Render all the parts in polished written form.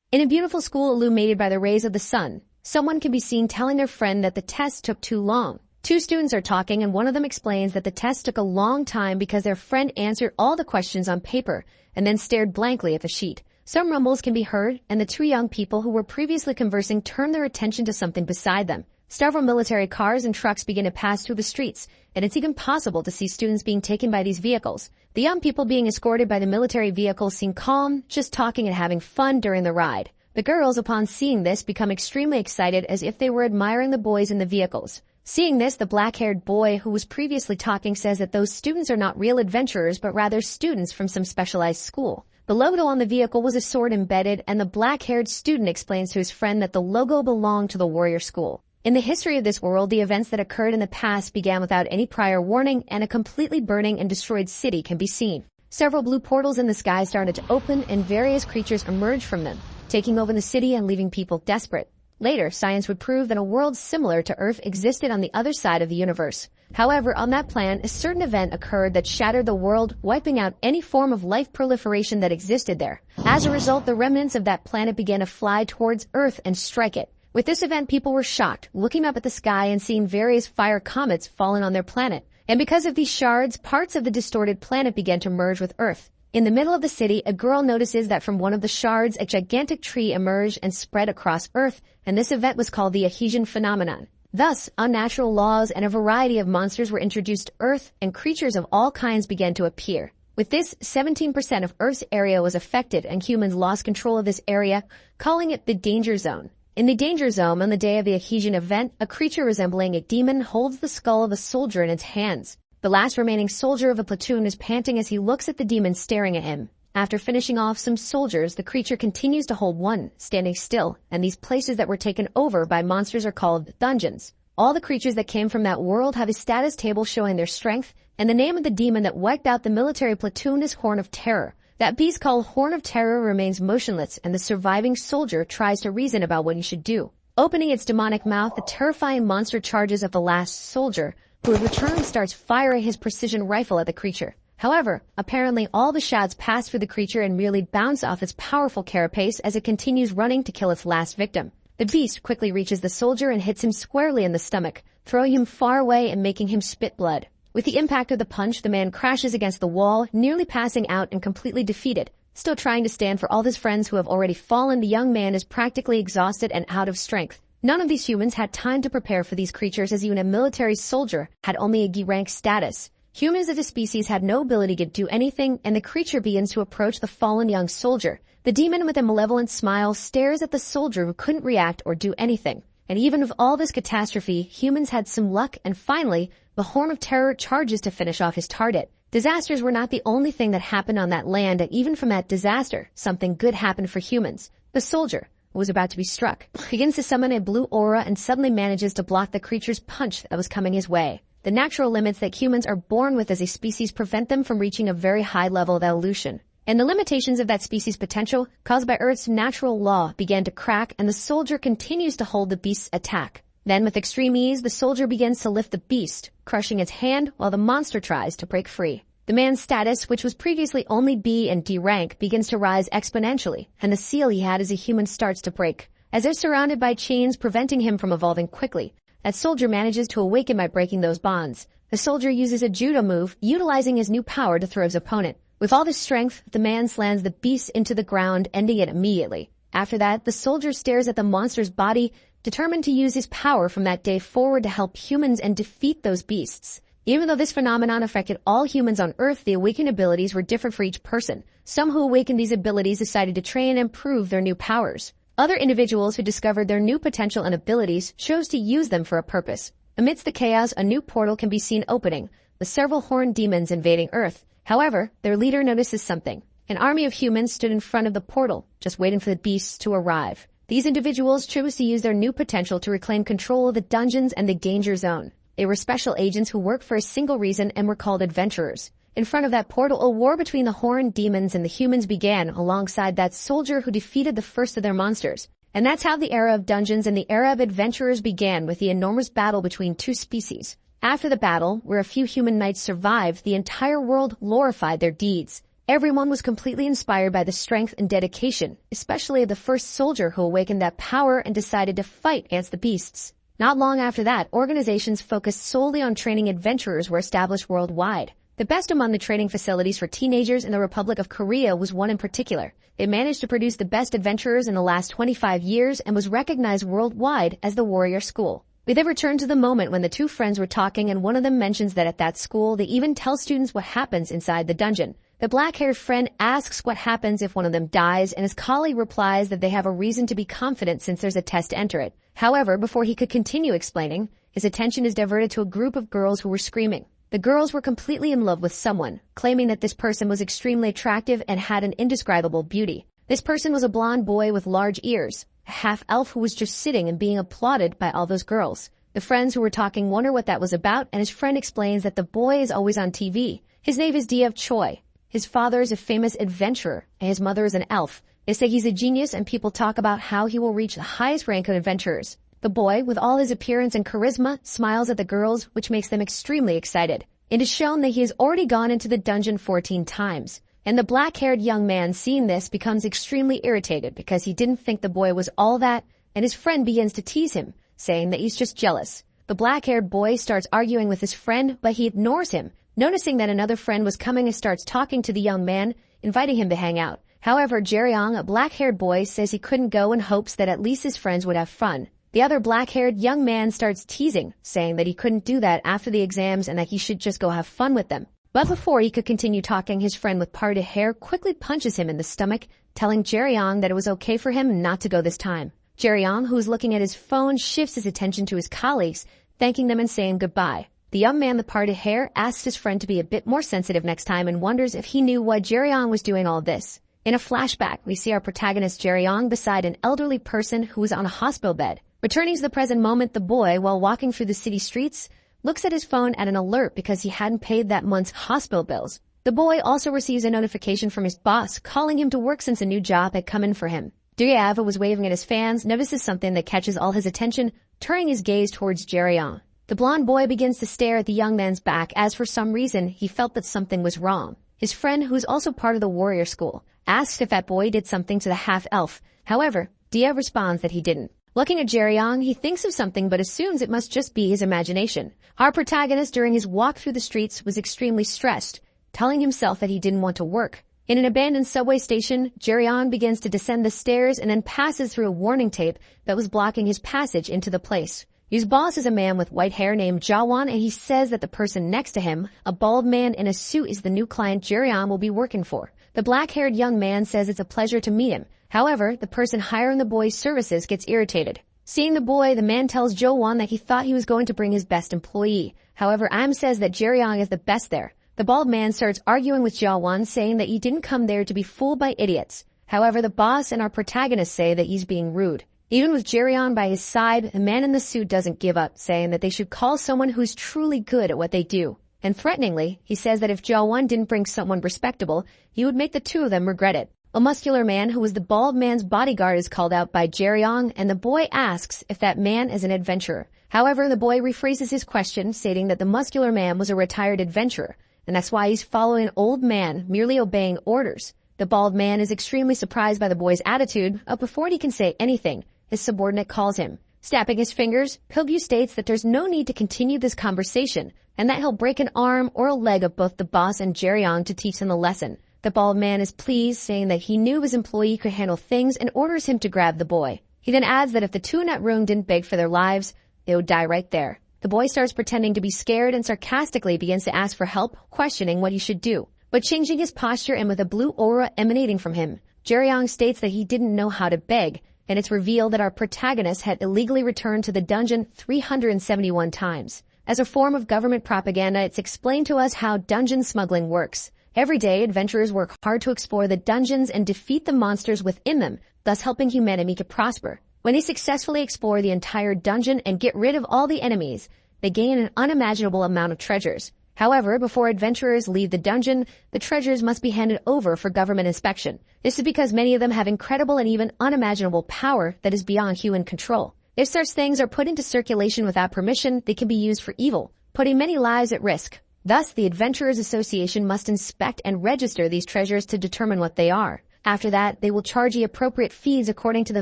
In a beautiful school illuminated by the rays of the sun, someone can be seen telling their friend that the test took too long. Two students are talking and one of them explains that the test took a long time because their friend answered all the questions on paper and then stared blankly at the sheet. Some rumbles can be heard, and the two young people who were previously conversing turn their attention to something beside them. Several military cars and trucks begin to pass through the streets, and it's even possible to see students being taken by these vehicles. The young people being escorted by the military vehicles seem calm, just talking and having fun during the ride. The girls, upon seeing this, become extremely excited as if they were admiring the boys in the vehicles. Seeing this, the black-haired boy who was previously talking says that those students are not real adventurers but rather students from some specialized school. The logo on the vehicle was a sword embedded, and the black-haired student explains to his friend that the logo belonged to the warrior school. In the history of this world, the events that occurred in the past began without any prior warning, and a completely burning and destroyed city can be seen. Several blue portals in the sky started to open, and various creatures emerged from them, taking over the city and leaving people desperate. Later, science would prove that a world similar to Earth existed on the other side of the universe. However, on that plan, a certain event occurred that shattered the world, wiping out any form of life proliferation that existed there. As a result, the remnants of that planet began to fly towards Earth and strike it. With this event, people were shocked, looking up at the sky and seeing various fire comets fallen on their planet. And because of these shards, parts of the distorted planet began to merge with Earth. In the middle of the city, a girl notices that from one of the shards, a gigantic tree emerged and spread across Earth, and this event was called the adhesion phenomenon. Thus, unnatural laws and a variety of monsters were introduced to Earth, and creatures of all kinds began to appear. With this, 17% of Earth's area was affected, and humans lost control of this area, calling it the danger zone. In the danger zone, on the day of the adhesion event, a creature resembling a demon holds the skull of a soldier in its hands. The last remaining soldier of a platoon is panting as he looks at the demon staring at him. After finishing off some soldiers, the creature continues to hold one, standing still, and these places that were taken over by monsters are called dungeons. All the creatures that came from that world have a status table showing their strength, and the name of the demon that wiped out the military platoon is Horn of Terror. That beast called Horn of Terror remains motionless, and the surviving soldier tries to reason about what he should do. Opening its demonic mouth, the terrifying monster charges at the last soldier, who in return starts firing his precision rifle at the creature. However, apparently all the shots pass through the creature and merely bounce off its powerful carapace as it continues running to kill its last victim. The beast quickly reaches the soldier and hits him squarely in the stomach, throwing him far away and making him spit blood. With the impact of the punch, the man crashes against the wall, nearly passing out and completely defeated. Still trying to stand for all his friends who have already fallen, the young man is practically exhausted and out of strength. None of these humans had time to prepare for these creatures, as even a military soldier had only a G-rank status. Humans of the species had no ability to do anything, and the creature begins to approach the fallen young soldier. The demon with a malevolent smile stares at the soldier who couldn't react or do anything. And even with all this catastrophe, humans had some luck, and finally, the Horn of Terror charges to finish off his target. Disasters were not the only thing that happened on that land, and even from that disaster, something good happened for humans. The soldier, who was about to be struck, begins to summon a blue aura and suddenly manages to block the creature's punch that was coming his way. The natural limits that humans are born with as a species prevent them from reaching a very high level of evolution. And the limitations of that species' potential, caused by Earth's natural law, began to crack, and the soldier continues to hold the beast's attack. Then, with extreme ease, the soldier begins to lift the beast, crushing its hand while the monster tries to break free. The man's status, which was previously only B and D rank, begins to rise exponentially, and the seal he had as a human starts to break. As they're surrounded by chains preventing him from evolving quickly, that soldier manages to awaken by breaking those bonds. The soldier uses a judo move, utilizing his new power to throw his opponent. With all this strength, the man slams the beast into the ground, ending it immediately. After that, the soldier stares at the monster's body, determined to use his power from that day forward to help humans and defeat those beasts. Even though this phenomenon affected all humans on Earth, the awakened abilities were different for each person. Some who awakened these abilities decided to train and improve their new powers. Other individuals who discovered their new potential and abilities chose to use them for a purpose. Amidst the chaos, a new portal can be seen opening, with several horned demons invading Earth. However, their leader notices something. An army of humans stood in front of the portal, just waiting for the beasts to arrive. These individuals chose to use their new potential to reclaim control of the dungeons and the danger zone. They were special agents who worked for a single reason and were called adventurers. In front of that portal, a war between the horned demons and the humans began alongside that soldier who defeated the first of their monsters. And that's how the era of dungeons and the era of adventurers began, with the enormous battle between two species. After the battle, where a few human knights survived, the entire world glorified their deeds. Everyone was completely inspired by the strength and dedication, especially the first soldier who awakened that power and decided to fight against the beasts. Not long after that, organizations focused solely on training adventurers were established worldwide. The best among the training facilities for teenagers in the Republic of Korea was one in particular. It managed to produce the best adventurers in the last 25 years and was recognized worldwide as the Warrior School. We then return to the moment when the two friends were talking and one of them mentions that at that school they even tell students what happens inside the dungeon. The black-haired friend asks what happens if one of them dies, and his colleague replies that they have a reason to be confident since there's a test to enter it. However, before he could continue explaining, his attention is diverted to a group of girls who were screaming. The girls were completely in love with someone, claiming that this person was extremely attractive and had an indescribable beauty. This person was a blonde boy with large ears, a half-elf who was just sitting and being applauded by all those girls. The friends who were talking wonder what that was about, and his friend explains that the boy is always on TV. His name is Diev Choi. His father is a famous adventurer, and his mother is an elf. They say he's a genius, and people talk about how he will reach the highest rank of adventurers. The boy, with all his appearance and charisma, smiles at the girls, which makes them extremely excited. It is shown that he has already gone into the dungeon 14 times. And the black-haired young man, seeing this, becomes extremely irritated because he didn't think the boy was all that, and his friend begins to tease him, saying that he's just jealous. The black-haired boy starts arguing with his friend, but he ignores him. Noticing that another friend was coming and starts talking to the young man, inviting him to hang out. However, Jerryong, a black-haired boy, says he couldn't go in hopes that at least his friends would have fun. The other black-haired young man starts teasing, saying that he couldn't do that after the exams and that he should just go have fun with them. But before he could continue talking, his friend with parted hair quickly punches him in the stomach, telling Jerryong that it was okay for him not to go this time. Jerryong, who is looking at his phone, shifts his attention to his colleagues, thanking them and saying goodbye. The young man with parted hair asks his friend to be a bit more sensitive next time and wonders if he knew why Jerryong was doing all this. In a flashback, we see our protagonist Jerryong beside an elderly person who is on a hospital bed. Returning to the present moment, the boy, while walking through the city streets, looks at his phone at an alert because he hadn't paid that month's hospital bills. The boy also receives a notification from his boss calling him to work since a new job had come in for him. Duyava, who was waving at his fans, notices something that catches all his attention, turning his gaze towards Jerryong. The blonde boy begins to stare at the young man's back as for some reason he felt that something was wrong. His friend, who is also part of the warrior school, asks if that boy did something to the half-elf. However, Dia responds that he didn't. Looking at Jerryong, he thinks of something but assumes it must just be his imagination. Our protagonist during his walk through the streets was extremely stressed, telling himself that he didn't want to work. In an abandoned subway station, Jerryong begins to descend the stairs and then passes through a warning tape that was blocking his passage into the place. His boss is a man with white hair named Jawan, and he says that the person next to him, a bald man in a suit, is the new client Jerryong will be working for. The black-haired young man says it's a pleasure to meet him. However, the person hiring the boy's services gets irritated. Seeing the boy, the man tells Jawan that he thought he was going to bring his best employee. However, Am says that Jerryong is the best there. The bald man starts arguing with Jawan, saying that he didn't come there to be fooled by idiots. However, the boss and our protagonist say that he's being rude. Even with Jerryong by his side, the man in the suit doesn't give up, saying that they should call someone who's truly good at what they do. And threateningly, he says that if Jawan didn't bring someone respectable, he would make the two of them regret it. A muscular man who was the bald man's bodyguard is called out by Jerryong, and the boy asks if that man is an adventurer. However, the boy rephrases his question, stating that the muscular man was a retired adventurer, and that's why he's following an old man, merely obeying orders. The bald man is extremely surprised by the boy's attitude, but before he can say anything, his subordinate calls him. Snapping his fingers, Pilbu states that there's no need to continue this conversation, and that he'll break an arm or a leg of both the boss and Jerryong to teach them the lesson. The bald man is pleased, saying that he knew his employee could handle things and orders him to grab the boy. He then adds that if the two in that room didn't beg for their lives, they would die right there. The boy starts pretending to be scared and sarcastically begins to ask for help, questioning what he should do. But changing his posture and with a blue aura emanating from him, Jerryong states that he didn't know how to beg, and it's revealed that our protagonist had illegally returned to the dungeon 371 times. As a form of government propaganda, it's explained to us how dungeon smuggling works. Every day, adventurers work hard to explore the dungeons and defeat the monsters within them, thus helping humanity to prosper. When they successfully explore the entire dungeon and get rid of all the enemies, they gain an unimaginable amount of treasures. However, before adventurers leave the dungeon, the treasures must be handed over for government inspection. This is because many of them have incredible and even unimaginable power that is beyond human control. If such things are put into circulation without permission, they can be used for evil, putting many lives at risk. Thus, the Adventurers Association must inspect and register these treasures to determine what they are. After that, they will charge the appropriate fees according to the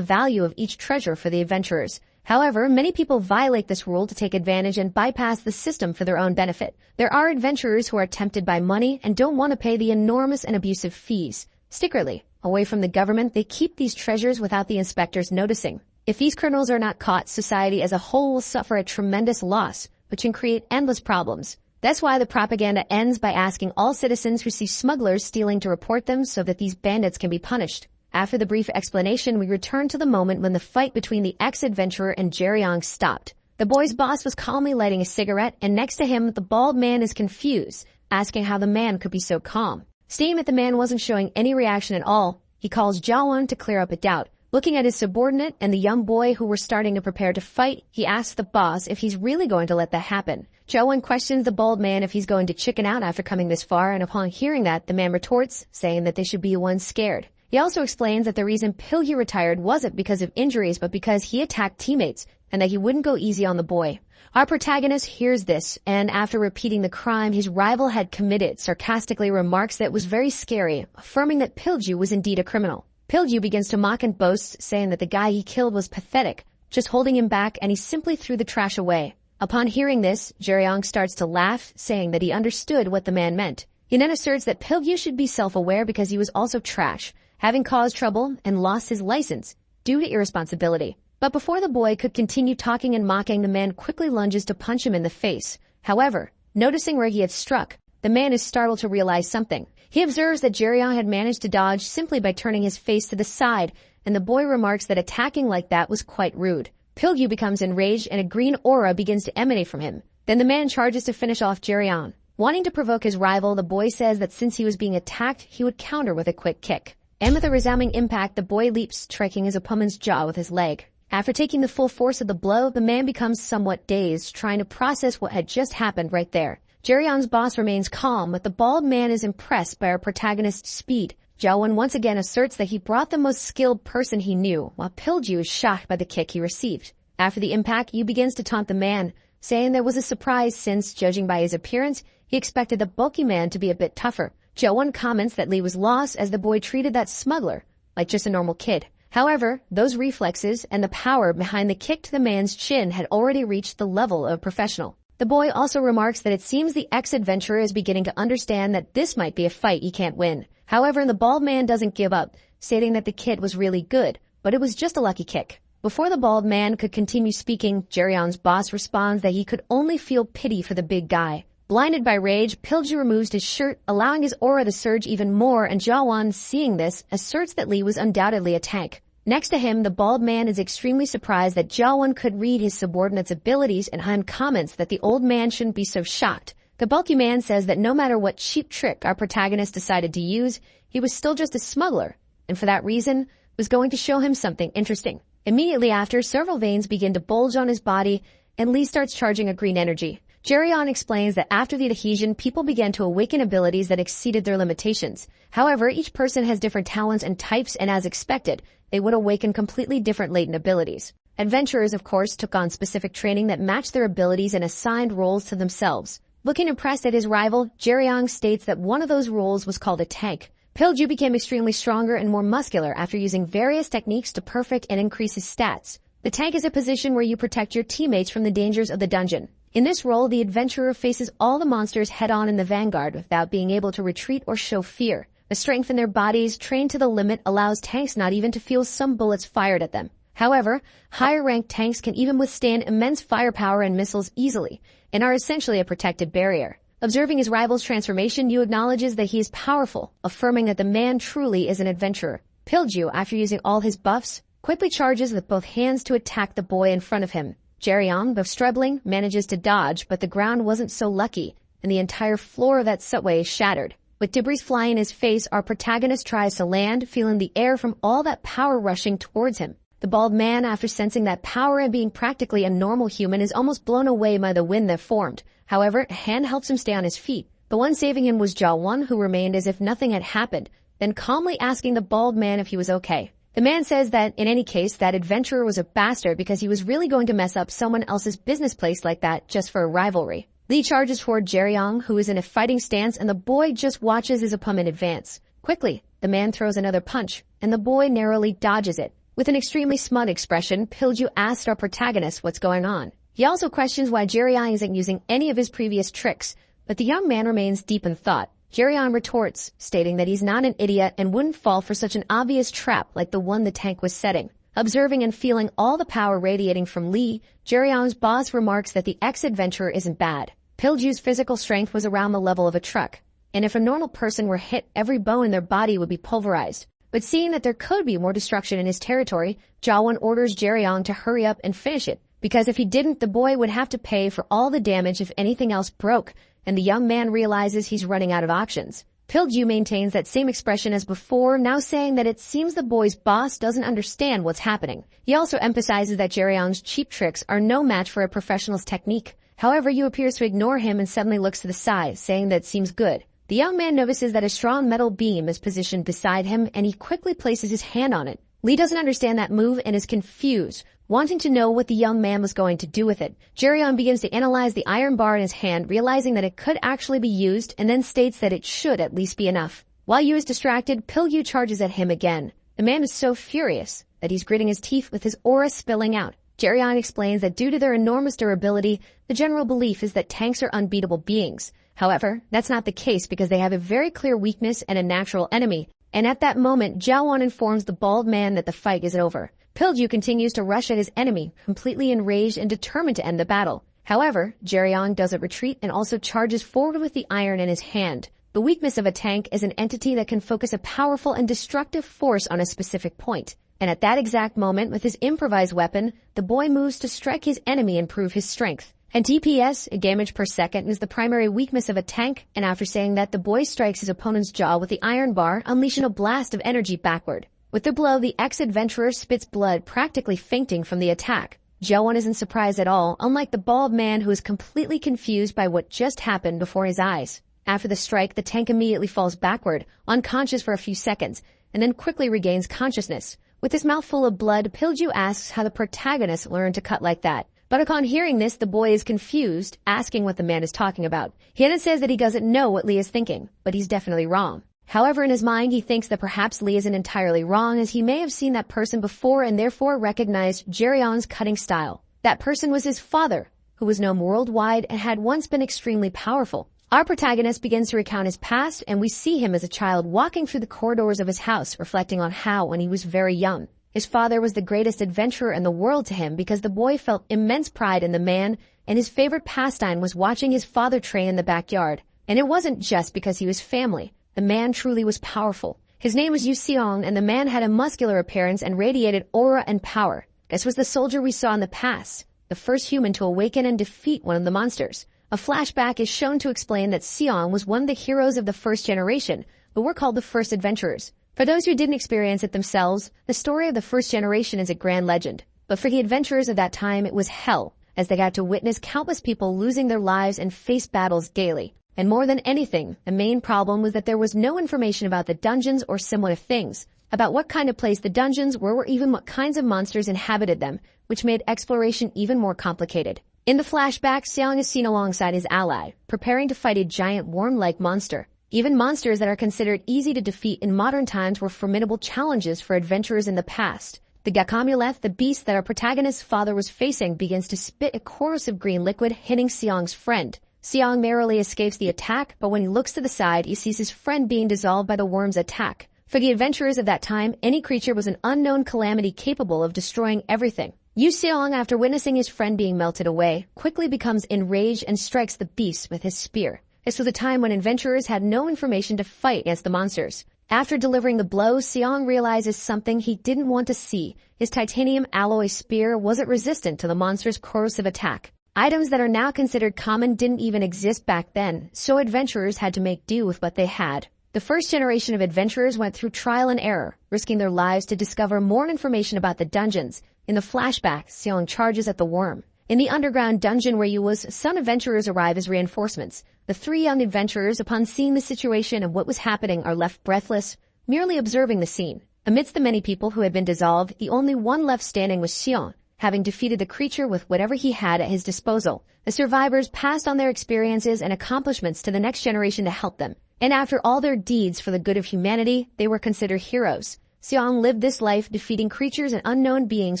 value of each treasure for the adventurers. However, many people violate this rule to take advantage and bypass the system for their own benefit. There are adventurers who are tempted by money and don't want to pay the enormous and abusive fees. Secretly, away from the government, they keep these treasures without the inspectors noticing. If these criminals are not caught, society as a whole will suffer a tremendous loss, which can create endless problems. That's why the propaganda ends by asking all citizens who see smugglers stealing to report them so that these bandits can be punished. After the brief explanation, we return to the moment when the fight between the ex-adventurer and Jerryong stopped. The boy's boss was calmly lighting a cigarette, and next to him, the bald man is confused, asking how the man could be so calm. Seeing that the man wasn't showing any reaction at all, he calls Jaewon to clear up a doubt. Looking at his subordinate and the young boy who were starting to prepare to fight, he asks the boss if he's really going to let that happen. Jaewon questions the bald man if he's going to chicken out after coming this far, and upon hearing that, the man retorts, saying that they should be the ones scared. He also explains that the reason Pilgyu retired wasn't because of injuries, but because he attacked teammates, and that he wouldn't go easy on the boy. Our protagonist hears this, and after repeating the crime his rival had committed, sarcastically remarks that it was very scary, affirming that Pilgyu was indeed a criminal. Pilgyu begins to mock and boast, saying that the guy he killed was pathetic, just holding him back, and he simply threw the trash away. Upon hearing this, Jerryong starts to laugh, saying that he understood what the man meant. He then asserts that Pilgyu should be self-aware because he was also trash, having caused trouble and lost his license due to irresponsibility. But before the boy could continue talking and mocking, the man quickly lunges to punch him in the face. However, noticing where he had struck, the man is startled to realize something. He observes that Jerryong had managed to dodge simply by turning his face to the side, and the boy remarks that attacking like that was quite rude. Pilgyu becomes enraged and a green aura begins to emanate from him. Then the man charges to finish off Jerryong. Wanting to provoke his rival, the boy says that since he was being attacked, he would counter with a quick kick. And with a resounding impact, the boy leaps, striking his opponent's jaw with his leg. After taking the full force of the blow, the man becomes somewhat dazed, trying to process what had just happened right there. Jerryong's boss remains calm, but the bald man is impressed by our protagonist's speed. Jaewon once again asserts that he brought the most skilled person he knew, while Pilgyu is shocked by the kick he received. After the impact, Yu begins to taunt the man, saying there was a surprise since, judging by his appearance, he expected the bulky man to be a bit tougher. Jaewon comments that Lee was lost as the boy treated that smuggler like just a normal kid. However, those reflexes and the power behind the kick to the man's chin had already reached the level of a professional. The boy also remarks that it seems the ex-adventurer is beginning to understand that this might be a fight he can't win. However, the bald man doesn't give up, stating that the kid was really good, but it was just a lucky kick. Before the bald man could continue speaking, Jerryong's boss responds that he could only feel pity for the big guy. Blinded by rage, Pilgyu removes his shirt, allowing his aura to surge even more, and Jaewon, seeing this, asserts that Lee was undoubtedly a tank. Next to him, the bald man is extremely surprised that Jaewon could read his subordinate's abilities, and Han comments that the old man shouldn't be so shocked. The bulky man says that no matter what cheap trick our protagonist decided to use, he was still just a smuggler, and for that reason, was going to show him something interesting. Immediately after, several veins begin to bulge on his body, and Lee starts charging a green energy. Jerryong explains that after the adhesion, people began to awaken abilities that exceeded their limitations. However, each person has different talents and types, and as expected, they would awaken completely different latent abilities. Adventurers, of course, took on specific training that matched their abilities and assigned roles to themselves. Looking impressed at his rival, Jerryong states that one of those roles was called a tank. Pilgyu became extremely stronger and more muscular after using various techniques to perfect and increase his stats. The tank is a position where you protect your teammates from the dangers of the dungeon. In this role, the adventurer faces all the monsters head-on in the vanguard without being able to retreat or show fear. The strength in their bodies, trained to the limit, allows tanks not even to feel some bullets fired at them. However, higher-ranked tanks can even withstand immense firepower and missiles easily, and are essentially a protected barrier. Observing his rival's transformation, Yu acknowledges that he is powerful, affirming that the man truly is an adventurer. Pilgyu, after using all his buffs, quickly charges with both hands to attack the boy in front of him. Jerryong, though struggling, manages to dodge, but the ground wasn't so lucky, and the entire floor of that subway is shattered. With debris flying in his face, our protagonist tries to land, feeling the air from all that power rushing towards him. The bald man, after sensing that power and being practically a normal human, is almost blown away by the wind that formed. However, Han helps him stay on his feet. The one saving him was Jaewon, who remained as if nothing had happened, then calmly asking the bald man if he was okay. The man says that, in any case, that adventurer was a bastard because he was really going to mess up someone else's business place like that just for a rivalry. Lee charges toward Jerryong, who is in a fighting stance, and the boy just watches his opponent advance. Quickly, the man throws another punch, and the boy narrowly dodges it. With an extremely smug expression, Pilju asks our protagonist what's going on. He also questions why Jerryong isn't using any of his previous tricks, but the young man remains deep in thought. Jerryong retorts, stating that he's not an idiot and wouldn't fall for such an obvious trap like the one the tank was setting. Observing and feeling all the power radiating from Lee, Jerryong's boss remarks that the ex-adventurer isn't bad. Pilju's physical strength was around the level of a truck, and if a normal person were hit, every bone in their body would be pulverized. But seeing that there could be more destruction in his territory, Jawon orders Jerryong to hurry up and finish it, because if he didn't, the boy would have to pay for all the damage if anything else broke, and the young man realizes he's running out of options. Pilju maintains that same expression as before, now saying that it seems the boy's boss doesn't understand what's happening. He also emphasizes that Jerryong's cheap tricks are no match for a professional's technique. However, Yu appears to ignore him and suddenly looks to the side, saying that seems good. The young man notices that a strong metal beam is positioned beside him, and he quickly places his hand on it. Lee doesn't understand that move and is confused, wanting to know what the young man was going to do with it. Jerryong begins to analyze the iron bar in his hand, realizing that it could actually be used, and then states that it should at least be enough. While Yu is distracted, Pilju charges at him again. The man is so furious that he's gritting his teeth with his aura spilling out. Jerryong explains that due to their enormous durability, the general belief is that tanks are unbeatable beings. However, that's not the case because they have a very clear weakness and a natural enemy. And at that moment, Jawon informs the bald man that the fight is over. Pilju continues to rush at his enemy, completely enraged and determined to end the battle. However, Jerryong doesn't retreat and also charges forward with the iron in his hand. The weakness of a tank is an entity that can focus a powerful and destructive force on a specific point. And at that exact moment, with his improvised weapon, the boy moves to strike his enemy and prove his strength. And DPS, damage per second, is the primary weakness of a tank, and after saying that, the boy strikes his opponent's jaw with the iron bar, unleashing a blast of energy backward. With the blow, the ex-adventurer spits blood, practically fainting from the attack. Jawon isn't surprised at all, unlike the bald man who is completely confused by what just happened before his eyes. After the strike, the tank immediately falls backward, unconscious for a few seconds, and then quickly regains consciousness. With his mouth full of blood, Pilju asks how the protagonist learned to cut like that. But upon hearing this, the boy is confused, asking what the man is talking about. He then says that he doesn't know what Lee is thinking, but he's definitely wrong. However, in his mind, he thinks that perhaps Lee isn't entirely wrong, as he may have seen that person before and therefore recognized Jerryong's cutting style. That person was his father, who was known worldwide and had once been extremely powerful. Our protagonist begins to recount his past, and we see him as a child walking through the corridors of his house, reflecting on how, when he was very young, his father was the greatest adventurer in the world to him because the boy felt immense pride in the man, and his favorite pastime was watching his father train in the backyard. And it wasn't just because he was family. The man truly was powerful. His name was Yu Seong, and the man had a muscular appearance and radiated aura and power. This was the soldier we saw in the past, the first human to awaken and defeat one of the monsters. A flashback is shown to explain that Seong was one of the heroes of the first generation, but were called the first adventurers. For those who didn't experience it themselves, the story of the first generation is a grand legend. But for the adventurers of that time, it was hell, as they got to witness countless people losing their lives and face battles daily. And more than anything, the main problem was that there was no information about the dungeons or similar things, about what kind of place the dungeons were or even what kinds of monsters inhabited them, which made exploration even more complicated. In the flashback, Seong is seen alongside his ally, preparing to fight a giant worm-like monster. Even monsters that are considered easy to defeat in modern times were formidable challenges for adventurers in the past. The Gakamuleth, the beast that our protagonist's father was facing, begins to spit a corrosive green liquid, hitting Seong's friend. Seong narrowly escapes the attack, but when he looks to the side, he sees his friend being dissolved by the worm's attack. For the adventurers of that time, any creature was an unknown calamity capable of destroying everything. Yu Seong, after witnessing his friend being melted away, quickly becomes enraged and strikes the beast with his spear. This was a time when adventurers had no information to fight against the monsters. After delivering the blow, Seong realizes something he didn't want to see. His titanium alloy spear wasn't resistant to the monster's corrosive attack. Items that are now considered common didn't even exist back then, so adventurers had to make do with what they had. The first generation of adventurers went through trial and error, risking their lives to discover more information about the dungeons. In the flashback, Seong charges at the worm. In the underground dungeon where he was, some adventurers arrive as reinforcements. The three young adventurers, upon seeing the situation and what was happening, are left breathless, merely observing the scene. Amidst the many people who had been dissolved, the only one left standing was Seong. having defeated the creature with whatever he had at his disposal. The survivors passed on their experiences and accomplishments to the next generation to help them. And after all their deeds for the good of humanity, they were considered heroes. Seong lived this life defeating creatures and unknown beings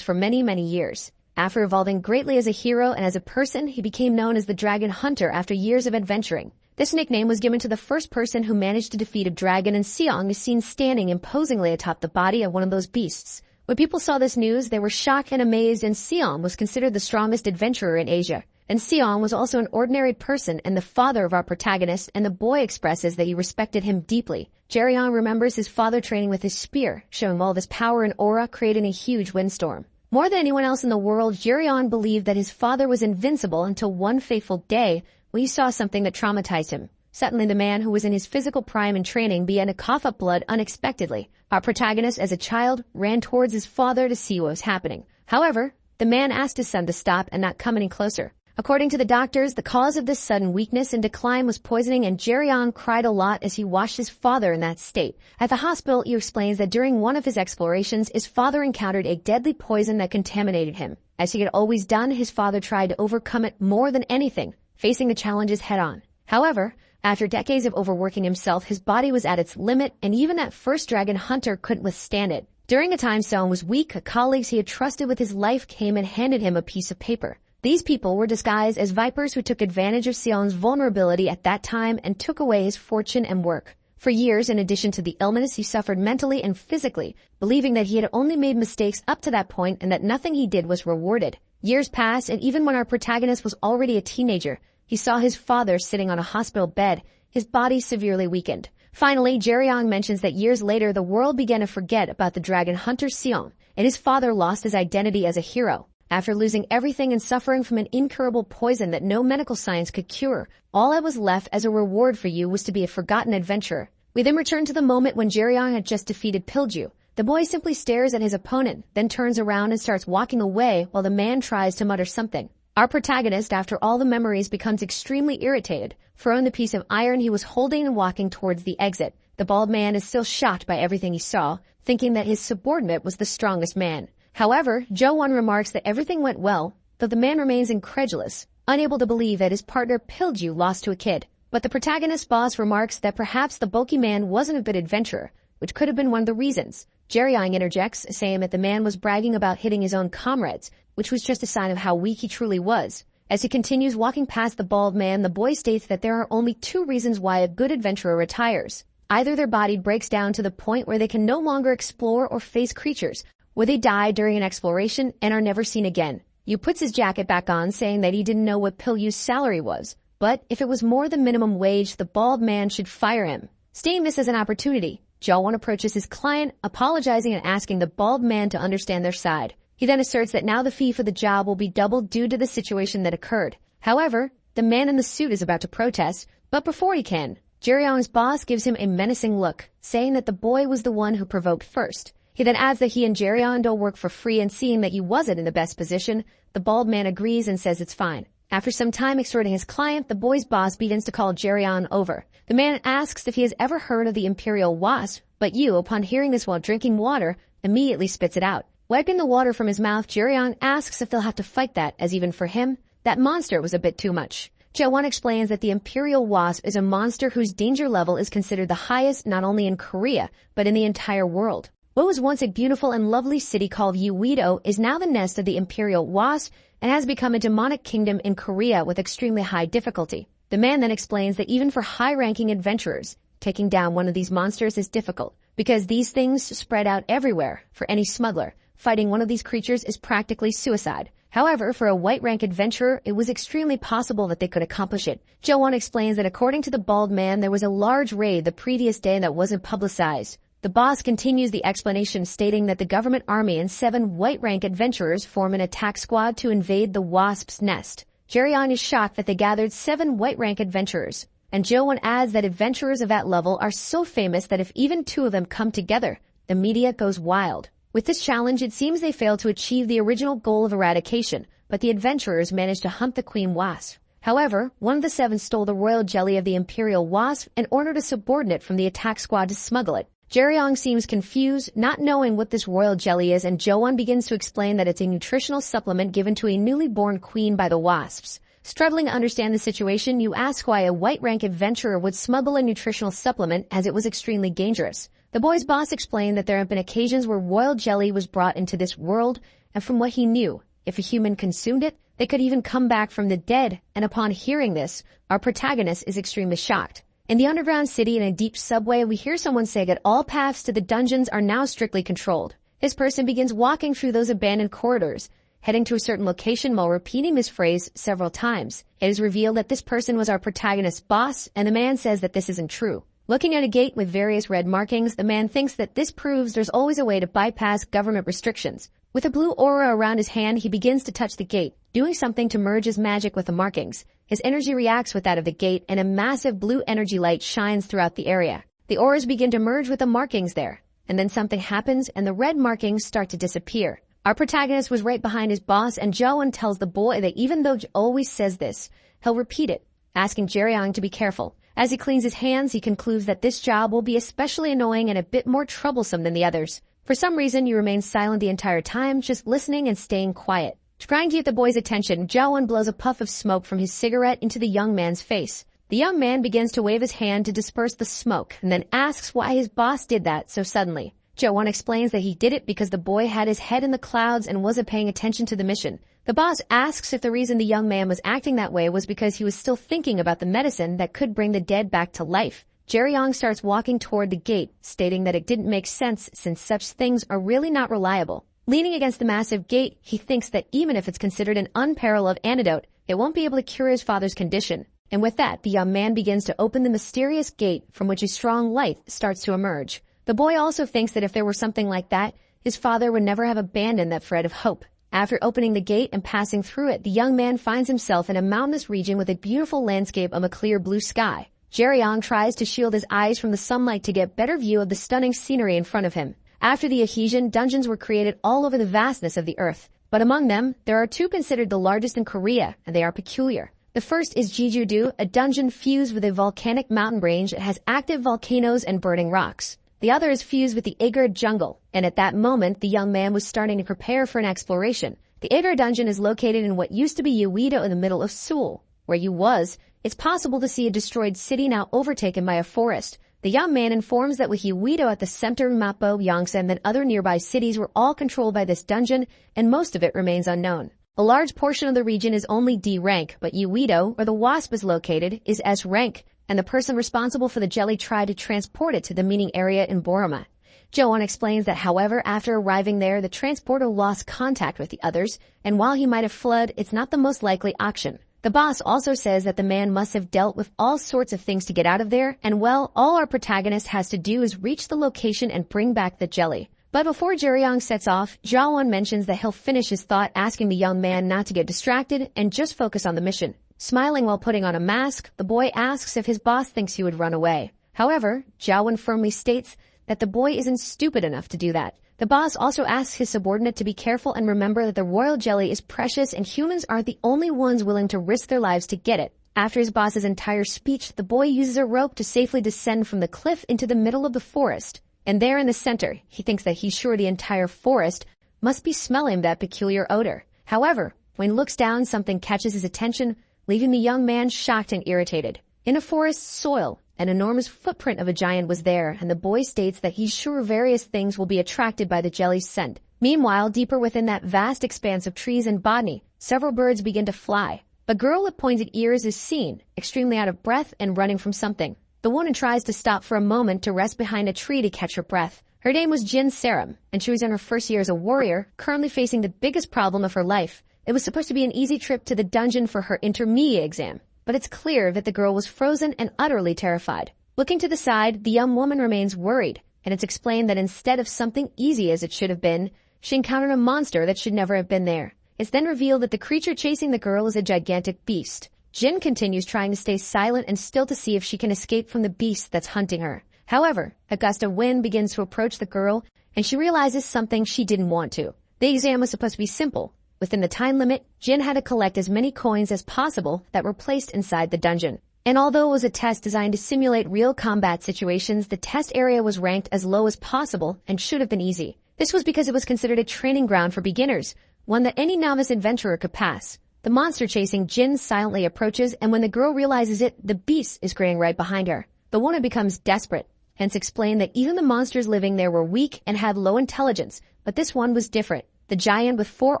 for many, many years. After evolving greatly as a hero and as a person, he became known as the Dragon Hunter after years of adventuring. This nickname was given to the first person who managed to defeat a dragon, and Seong is seen standing imposingly atop the body of one of those beasts. When people saw this news, they were shocked and amazed, and Seong was considered the strongest adventurer in Asia. And Seong was also an ordinary person and the father of our protagonist, and the boy expresses that he respected him deeply. Jeryeon remembers his father training with his spear, showing all of his power and aura, creating a huge windstorm. More than anyone else in the world, Jeryeon believed that his father was invincible until one fateful day when he saw something that traumatized him. Suddenly, the man who was in his physical prime and training began to cough up blood unexpectedly. Our protagonist, as a child, ran towards his father to see what was happening. However, the man asked his son to stop and not come any closer. According to the doctors, the cause of this sudden weakness and decline was poisoning, and Jeryeon cried a lot as he watched his father in that state. At the hospital, he explains that during one of his explorations, his father encountered a deadly poison that contaminated him. As he had always done, his father tried to overcome it more than anything, facing the challenges head-on. However, after decades of overworking himself, his body was at its limit, and even that first dragon hunter couldn't withstand it. During a time Seong was weak, colleagues he had trusted with his life came and handed him a piece of paper. These people were disguised as vipers who took advantage of Seong's vulnerability at that time and took away his fortune and work. For years, in addition to the illness, he suffered mentally and physically, believing that he had only made mistakes up to that point and that nothing he did was rewarded. Years passed, and even when our protagonist was already a teenager, he saw his father sitting on a hospital bed, his body severely weakened. Finally, Jeryeon mentions that years later, the world began to forget about the dragon hunter Seong, and his father lost his identity as a hero. After losing everything and suffering from an incurable poison that no medical science could cure, all that was left as a reward for you was to be a forgotten adventurer. We then return to the moment when Jeryeon had just defeated Pilju. The boy simply stares at his opponent, then turns around and starts walking away while the man tries to mutter something. Our protagonist, after all the memories, becomes extremely irritated, throwing the piece of iron he was holding and walking towards the exit. The bald man is still shocked by everything he saw, thinking that his subordinate was the strongest man. However, Jo-won remarks that everything went well, though the man remains incredulous, unable to believe that his partner Pilju lost to a kid. But the protagonist's boss remarks that perhaps the bulky man wasn't a good adventurer, which could have been one of the reasons. Jeryeon interjects, saying that the man was bragging about hitting his own comrades, which was just a sign of how weak he truly was. As he continues walking past the bald man, the boy states that there are only two reasons why a good adventurer retires. Either their body breaks down to the point where they can no longer explore or face creatures, or they die during an exploration and are never seen again. Yu puts his jacket back on, saying that he didn't know what Pilyu's salary was, but if it was more than minimum wage, the bald man should fire him. Seeing this as an opportunity, Jo-won approaches his client, apologizing and asking the bald man to understand their side. He then asserts that now the fee for the job will be doubled due to the situation that occurred. However, the man in the suit is about to protest, but before he can, Jeryeon's boss gives him a menacing look, saying that the boy was the one who provoked first. He then adds that he and Jeryeon don't work for free, and seeing that he wasn't in the best position, the bald man agrees and says it's fine. After some time extorting his client, the boy's boss begins to call Jeryeon over. The man asks if he has ever heard of the Imperial Wasp, but Yu, upon hearing this while drinking water, immediately spits it out. Wiping the water from his mouth, Jeryeon asks if they'll have to fight that, as even for him, that monster was a bit too much. Jo-won explains that the Imperial Wasp is a monster whose danger level is considered the highest not only in Korea, but in the entire world. What was once a beautiful and lovely city called Uido is now the nest of the Imperial Wasp and has become a demonic kingdom in Korea with extremely high difficulty. The man then explains that even for high-ranking adventurers, taking down one of these monsters is difficult, because these things spread out everywhere. For any smuggler, fighting one of these creatures is practically suicide. However, for a white-rank adventurer, it was extremely possible that they could accomplish it. Jo-won explains that according to the bald man, there was a large raid the previous day that wasn't publicized. The boss continues the explanation, stating that the government army and 7 white-rank adventurers form an attack squad to invade the Wasp's nest. Jeryeon is shocked that they gathered 7 white-rank adventurers, and Jo-won adds that adventurers of that level are so famous that if even 2 of them come together, the media goes wild. With this challenge, it seems they failed to achieve the original goal of eradication, but the adventurers managed to hunt the Queen Wasp. However, one of the 7 stole the royal jelly of the Imperial Wasp and ordered a subordinate from the attack squad to smuggle it. Jerryong seems confused, not knowing what this royal jelly is, and Jo-won begins to explain that it's a nutritional supplement given to a newly born queen by the wasps. Struggling to understand the situation, you ask why a white-rank adventurer would smuggle a nutritional supplement, as it was extremely dangerous. The boy's boss explained that there have been occasions where royal jelly was brought into this world, and from what he knew, if a human consumed it, they could even come back from the dead, and upon hearing this, our protagonist is extremely shocked. In the underground city in a deep subway, we hear someone say that all paths to the dungeons are now strictly controlled. This person begins walking through those abandoned corridors, heading to a certain location while repeating this phrase several times. It is revealed that this person was our protagonist's boss, and the man says that this isn't true. Looking at a gate with various red markings, the man thinks that this proves there's always a way to bypass government restrictions. With a blue aura around his hand, he begins to touch the gate, doing something to merge his magic with the markings. His energy reacts with that of the gate, and a massive blue energy light shines throughout the area. The auras begin to merge with the markings there, and then something happens and the red markings start to disappear. Our protagonist was right behind his boss, and Jo-won tells the boy that even though always says this, he'll repeat it, asking Jerryong to be careful. As he cleans his hands, he concludes that this job will be especially annoying and a bit more troublesome than the others. For some reason, you remain silent the entire time, just listening and staying quiet. Trying to get the boy's attention, Jo-won blows a puff of smoke from his cigarette into the young man's face. The young man begins to wave his hand to disperse the smoke, and then asks why his boss did that so suddenly. Jo-won explains that he did it because the boy had his head in the clouds and wasn't paying attention to the mission. The boss asks if the reason the young man was acting that way was because he was still thinking about the medicine that could bring the dead back to life. Jerryong starts walking toward the gate, stating that it didn't make sense since such things are really not reliable. Leaning against the massive gate, he thinks that even if it's considered an unparalleled antidote, it won't be able to cure his father's condition. And with that, the young man begins to open the mysterious gate from which a strong light starts to emerge. The boy also thinks that if there were something like that, his father would never have abandoned that thread of hope. After opening the gate and passing through it, the young man finds himself in a mountainous region with a beautiful landscape of a clear blue sky. Jerryong tries to shield his eyes from the sunlight to get better view of the stunning scenery in front of him. After the adhesion, dungeons were created all over the vastness of the earth. But among them, there are two considered the largest in Korea, and they are peculiar. The first is Jeju-do, a dungeon fused with a volcanic mountain range that has active volcanoes and burning rocks. The other is fused with the Aegir jungle, and at that moment, the young man was starting to prepare for an exploration. The Aegir dungeon is located in what used to be Uedo in the middle of Seoul. Where you was, it's possible to see a destroyed city now overtaken by a forest. The young man informs that with Uedo at the center, Mappo, Yongsan, and other nearby cities were all controlled by this dungeon, and most of it remains unknown. A large portion of the region is only D rank, but Uedo, where the wasp is located, is S rank, and the person responsible for the jelly tried to transport it to the meeting area in Boroma. Jo-won explains that however, after arriving there, the transporter lost contact with the others, and while he might have fled, it's not the most likely option. The boss also says that the man must have dealt with all sorts of things to get out of there, and well, all our protagonist has to do is reach the location and bring back the jelly. But before Jerryong sets off, Jo-won mentions that he'll finish his thought, asking the young man not to get distracted and just focus on the mission. Smiling while putting on a mask, the boy asks if his boss thinks he would run away. However, Jo-won firmly states that the boy isn't stupid enough to do that. The boss also asks his subordinate to be careful and remember that the royal jelly is precious and humans aren't the only ones willing to risk their lives to get it. After his boss's entire speech, the boy uses a rope to safely descend from the cliff into the middle of the forest. And there in the center, he thinks that he's sure the entire forest must be smelling that peculiar odor. However, when he looks down, something catches his attention, leaving the young man shocked and irritated. In a forest soil, an enormous footprint of a giant was there, and the boy states that he's sure various things will be attracted by the jelly's scent. Meanwhile, deeper within that vast expanse of trees and botany, several birds begin to fly. A girl with pointed ears is seen, extremely out of breath and running from something. The woman tries to stop for a moment to rest behind a tree to catch her breath. Her name was Jin Saram, and she was in her first year as a warrior, currently facing the biggest problem of her life. It was supposed to be an easy trip to the dungeon for her intermediate exam, but it's clear that the girl was frozen and utterly terrified. Looking to the side, the young woman remains worried, and it's explained that instead of something easy as it should have been, she encountered a monster that should never have been there. It's then revealed that the creature chasing the girl is a gigantic beast. Jin continues trying to stay silent and still to see if she can escape from the beast that's hunting her. However, a gust of wind begins to approach the girl, and she realizes something she didn't want to. The exam was supposed to be simple. Within the time limit, Jin had to collect as many coins as possible that were placed inside the dungeon. And although it was a test designed to simulate real combat situations, the test area was ranked as low as possible and should have been easy. This was because it was considered a training ground for beginners, one that any novice adventurer could pass. The monster chasing Jin silently approaches, and when the girl realizes it, the beast is grinning right behind her. The woman becomes desperate, hence explained that even the monsters living there were weak and had low intelligence, but this one was different. The giant with 4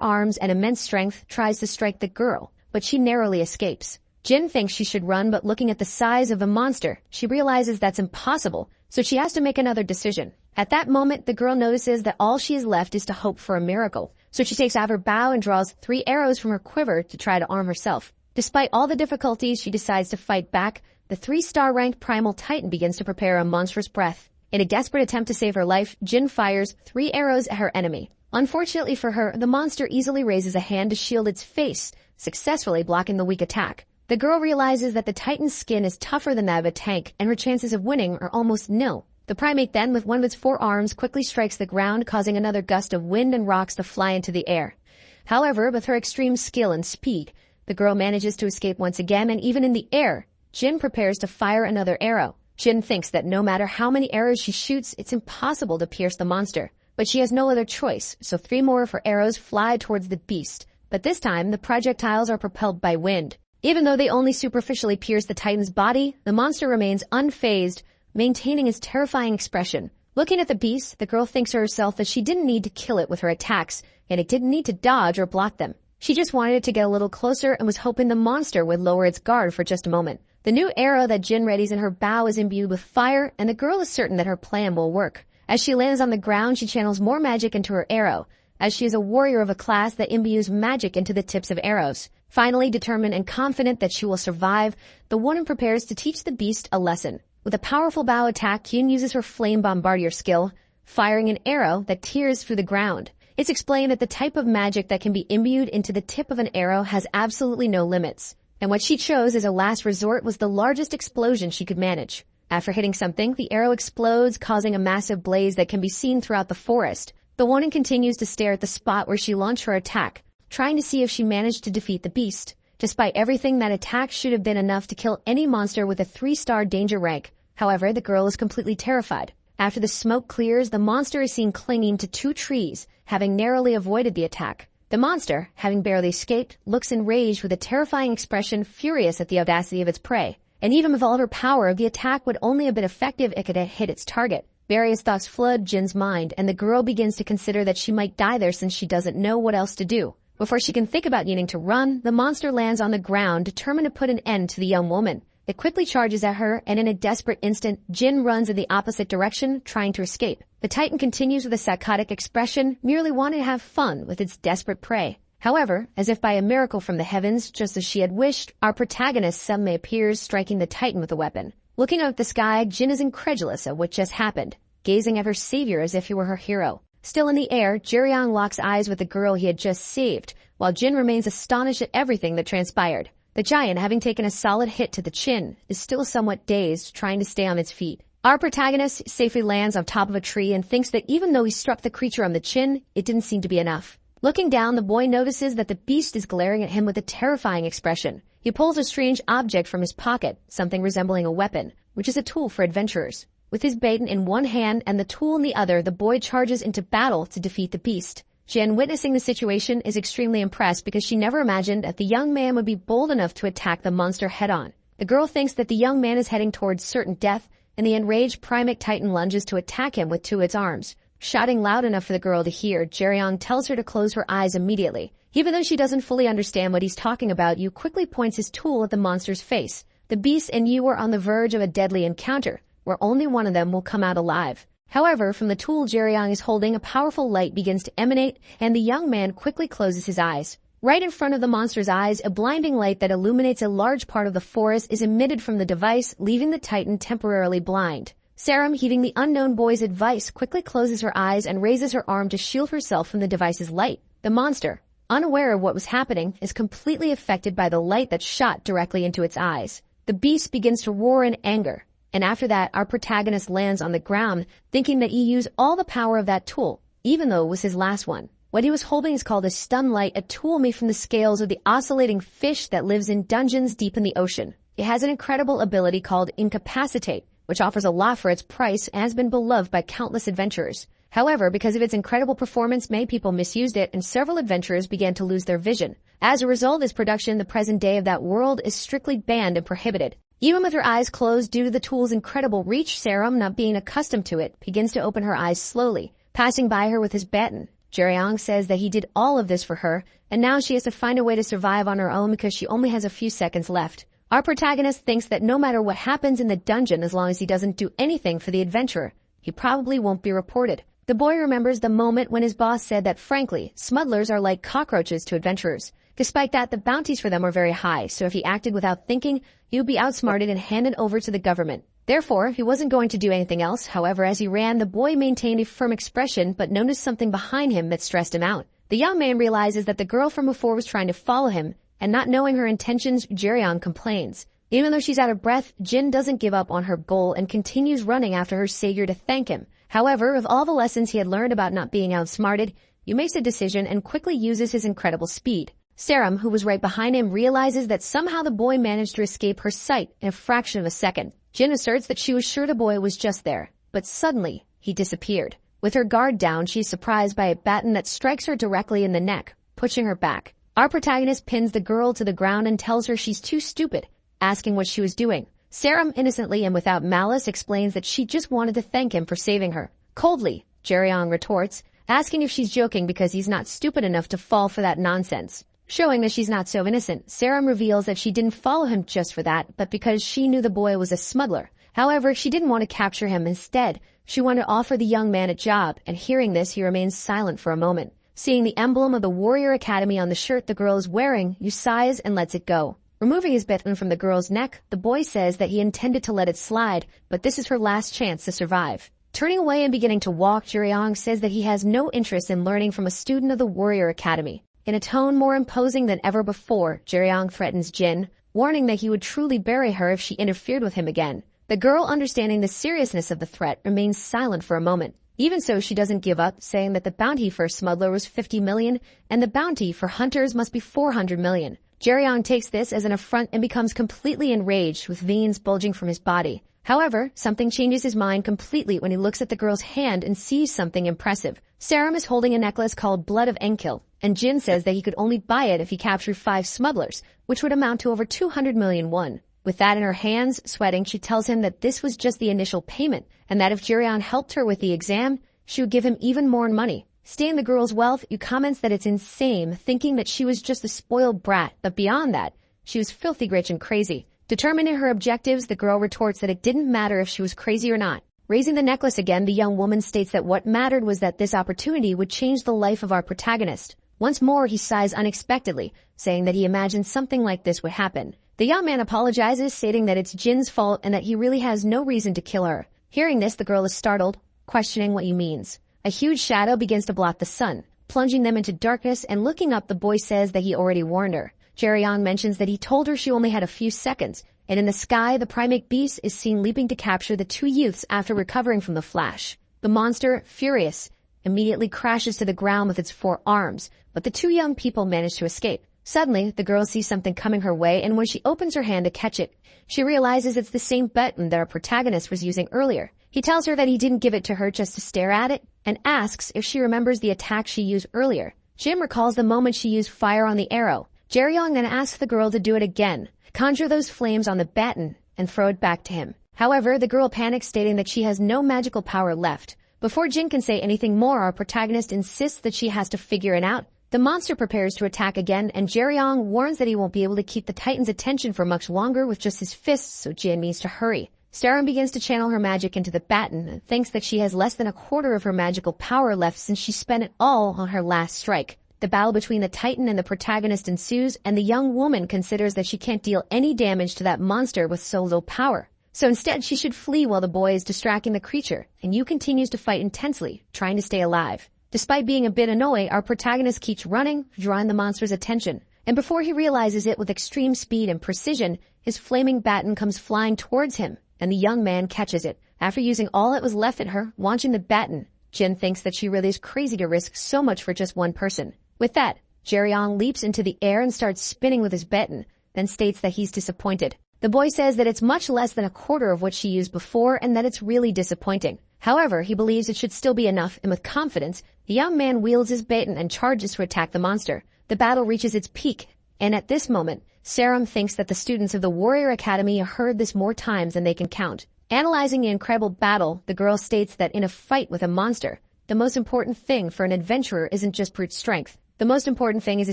arms and immense strength tries to strike the girl, but she narrowly escapes. Jin thinks she should run, but looking at the size of the monster, she realizes that's impossible, so she has to make another decision. At that moment, the girl notices that all she has left is to hope for a miracle, so she takes out her bow and draws 3 arrows from her quiver to try to arm herself. Despite all the difficulties, she decides to fight back. The 3-star ranked primal titan begins to prepare a monstrous breath. In a desperate attempt to save her life, Jin fires 3 arrows at her enemy. Unfortunately for her, the monster easily raises a hand to shield its face, successfully blocking the weak attack. The girl realizes that the titan's skin is tougher than that of a tank, and her chances of winning are almost nil. The primate then, with one of its 4 arms, quickly strikes the ground, causing another gust of wind and rocks to fly into the air. However, with her extreme skill and speed, the girl manages to escape once again, and even in the air, Jin prepares to fire another arrow. Jin thinks that no matter how many arrows she shoots, it's impossible to pierce the monster. But she has no other choice, so 3 more of her arrows fly towards the beast. But this time, the projectiles are propelled by wind. Even though they only superficially pierce the titan's body, the monster remains unfazed, maintaining its terrifying expression. Looking at the beast, the girl thinks to herself that she didn't need to kill it with her attacks, and it didn't need to dodge or block them. She just wanted it to get a little closer and was hoping the monster would lower its guard for just a moment. The new arrow that Jin readies in her bow is imbued with fire, and the girl is certain that her plan will work. As she lands on the ground, she channels more magic into her arrow, as she is a warrior of a class that imbues magic into the tips of arrows. Finally, determined and confident that she will survive, the woman prepares to teach the beast a lesson. With a powerful bow attack, Kyun uses her flame bombardier skill, firing an arrow that tears through the ground. It's explained that the type of magic that can be imbued into the tip of an arrow has absolutely no limits, and what she chose as a last resort was the largest explosion she could manage. After hitting something, the arrow explodes, causing a massive blaze that can be seen throughout the forest. The woman continues to stare at the spot where she launched her attack, trying to see if she managed to defeat the beast. Despite everything, that attack should have been enough to kill any monster with a 3-star danger rank. However, the girl is completely terrified. After the smoke clears, the monster is seen clinging to 2 trees, having narrowly avoided the attack. The monster, having barely escaped, looks enraged with a terrifying expression, furious at the audacity of its prey. And even with all of her power, the attack would only have been effective if it had hit its target. Various thoughts flood Jin's mind, and the girl begins to consider that she might die there since she doesn't know what else to do. Before she can think about needing to run, the monster lands on the ground, determined to put an end to the young woman. It quickly charges at her, and in a desperate instant, Jin runs in the opposite direction, trying to escape. The titan continues with a psychotic expression, merely wanting to have fun with its desperate prey. However, as if by a miracle from the heavens, just as she had wished, our protagonist suddenly appears, striking the titan with a weapon. Looking up at the sky, Jin is incredulous at what just happened, gazing at her savior as if he were her hero. Still in the air, Jae-ryong locks eyes with the girl he had just saved, while Jin remains astonished at everything that transpired. The giant, having taken a solid hit to the chin, is still somewhat dazed, trying to stay on its feet. Our protagonist safely lands on top of a tree and thinks that even though he struck the creature on the chin, it didn't seem to be enough. Looking down, the boy notices that the beast is glaring at him with a terrifying expression. He pulls a strange object from his pocket, something resembling a weapon, which is a tool for adventurers. With his baton in one hand and the tool in the other, the boy charges into battle to defeat the beast. Jen, witnessing the situation, is extremely impressed because she never imagined that the young man would be bold enough to attack the monster head-on. The girl thinks that the young man is heading towards certain death, and the enraged primate titan lunges to attack him with 2 of its arms. Shouting loud enough for the girl to hear, Jae-ryong tells her to close her eyes immediately. Even though she doesn't fully understand what he's talking about, Yu quickly points his tool at the monster's face. The beast and Yu are on the verge of a deadly encounter, where only one of them will come out alive. However, from the tool Jae-ryong is holding, a powerful light begins to emanate, and the young man quickly closes his eyes. Right in front of the monster's eyes, a blinding light that illuminates a large part of the forest is emitted from the device, leaving the titan temporarily blind. Sarum, heeding the unknown boy's advice, quickly closes her eyes and raises her arm to shield herself from the device's light. The monster, unaware of what was happening, is completely affected by the light that shot directly into its eyes. The beast begins to roar in anger. And after that, our protagonist lands on the ground, thinking that he used all the power of that tool, even though it was his last one. What he was holding is called a stun light, a tool made from the scales of the oscillating fish that lives in dungeons deep in the ocean. It has an incredible ability called Incapacitate, which offers a lot for its price and has been beloved by countless adventurers. However, because of its incredible performance, many people misused it and several adventurers began to lose their vision. As a result, its production in the present day of that world is strictly banned and prohibited. Even with her eyes closed due to the tool's incredible reach, Serum, not being accustomed to it, begins to open her eyes slowly, passing by her with his baton. Jae-young says that he did all of this for her, and now she has to find a way to survive on her own because she only has a few seconds left. Our protagonist thinks that no matter what happens in the dungeon, as long as he doesn't do anything for the adventurer, he probably won't be reported. The boy remembers the moment when his boss said that, frankly, smugglers are like cockroaches to adventurers. Despite that, the bounties for them are very high, so if he acted without thinking, he would be outsmarted and handed over to the government. Therefore, he wasn't going to do anything else. However, as he ran, the boy maintained a firm expression but noticed something behind him that stressed him out. The young man realizes that the girl from before was trying to follow him, and not knowing her intentions, Jae-young complains. Even though she's out of breath, Jin doesn't give up on her goal and continues running after her savior to thank him. However, with all the lessons he had learned about not being outsmarted, he makes a decision and quickly uses his incredible speed. Serum, who was right behind him, realizes that somehow the boy managed to escape her sight in a fraction of a second. Jin asserts that she was sure the boy was just there, but suddenly, he disappeared. With her guard down, she's surprised by a baton that strikes her directly in the neck, pushing her back. Our protagonist pins the girl to the ground and tells her she's too stupid, asking what she was doing. Serum, innocently and without malice, explains that she just wanted to thank him for saving her. Coldly, Jae-young retorts, asking if she's joking because he's not stupid enough to fall for that nonsense. Showing that she's not so innocent, Serum reveals that she didn't follow him just for that, but because she knew the boy was a smuggler. However, she didn't want to capture him. Instead, she wanted to offer the young man a job, and hearing this, he remains silent for a moment. Seeing the emblem of the Warrior Academy on the shirt the girl is wearing, he sighs and lets it go. Removing his baton from the girl's neck, the boy says that he intended to let it slide, but this is her last chance to survive. Turning away and beginning to walk, Jae-young says that he has no interest in learning from a student of the Warrior Academy. In a tone more imposing than ever before, Jae-young threatens Jin, warning that he would truly bury her if she interfered with him again. The girl, understanding the seriousness of the threat, remains silent for a moment. Even so, she doesn't give up, saying that the bounty for a smuggler was 50 million, and the bounty for hunters must be 400 million. Jae-young takes this as an affront and becomes completely enraged, with veins bulging from his body. However, something changes his mind completely when he looks at the girl's hand and sees something impressive. Serum is holding a necklace called Blood of Enkil, and Jin says that he could only buy it if he captured 5 smugglers, which would amount to over 200 million won. With that in her hands, sweating, she tells him that this was just the initial payment, and that if Jae-young helped her with the exam, she would give him even more money. Stating the girl's wealth, he comments that it's insane, thinking that she was just a spoiled brat, but beyond that, she was filthy rich and crazy. Determined in her objectives, the girl retorts that it didn't matter if she was crazy or not. Raising the necklace again, the young woman states that what mattered was that this opportunity would change the life of our protagonist. Once more, he sighs unexpectedly, saying that he imagined something like this would happen. The young man apologizes, stating that it's Jin's fault and that he really has no reason to kill her. Hearing this, the girl is startled, questioning what he means. A huge shadow begins to blot the sun, plunging them into darkness, and looking up, the boy says that he already warned her. Jae-young mentions that he told her she only had a few seconds, and in the sky, the primate beast is seen leaping to capture the 2 youths after recovering from the flash. The monster, furious, immediately crashes to the ground with its 4 arms, but the 2 young people manage to escape. Suddenly, the girl sees something coming her way, and when she opens her hand to catch it, she realizes it's the same button that our protagonist was using earlier. He tells her that he didn't give it to her just to stare at it, and asks if she remembers the attack she used earlier. Jim recalls the moment she used fire on the arrow. Jae-young then asks the girl to do it again, conjure those flames on the baton, and throw it back to him. However, the girl panics, stating that she has no magical power left. Before Jin can say anything more, our protagonist insists that she has to figure it out. The monster prepares to attack again, and Jae-young warns that he won't be able to keep the Titan's attention for much longer with just his fists, so Jin needs to hurry. Serum begins to channel her magic into the baton and thinks that she has less than a quarter of her magical power left since she spent it all on her last strike. The battle between the Titan and the protagonist ensues, and the young woman considers that she can't deal any damage to that monster with so little power. So instead, she should flee while the boy is distracting the creature, and Yu continues to fight intensely, trying to stay alive. Despite being a bit annoyed, our protagonist keeps running, drawing the monster's attention. And before he realizes it, with extreme speed and precision, his flaming baton comes flying towards him, and the young man catches it. After using all that was left in her, launching the baton, Jin thinks that she really is crazy to risk so much for just one person. With that, Jae-young leaps into the air and starts spinning with his baton, then states that he's disappointed. The boy says that it's much less than a quarter of what she used before and that it's really disappointing. However, he believes it should still be enough, and with confidence, the young man wields his baton and charges to attack the monster. The battle reaches its peak, and at this moment, Sarum thinks that the students of the Warrior Academy heard this more times than they can count. Analyzing the incredible battle, the girl states that in a fight with a monster, the most important thing for an adventurer isn't just brute strength. The most important thing is a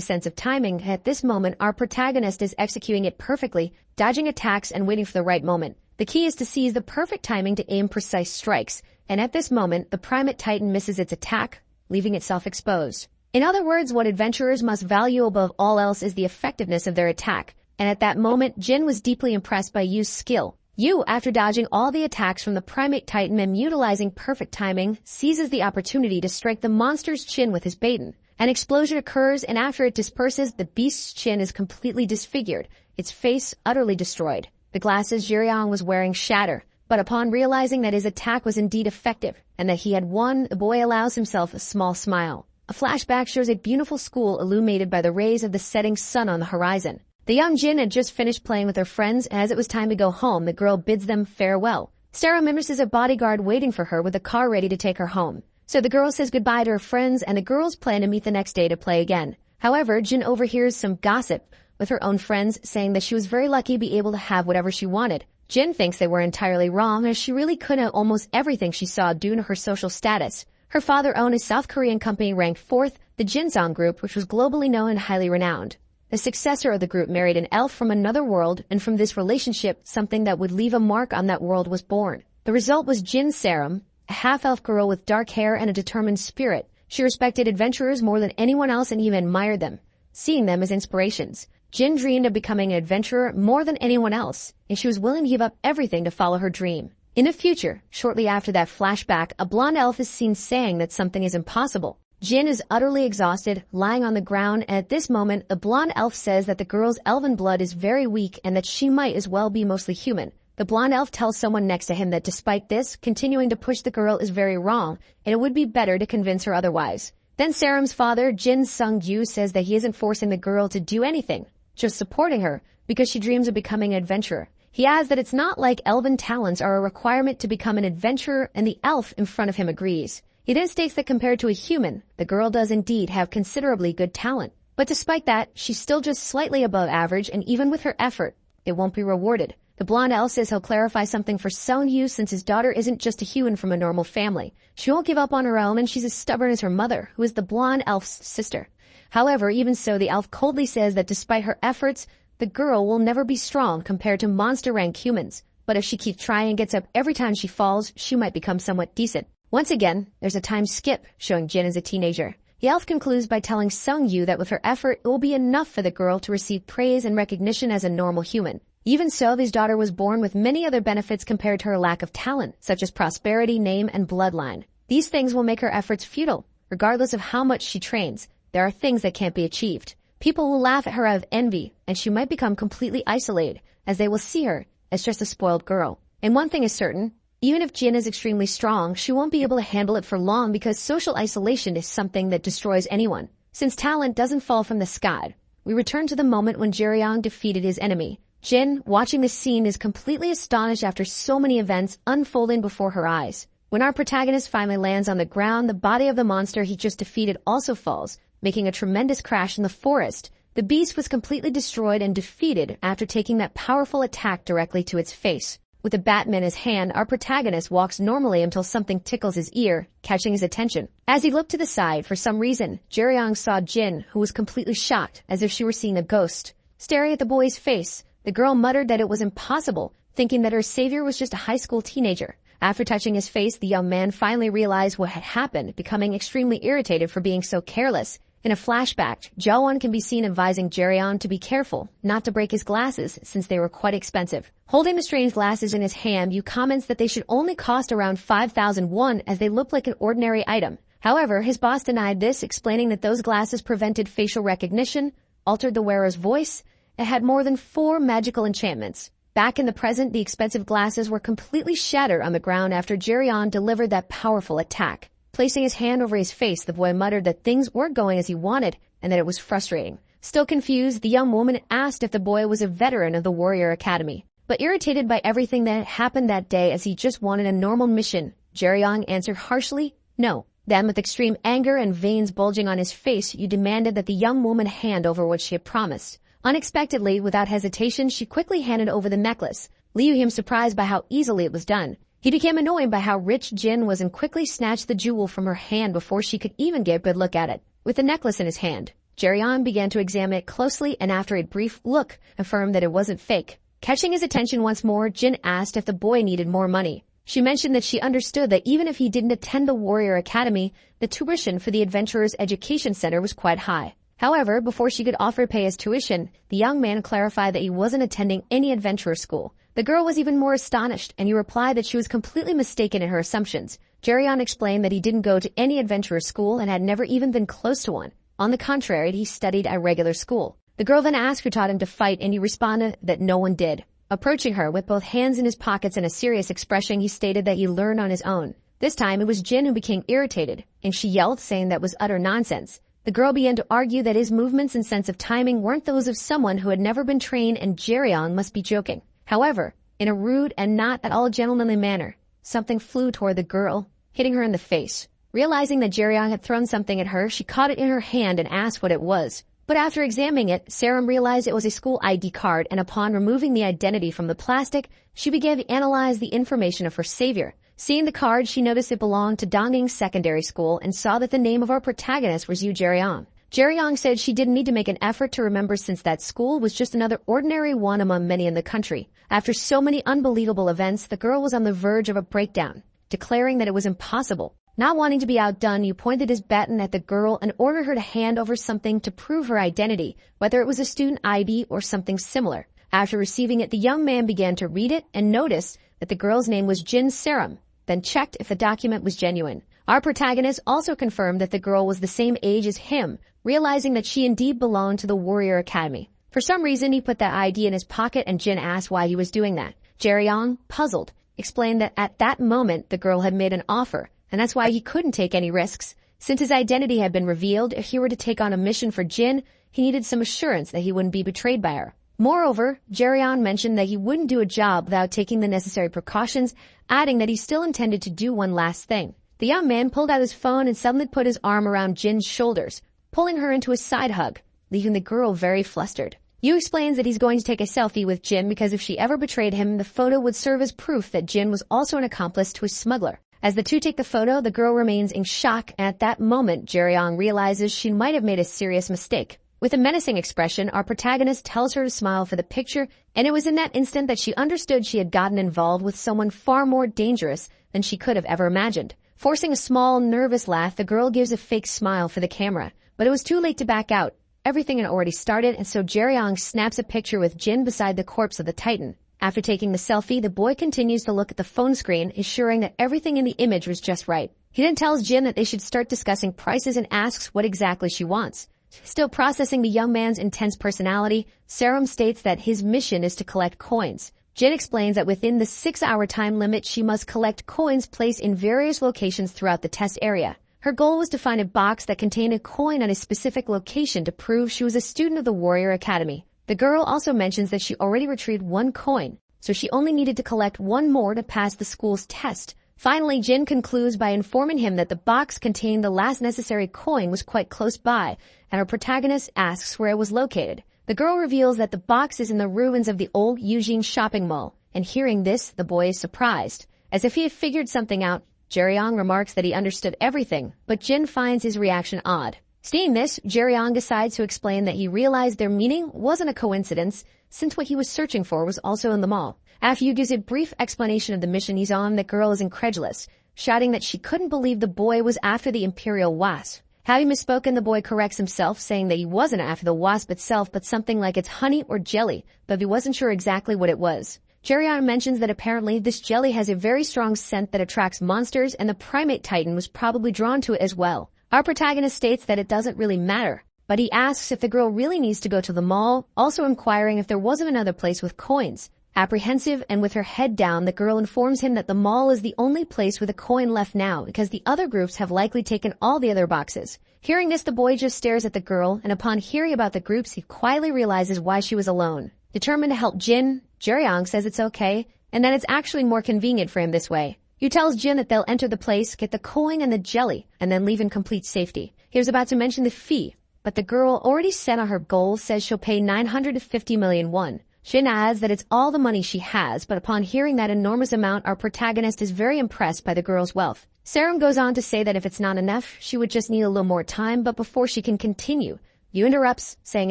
sense of timing. At this moment, our protagonist is executing it perfectly, dodging attacks and waiting for the right moment. The key is to seize the perfect timing to aim precise strikes, and at this moment, the primate titan misses its attack, leaving itself exposed. In other words, what adventurers must value above all else is the effectiveness of their attack, and at that moment, Jin was deeply impressed by Yu's skill. Yu, after dodging all the attacks from the primate titan and utilizing perfect timing, seizes the opportunity to strike the monster's chin with his baton. An explosion occurs, and after it disperses, the beast's chin is completely disfigured, its face utterly destroyed. The glasses Jiryong was wearing shatter, but upon realizing that his attack was indeed effective and that he had won, the boy allows himself a small smile. A flashback shows a beautiful school illuminated by the rays of the setting sun on the horizon. The young Jin had just finished playing with her friends, and as it was time to go home, the girl bids them farewell. Sarah mimics a bodyguard waiting for her with a car ready to take her home. So the girl says goodbye to her friends, and the girls plan to meet the next day to play again. However, Jin overhears some gossip with her own friends saying that she was very lucky to be able to have whatever she wanted. Jin thinks they were entirely wrong, as she really could have almost everything she saw due to her social status. Her father owned a South Korean company ranked 4th, the Jinsong Group, which was globally known and highly renowned. The successor of the group married an elf from another world, and from this relationship, something that would leave a mark on that world was born. The result was Jin Sarum, a half-elf girl with dark hair and a determined spirit. She respected adventurers more than anyone else and even admired them, seeing them as inspirations. Jin dreamed of becoming an adventurer more than anyone else, and she was willing to give up everything to follow her dream. In the future, shortly after that flashback, a blonde elf is seen saying that something is impossible. Jin is utterly exhausted, lying on the ground, and at this moment, the blonde elf says that the girl's elven blood is very weak and that she might as well be mostly human. The blonde elf tells someone next to him that despite this, continuing to push the girl is very wrong, and it would be better to convince her otherwise. Then Sarum's father, Jin Sung-gyu, says that he isn't forcing the girl to do anything, just supporting her, because she dreams of becoming an adventurer. He adds that it's not like elven talents are a requirement to become an adventurer, and the elf in front of him agrees. He then states that compared to a human, the girl does indeed have considerably good talent. But despite that, she's still just slightly above average, and even with her effort, it won't be rewarded. The blonde elf says he'll clarify something for Sung-yu since his daughter isn't just a human from a normal family. She won't give up on her own, and she's as stubborn as her mother, who is the blonde elf's sister. However, even so, the elf coldly says that despite her efforts, the girl will never be strong compared to monster-rank humans. But if she keeps trying and gets up every time she falls, she might become somewhat decent. Once again, there's a time skip showing Jin as a teenager. The elf concludes by telling Sung-yu that with her effort, it will be enough for the girl to receive praise and recognition as a normal human. Even so, his daughter was born with many other benefits compared to her lack of talent, such as prosperity, name, and bloodline. These things will make her efforts futile. Regardless of how much she trains, there are things that can't be achieved. People will laugh at her out of envy, and she might become completely isolated, as they will see her as just a spoiled girl. And one thing is certain, even if Jin is extremely strong, she won't be able to handle it for long because social isolation is something that destroys anyone. Since talent doesn't fall from the sky, we return to the moment when Jiryong defeated his enemy. Jin, watching this scene, is completely astonished after so many events unfolding before her eyes. When our protagonist finally lands on the ground, the body of the monster he just defeated also falls, making a tremendous crash in the forest. The beast was completely destroyed and defeated after taking that powerful attack directly to its face. With the baton in his hand, our protagonist walks normally until something tickles his ear, catching his attention. As he looked to the side, for some reason, Jiryong saw Jin, who was completely shocked, as if she were seeing a ghost. Staring at the boy's face, the girl muttered that it was impossible, thinking that her savior was just a high school teenager. After touching his face, the young man finally realized what had happened, becoming extremely irritated for being so careless. In a flashback, Jaewon can be seen advising Jiryong to be careful, not to break his glasses, since they were quite expensive. Holding the strange glasses in his hand, Yu comments that they should only cost around 5,000 won as they look like an ordinary item. However, his boss denied this, explaining that those glasses prevented facial recognition, altered the wearer's voice, and had more than 4 magical enchantments. Back in the present, the expensive glasses were completely shattered on the ground after Jiryong delivered that powerful attack. Placing his hand over his face, the boy muttered that things weren't going as he wanted and that it was frustrating. Still confused, the young woman asked if the boy was a veteran of the Warrior Academy. but irritated by everything that happened that day as he just wanted a normal mission. Jae-young answered harshly, no. Then, with extreme anger and veins bulging on his face, you demanded that the young woman hand over what she had promised. Unexpectedly, without hesitation, she quickly handed over the necklace, leaving him surprised by how easily it was done. He became annoyed by how rich Jin was and quickly snatched the jewel from her hand before she could even get a good look at it. With the necklace in his hand, Jae-young began to examine it closely and after a brief look, affirmed that it wasn't fake. Catching his attention once more, Jin asked if the boy needed more money. She mentioned that she understood that even if he didn't attend the Warrior Academy, the tuition for the Adventurers Education Center was quite high. However, before she could offer to pay his tuition, the young man clarified that he wasn't attending any adventurer school. The girl was even more astonished, and he replied that she was completely mistaken in her assumptions. Jae-young explained that he didn't go to any adventurer school and had never even been close to one. On the contrary, he studied at regular school. The girl then asked who taught him to fight, and he responded that no one did. Approaching her with both hands in his pockets and a serious expression, he stated that he learned on his own. This time, it was Jin who became irritated, and she yelled, saying that was utter nonsense. The girl began to argue that his movements and sense of timing weren't those of someone who had never been trained and Jae-young must be joking. However, in a rude and not at all gentlemanly manner, something flew toward the girl, hitting her in the face. Realizing that Jae-young had thrown something at her, she caught it in her hand and asked what it was. But after examining it, Sarum realized it was a school ID card, and upon removing the identity from the plastic, she began to analyze the information of her savior. Seeing the card, she noticed it belonged to Donging Secondary School and saw that the name of our protagonist was Yu Jae-young. Jae-young said she didn't need to make an effort to remember since that school was just another ordinary one among many in the country. After so many unbelievable events, the girl was on the verge of a breakdown, declaring that it was impossible. Not wanting to be outdone, Yu pointed his baton at the girl and ordered her to hand over something to prove her identity, whether it was a student ID or something similar. After receiving it, the young man began to read it and noticed that the girl's name was Jin Sarum, then checked if the document was genuine. Our protagonist also confirmed that the girl was the same age as him, realizing that she indeed belonged to the Warrior Academy. For some reason, he put that ID in his pocket and Jin asked why he was doing that. Jae-young, puzzled, explained that at that moment the girl had made an offer, and that's why he couldn't take any risks. Since his identity had been revealed, if he were to take on a mission for Jin, he needed some assurance that he wouldn't be betrayed by her. Moreover, Jae-young mentioned that he wouldn't do a job without taking the necessary precautions, adding that he still intended to do one last thing. The young man pulled out his phone and suddenly put his arm around Jin's shoulders, pulling her into a side hug, leaving the girl very flustered. Yu explains that he's going to take a selfie with Jin because if she ever betrayed him, the photo would serve as proof that Jin was also an accomplice to a smuggler. As the two take the photo, the girl remains in shock, and at that moment, Jae-young realizes she might have made a serious mistake. With a menacing expression, our protagonist tells her to smile for the picture, and it was in that instant that she understood she had gotten involved with someone far more dangerous than she could have ever imagined. Forcing a small, nervous laugh, the girl gives a fake smile for the camera, but it was too late to back out. Everything had already started, and so Jae-young snaps a picture with Jin beside the corpse of the Titan. After taking the selfie, the boy continues to look at the phone screen, ensuring that everything in the image was just right. He then tells Jin that they should start discussing prices and asks what exactly she wants. Still processing the young man's intense personality, Sarum states that his mission is to collect coins. Jin explains that within the 6-hour time limit, she must collect coins placed in various locations throughout the test area. Her goal was to find a box that contained a coin at a specific location to prove she was a student of the Warrior Academy. The girl also mentions that she already retrieved one coin, so she only needed to collect one more to pass the school's test. Finally, Jin concludes by informing him that the box containing the last necessary coin was quite close by, and our protagonist asks where it was located. The girl reveals that the box is in the ruins of the old Eugene shopping mall, and hearing this, the boy is surprised. As if he had figured something out, Jae-young remarks that he understood everything, but Jin finds his reaction odd. Seeing this, Jae-young decides to explain that he realized their meeting wasn't a coincidence, since what he was searching for was also in the mall. After Yu gives a brief explanation of the mission he's on, the girl is incredulous, shouting that she couldn't believe the boy was after the Imperial Wasp. Having misspoken, the boy corrects himself, saying that he wasn't after the wasp itself, but something like its honey or jelly, but he wasn't sure exactly what it was. Jae-young mentions that apparently this jelly has a very strong scent that attracts monsters, and the primate titan was probably drawn to it as well. Our protagonist states that it doesn't really matter, but he asks if the girl really needs to go to the mall, also inquiring if there wasn't another place with coins. Apprehensive and with her head down, the girl informs him that the mall is the only place with a coin left now because the other groups have likely taken all the other boxes. Hearing this, the boy just stares at the girl, and upon hearing about the groups, he quietly realizes why she was alone. Determined to help Jin, Jae-young says it's okay, and that it's actually more convenient for him this way. Yu tells Jin that they'll enter the place, get the coin and the jelly, and then leave in complete safety. He was about to mention the fee, but the girl, already set on her goal, says she'll pay 950 million won. Jin adds that it's all the money she has, but upon hearing that enormous amount, our protagonist is very impressed by the girl's wealth. Sarum goes on to say that if it's not enough, she would just need a little more time, but before she can continue, Yu interrupts, saying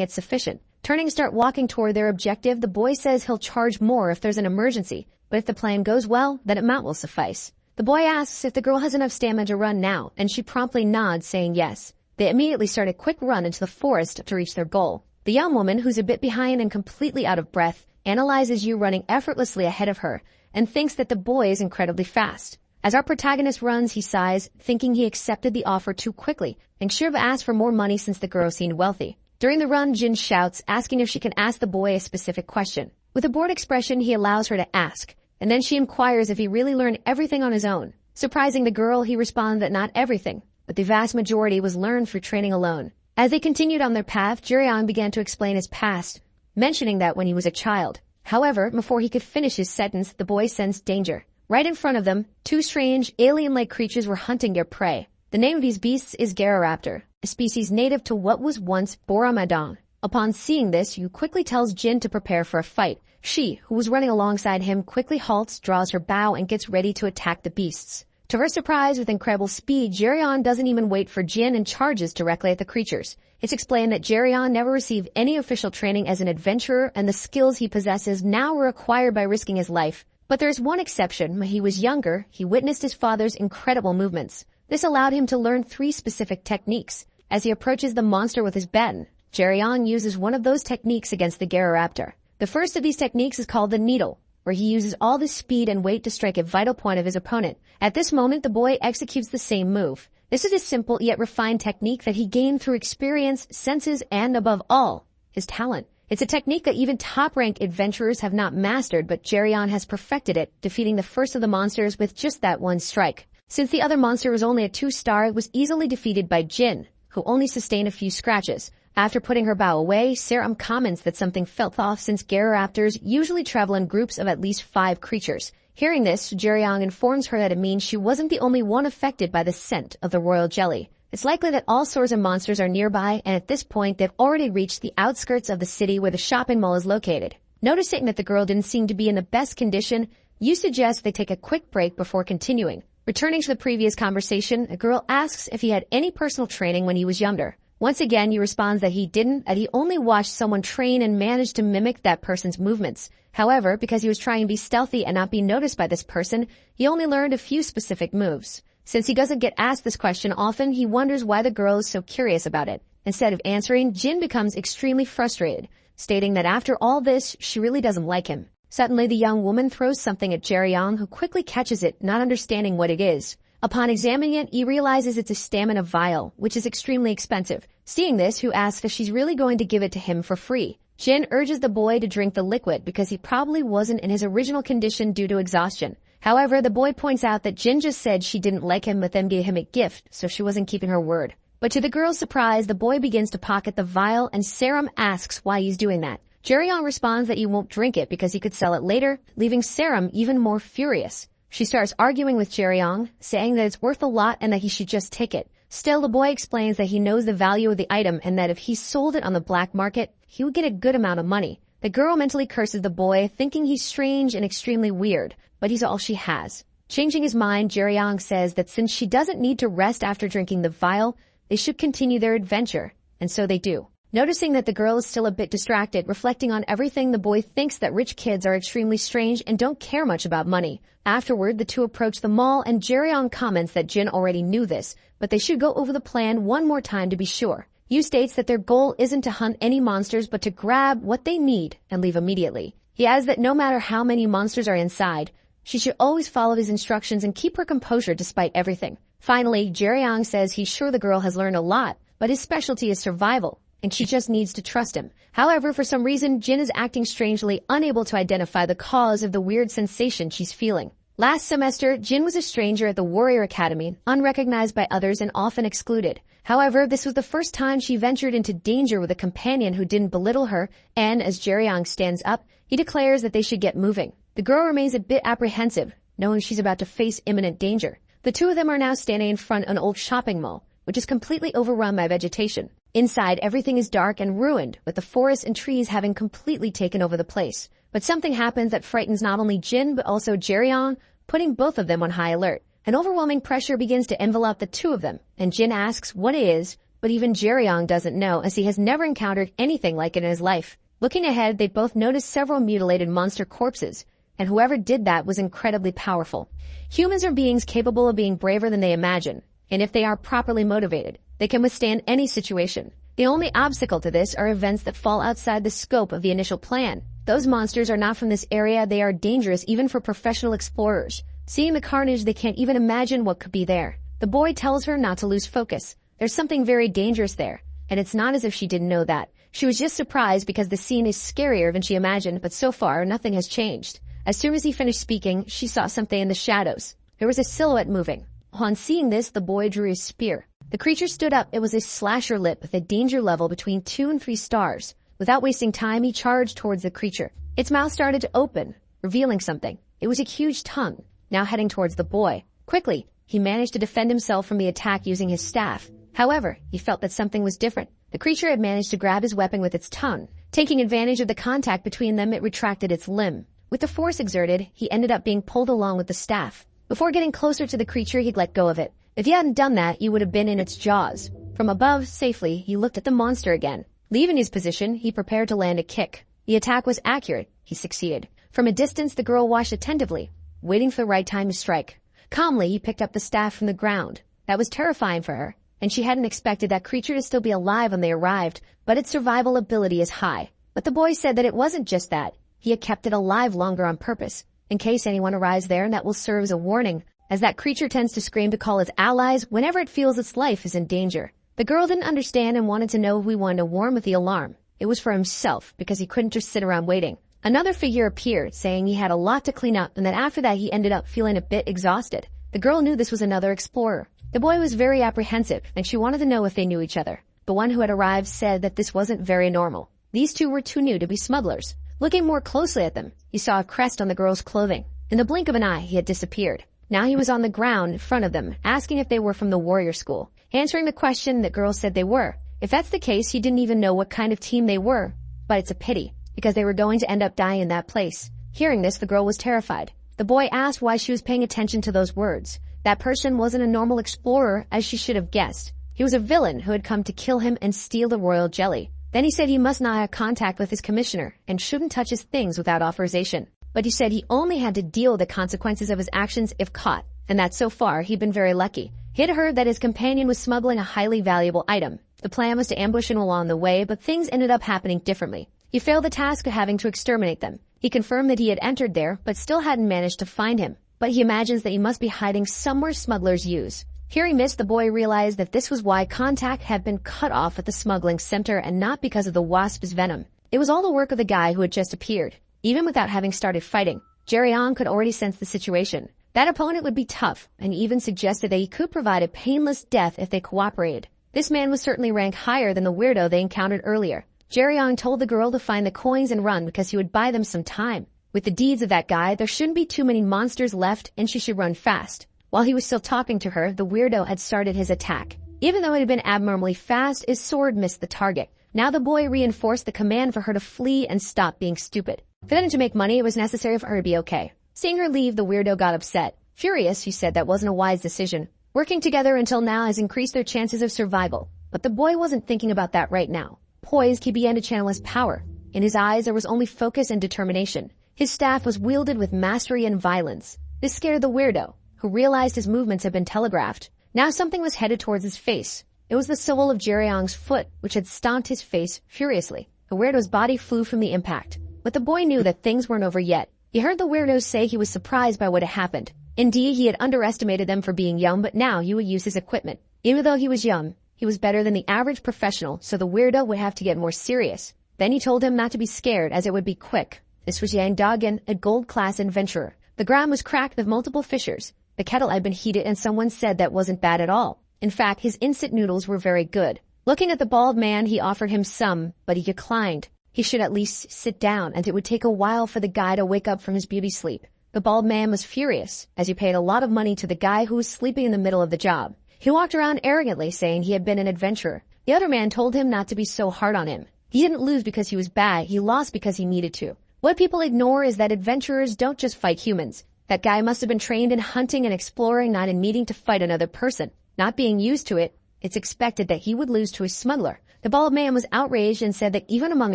it's sufficient. Turning to start walking toward their objective, the boy says he'll charge more if there's an emergency, but if the plan goes well, that amount will suffice. The boy asks if the girl has enough stamina to run now, and she promptly nods, saying yes. They immediately start a quick run into the forest to reach their goal. The young woman, who's a bit behind and completely out of breath, analyzes Yu running effortlessly ahead of her and thinks that the boy is incredibly fast. As our protagonist runs, he sighs, thinking he accepted the offer too quickly and should have asked for more money since the girl seemed wealthy. During the run, Jin shouts, asking if she can ask the boy a specific question. With a bored expression, he allows her to ask, and then she inquires if he really learned everything on his own. Surprising the girl, he responds that not everything, but the vast majority was learned through training alone. As they continued on their path, Jae-young began to explain his past, mentioning that when he was a child. However, before he could finish his sentence, the boy sensed danger. Right in front of them, two strange, alien-like creatures were hunting their prey. The name of these beasts is Gararaptor, a species native to what was once Boromadon. Upon seeing this, Yu quickly tells Jin to prepare for a fight. She, who was running alongside him, quickly halts, draws her bow, and gets ready to attack the beasts. To her surprise, with incredible speed, Jae-young doesn't even wait for Jin and charges directly at the creatures. It's explained that Jae-young never received any official training as an adventurer, and the skills he possesses now were acquired by risking his life. But there's one exception. When he was younger, he witnessed his father's incredible movements. This allowed him to learn 3 specific techniques. As he approaches the monster with his ben, Jae-young uses one of those techniques against the Gararaptor. The first of these techniques is called the needle, where he uses all the speed and weight to strike a vital point of his opponent. At this moment, the boy executes the same move. This is a simple yet refined technique that he gained through experience, senses, and above all, his talent. It's a technique that even top-rank adventurers have not mastered, but Jae-young has perfected it, defeating the first of the monsters with just that one strike. Since the other monster was only a 2-star, it was easily defeated by Jin, who only sustained a few scratches. After putting her bow away, Sarum comments that something felt off since Gararaptors usually travel in groups of at least 5 creatures. Hearing this, Jae-young informs her that it means she wasn't the only one affected by the scent of the royal jelly. It's likely that all sorts of monsters are nearby, and at this point they've already reached the outskirts of the city where the shopping mall is located. Noticing that the girl didn't seem to be in the best condition, Yu suggests they take a quick break before continuing. Returning to the previous conversation, a girl asks if he had any personal training when he was younger. Once again, Yu responds that he didn't, that he only watched someone train and managed to mimic that person's movements. However, because he was trying to be stealthy and not be noticed by this person, he only learned a few specific moves. Since he doesn't get asked this question often, he wonders why the girl is so curious about it. Instead of answering, Jin becomes extremely frustrated, stating that after all this, she really doesn't like him. Suddenly, the young woman throws something at Jae-young, who quickly catches it, not understanding what it is. Upon examining it, he realizes it's a stamina vial, which is extremely expensive. Seeing this, Hu asks if she's really going to give it to him for free. Jin urges the boy to drink the liquid because he probably wasn't in his original condition due to exhaustion. However, the boy points out that Jin just said she didn't like him but then gave him a gift, so she wasn't keeping her word. But to the girl's surprise, the boy begins to pocket the vial and Sarum asks why he's doing that. Jae-young responds that he won't drink it because he could sell it later, leaving Sarum even more furious. She starts arguing with Jae-young, saying that it's worth a lot and that he should just take it. Still, the boy explains that he knows the value of the item and that if he sold it on the black market, he would get a good amount of money. The girl mentally curses the boy, thinking he's strange and extremely weird, but he's all she has. Changing his mind, Jae-young says that since she doesn't need to rest after drinking the vial, they should continue their adventure, and so they do. Noticing that the girl is still a bit distracted, reflecting on everything, the boy thinks that rich kids are extremely strange and don't care much about money. Afterward, the two approach the mall and Jae-young comments that Jin already knew this, but they should go over the plan one more time to be sure. Yu states that their goal isn't to hunt any monsters but to grab what they need and leave immediately. He adds that no matter how many monsters are inside, she should always follow his instructions and keep her composure despite everything. Finally, Jae-young says he's sure the girl has learned a lot, but his specialty is survival, and she just needs to trust him. However, for some reason, Jin is acting strangely, unable to identify the cause of the weird sensation she's feeling. Last semester, Jin was a stranger at the Warrior Academy, unrecognized by others and often excluded. However, this was the first time she ventured into danger with a companion who didn't belittle her, and as Jae-young stands up, he declares that they should get moving. The girl remains a bit apprehensive, knowing she's about to face imminent danger. The two of them are now standing in front of an old shopping mall, which is completely overrun by vegetation. Inside, everything is dark and ruined, with the forest and trees having completely taken over the place. But something happens that frightens not only Jin but also Jae-young, putting both of them on high alert. An overwhelming pressure begins to envelop the two of them, and Jin asks what it is, but even Jae-young doesn't know as he has never encountered anything like it in his life. Looking ahead, they both notice several mutilated monster corpses, and whoever did that was incredibly powerful. Humans are beings capable of being braver than they imagine, and if they are properly motivated, they can withstand any situation. The only obstacle to this are events that fall outside the scope of the initial plan. Those monsters are not from this area, they are dangerous even for professional explorers. Seeing the carnage, they can't even imagine what could be there. The boy tells her not to lose focus. There's something very dangerous there, and it's not as if she didn't know that. She was just surprised because the scene is scarier than she imagined, but so far, nothing has changed. As soon as he finished speaking, she saw something in the shadows. There was a silhouette moving. Upon seeing this, the boy drew his spear. The creature stood up. It was a slasher lip with a danger level between 2 and 3 stars. Without wasting time, he charged towards the creature. Its mouth started to open, revealing something. It was a huge tongue, now heading towards the boy. Quickly, he managed to defend himself from the attack using his staff. However, he felt that something was different. The creature had managed to grab his weapon with its tongue. Taking advantage of the contact between them, it retracted its limb. With the force exerted, he ended up being pulled along with the staff. Before getting closer to the creature, he'd let go of it. If he hadn't done that, he would have been in its jaws. From above, safely, he looked at the monster again. Leaving his position, he prepared to land a kick. The attack was accurate. He succeeded. From a distance, the girl watched attentively, waiting for the right time to strike. Calmly, he picked up the staff from the ground. That was terrifying for her, and she hadn't expected that creature to still be alive when they arrived, but its survival ability is high. But the boy said that it wasn't just that. He had kept it alive longer on purpose, in case anyone arrives there, and that will serve as a warning, as that creature tends to scream to call its allies whenever it feels its life is in danger. The girl didn't understand and wanted to know if we wanted to warn with the alarm. It was for himself, because he couldn't just sit around waiting. Another figure appeared, saying he had a lot to clean up and that after that he ended up feeling a bit exhausted. The girl knew this was another explorer. The boy was very apprehensive, and she wanted to know if they knew each other. The one who had arrived said that this wasn't very normal. These two were too new to be smugglers. Looking more closely at them, he saw a crest on the girl's clothing. In the blink of an eye, he had disappeared. Now he was on the ground in front of them, asking if they were from the warrior school. Answering the question, the girl said they were. If that's the case, he didn't even know what kind of team they were. But it's a pity, because they were going to end up dying in that place. Hearing this, the girl was terrified. The boy asked why she was paying attention to those words. That person wasn't a normal explorer, as she should have guessed. He was a villain who had come to kill him and steal the royal jelly. Then he said he must not have contact with his commissioner and shouldn't touch his things without authorization. But he said he only had to deal with the consequences of his actions if caught, and that so far he'd been very lucky. He had heard that his companion was smuggling a highly valuable item. The plan was to ambush him along the way, but things ended up happening differently. He failed the task of having to exterminate them. He confirmed that he had entered there, but still hadn't managed to find him. But he imagines that he must be hiding somewhere smugglers use. Hearing this, the boy realized that this was why contact had been cut off at the smuggling center and not because of the wasp's venom. It was all the work of the guy who had just appeared. Even without having started fighting, Jae-young could already sense the situation. That opponent would be tough, and he even suggested that he could provide a painless death if they cooperated. This man was certainly ranked higher than the weirdo they encountered earlier. Jae-young told the girl to find the coins and run because he would buy them some time. With the deeds of that guy, there shouldn't be too many monsters left, and she should run fast. While he was still talking to her, the weirdo had started his attack. Even though it had been abnormally fast, his sword missed the target. Now the boy reinforced the command for her to flee and stop being stupid. For them to make money, it was necessary for her to be okay. Seeing her leave, the weirdo got upset. Furious, he said that wasn't a wise decision. Working together until now has increased their chances of survival. But the boy wasn't thinking about that right now. Poised, he began to channel his power. In his eyes, there was only focus and determination. His staff was wielded with mastery and violence. This scared the weirdo, who realized his movements had been telegraphed. Now something was headed towards his face. It was the sole of Jae-young's foot, which had stomped his face furiously. The weirdo's body flew from the impact. But the boy knew that things weren't over yet. He heard the weirdo say he was surprised by what had happened. Indeed, he had underestimated them for being young, but now he would use his equipment. Even though he was young, he was better than the average professional, so the weirdo would have to get more serious. Then he told him not to be scared, as it would be quick. This was Yang Dagen, a gold-class adventurer. The ground was cracked with multiple fissures. The kettle had been heated and someone said that wasn't bad at all. In fact, his instant noodles were very good. Looking at the bald man, he offered him some, but he declined. He should at least sit down, and it would take a while for the guy to wake up from his beauty sleep. The bald man was furious, as he paid a lot of money to the guy who was sleeping in the middle of the job. He walked around arrogantly saying he had been an adventurer. The other man told him not to be so hard on him. He didn't lose because he was bad, he lost because he needed to. What people ignore is that adventurers don't just fight humans. That guy must have been trained in hunting and exploring, not in needing to fight another person. Not being used to it, it's expected that he would lose to a smuggler. The bald man was outraged and said that even among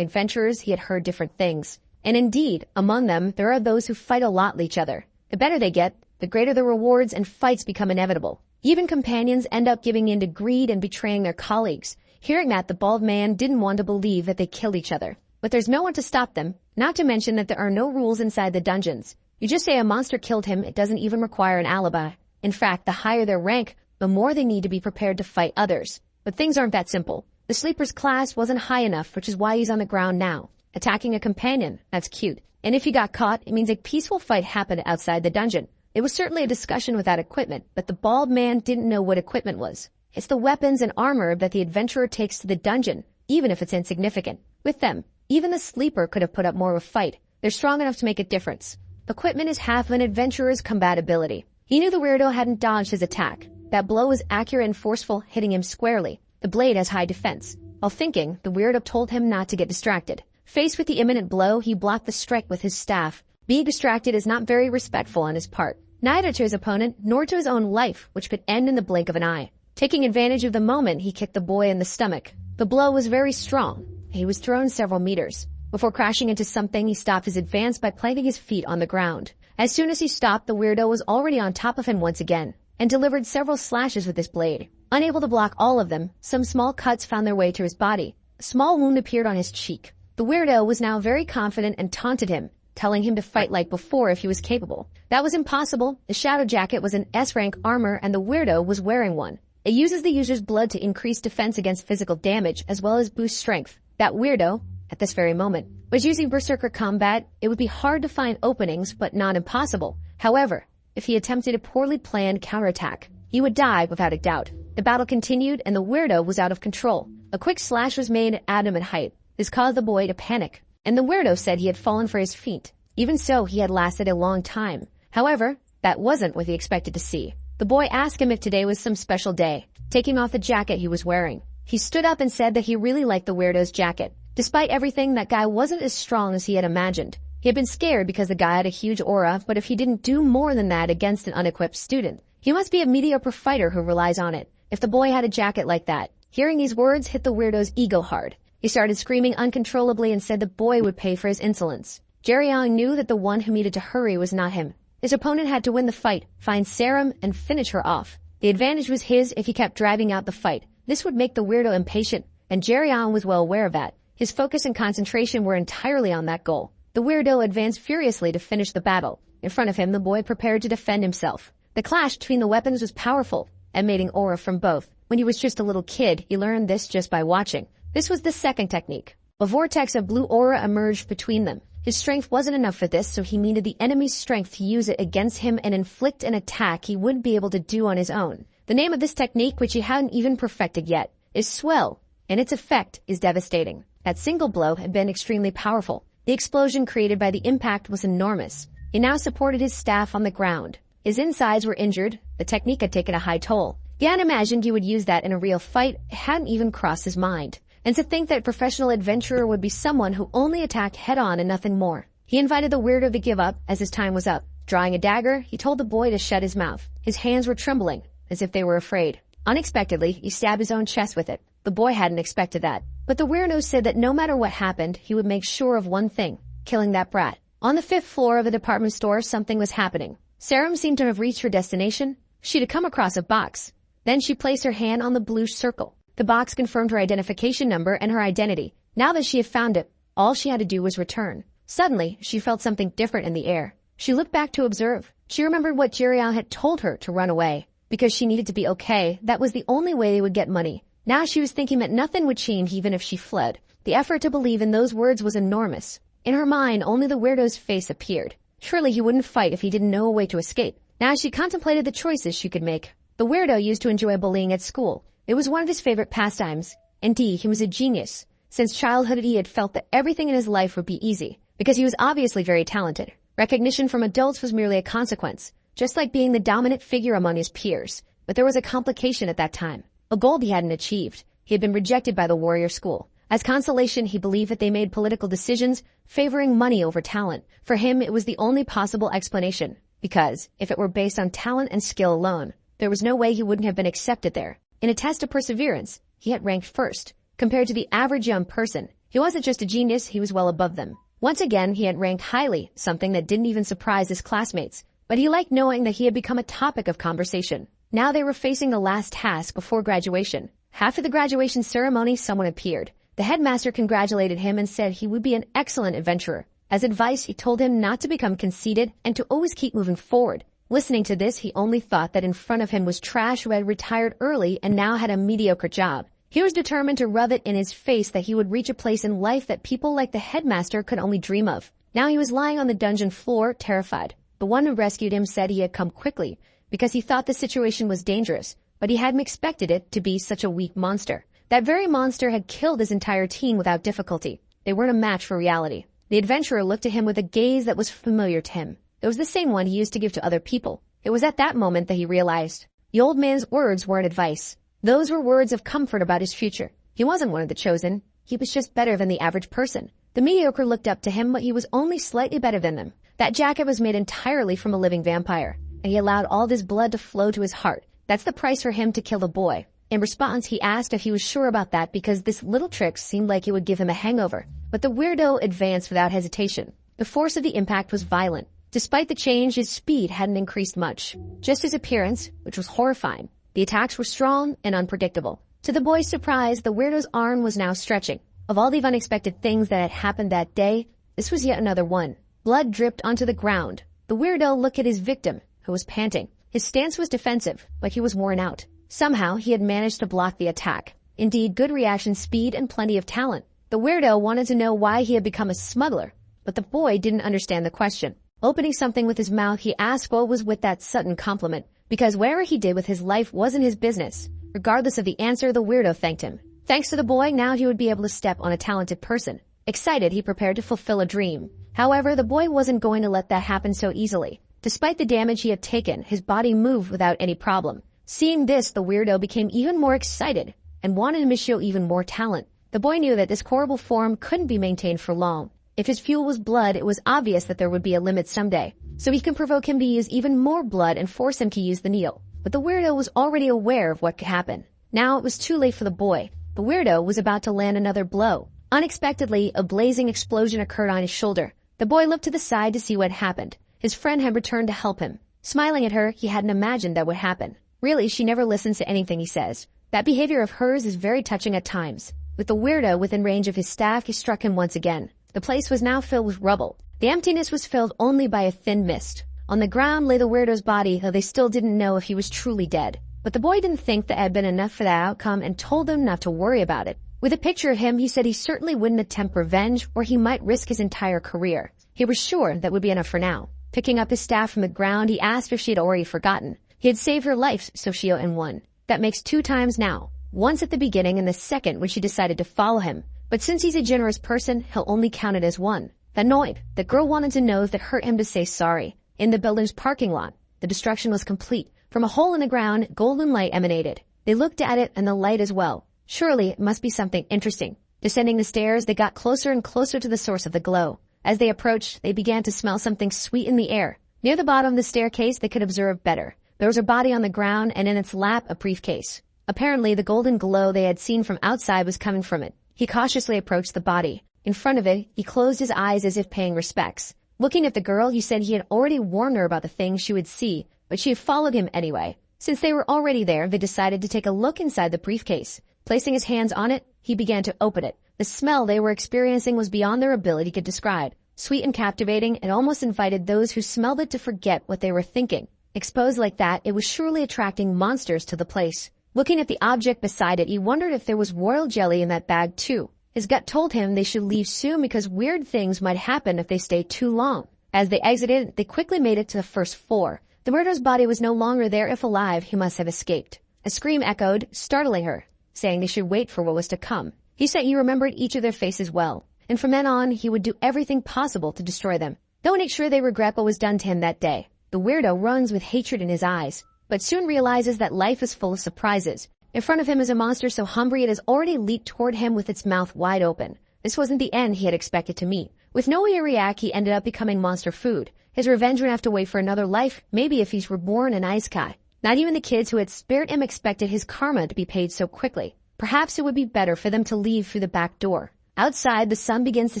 adventurers he had heard different things. And indeed, among them, there are those who fight a lot with each other. The better they get, the greater the rewards, and fights become inevitable. Even companions end up giving in to greed and betraying their colleagues. Hearing that, the bald man didn't want to believe that they killed each other. But there's no one to stop them, not to mention that there are no rules inside the dungeons. You just say a monster killed him, it doesn't even require an alibi. In fact, the higher their rank, the more they need to be prepared to fight others. But things aren't that simple. The sleeper's class wasn't high enough, which is why he's on the ground now. Attacking a companion, that's cute. And if he got caught, it means a peaceful fight happened outside the dungeon. It was certainly a discussion without equipment, but the bald man didn't know what equipment was. It's the weapons and armor that the adventurer takes to the dungeon, even if it's insignificant. With them, even the sleeper could have put up more of a fight. They're strong enough to make a difference. Equipment is half of an adventurer's combatability. He knew the weirdo hadn't dodged his attack. That blow was accurate and forceful, hitting him squarely. The blade has high defense. While thinking, the weirdo told him not to get distracted. Faced with the imminent blow, he blocked the strike with his staff. Being distracted is not very respectful on his part, neither to his opponent nor to his own life, which could end in the blink of an eye. Taking advantage of the moment, he kicked the boy in the stomach. The blow was very strong. He was thrown several meters. Before crashing into something, he stopped his advance by planting his feet on the ground. As soon as he stopped, the weirdo was already on top of him once again, and delivered several slashes with his blade. Unable to block all of them, some small cuts found their way to his body. A small wound appeared on his cheek. The weirdo was now very confident and taunted him, telling him to fight like before if he was capable. That was impossible. The shadow jacket was an S-rank armor and the weirdo was wearing one. It uses the user's blood to increase defense against physical damage as well as boost strength. That weirdo, at this very moment, was using berserker combat. It would be hard to find openings, but not impossible. However, if he attempted a poorly planned counterattack, he would die without a doubt. The battle continued and the weirdo was out of control. A quick slash was made at adamant height. This caused the boy to panic, and the weirdo said he had fallen for his feet. Even so, he had lasted a long time. However, that wasn't what he expected to see. The boy asked him if today was some special day, taking off the jacket he was wearing. He stood up and said that he really liked the weirdo's jacket. Despite everything, that guy wasn't as strong as he had imagined. He had been scared because the guy had a huge aura, but if he didn't do more than that against an unequipped student, he must be a mediocre fighter who relies on it. If the boy had a jacket like that, hearing these words hit the weirdo's ego hard. He started screaming uncontrollably and said the boy would pay for his insolence. Jerryong knew that the one who needed to hurry was not him. His opponent had to win the fight, find Serum, and finish her off. The advantage was his if he kept dragging out the fight. This would make the weirdo impatient, and Jerryong was well aware of that. His focus and concentration were entirely on that goal. The weirdo advanced furiously to finish the battle. In front of him, the boy prepared to defend himself. The clash between the weapons was powerful, emanating aura from both. When he was just a little kid, he learned this just by watching. This was the second technique. A vortex of blue aura emerged between them. His strength wasn't enough for this, so he needed the enemy's strength to use it against him and inflict an attack he wouldn't be able to do on his own. The name of this technique, which he hadn't even perfected yet, is Swell, and its effect is devastating. That single blow had been extremely powerful. The explosion created by the impact was enormous. He now supported his staff on the ground. His insides were injured. The technique had taken a high toll. He hadn't imagined he would use that in a real fight. It hadn't even crossed his mind. And to think that professional adventurer would be someone who only attacked head-on and nothing more. He invited the weirdo to give up as his time was up. Drawing a dagger, he told the boy to shut his mouth. His hands were trembling, as if they were afraid. Unexpectedly, he stabbed his own chest with it. The boy hadn't expected that. But the weirdo said that no matter what happened, he would make sure of one thing, killing that brat. On the 5th floor of a department store, something was happening. Serum seemed to have reached her destination. She'd come across a box. Then she placed her hand on the blue circle. The box confirmed her identification number and her identity. Now that she had found it, all she had to do was return. Suddenly, she felt something different in the air. She looked back to observe. She remembered what Jiriao had told her to run away. Because she needed to be okay, that was the only way they would get money. Now she was thinking that nothing would change even if she fled. The effort to believe in those words was enormous. In her mind, only the weirdo's face appeared. Surely he wouldn't fight if he didn't know a way to escape. Now she contemplated the choices she could make. The weirdo used to enjoy bullying at school. It was one of his favorite pastimes. Indeed, he was a genius. Since childhood, he had felt that everything in his life would be easy, because he was obviously very talented. Recognition from adults was merely a consequence, just like being the dominant figure among his peers. But there was a complication at that time, a goal he hadn't achieved. He had been rejected by the warrior school. As consolation, he believed that they made political decisions favoring money over talent. For him, it was the only possible explanation, because if it were based on talent and skill alone, there was no way he wouldn't have been accepted there. In a test of perseverance, he had ranked first. Compared to the average young person, he wasn't just a genius, he was well above them. Once again, he had ranked highly, something that didn't even surprise his classmates. But he liked knowing that he had become a topic of conversation. Now they were facing the last task before graduation. After the graduation ceremony, someone appeared. The headmaster congratulated him and said he would be an excellent adventurer. As advice, he told him not to become conceited and to always keep moving forward. Listening to this, he only thought that in front of him was trash who had retired early and now had a mediocre job. He was determined to rub it in his face that he would reach a place in life that people like the headmaster could only dream of. Now he was lying on the dungeon floor, terrified. The one who rescued him said he had come quickly because he thought the situation was dangerous, but he hadn't expected it to be such a weak monster. That very monster had killed his entire team without difficulty. They weren't a match for reality. The adventurer looked at him with a gaze that was familiar to him. It was the same one he used to give to other people. It was at that moment that he realized the old man's words weren't advice. Those were words of comfort about his future. He wasn't one of the chosen. He was just better than the average person. The mediocre looked up to him, but he was only slightly better than them. That jacket was made entirely from a living vampire, and he allowed all this blood to flow to his heart. That's the price for him to kill the boy. In response, he asked if he was sure about that because this little trick seemed like it would give him a hangover. But the weirdo advanced without hesitation. The force of the impact was violent. Despite the change, his speed hadn't increased much. Just his appearance, which was horrifying. The attacks were strong and unpredictable. To the boy's surprise, the weirdo's arm was now stretching. Of all the unexpected things that had happened that day, this was yet another one. Blood dripped onto the ground. The weirdo looked at his victim, who was panting. His stance was defensive, but he was worn out. Somehow, he had managed to block the attack. Indeed, good reaction speed and plenty of talent. The weirdo wanted to know why he had become a smuggler, but the boy didn't understand the question. Opening something with his mouth, he asked what was with that sudden compliment, because whatever he did with his life wasn't his business. Regardless of the answer, the weirdo thanked him. Thanks to the boy, now he would be able to step on a talented person. Excited, he prepared to fulfill a dream. However, the boy wasn't going to let that happen so easily. Despite the damage he had taken, his body moved without any problem. Seeing this, the weirdo became even more excited and wanted him to show even more talent. The boy knew that this horrible form couldn't be maintained for long. If his fuel was blood, it was obvious that there would be a limit someday. So he can provoke him to use even more blood and force him to use the needle. But the weirdo was already aware of what could happen. Now it was too late for the boy. The weirdo was about to land another blow. Unexpectedly, a blazing explosion occurred on his shoulder. The boy looked to the side to see what happened. His friend had returned to help him. Smiling at her, he hadn't imagined that would happen. Really, she never listens to anything he says. That behavior of hers is very touching at times. With the weirdo within range of his staff, he struck him once again. The place was now filled with rubble. The emptiness was filled only by a thin mist. On the ground lay the weirdo's body, though they still didn't know if he was truly dead. But the boy didn't think that had been enough for that outcome and told them not to worry about it. With a picture of him, he said he certainly wouldn't attempt revenge or he might risk his entire career. He was sure that would be enough for now. Picking up his staff from the ground, he asked if she had already forgotten. He had saved her life, Soshio, and won. That makes 2 times now. Once at the beginning and the second when she decided to follow him. But since he's a generous person, he'll only count it as 1. Annoyed, the girl wanted to know if it hurt him to say sorry. In the building's parking lot, the destruction was complete. From a hole in the ground, golden light emanated. They looked at it and the light as well. Surely it must be something interesting. Descending the stairs, they got closer and closer to the source of the glow. As they approached, they began to smell something sweet in the air. Near the bottom of the staircase, they could observe better. There was a body on the ground and in its lap a briefcase. Apparently, the golden glow they had seen from outside was coming from it. He cautiously approached the body. In front of it, he closed his eyes as if paying respects. Looking at the girl, he said he had already warned her about the things she would see, but she had followed him anyway. Since they were already there, they decided to take a look inside the briefcase. Placing his hands on it, he began to open it. The smell they were experiencing was beyond their ability to describe. Sweet and captivating, it almost invited those who smelled it to forget what they were thinking. Exposed like that, it was surely attracting monsters to the place. Looking at the object beside it, he wondered if there was royal jelly in that bag too. His gut told him they should leave soon because weird things might happen if they stayed too long. As they exited, they quickly made it to the first floor. The murderer's body was no longer there. If alive, he must have escaped. A scream echoed, startling her, saying they should wait for what was to come. He said he remembered each of their faces well, and from then on, he would do everything possible to destroy them. They'll make sure they regret what was done to him that day. The weirdo runs with hatred in his eyes, but soon realizes that life is full of surprises. In front of him is a monster so hungry it has already leaped toward him with its mouth wide open. This wasn't the end he had expected to meet. With no way to react, he ended up becoming monster food. His revenge would have to wait for another life, maybe if he's reborn in Isekai. Not even the kids who had spared him expected his karma to be paid so quickly. Perhaps it would be better for them to leave through the back door. Outside, the sun begins to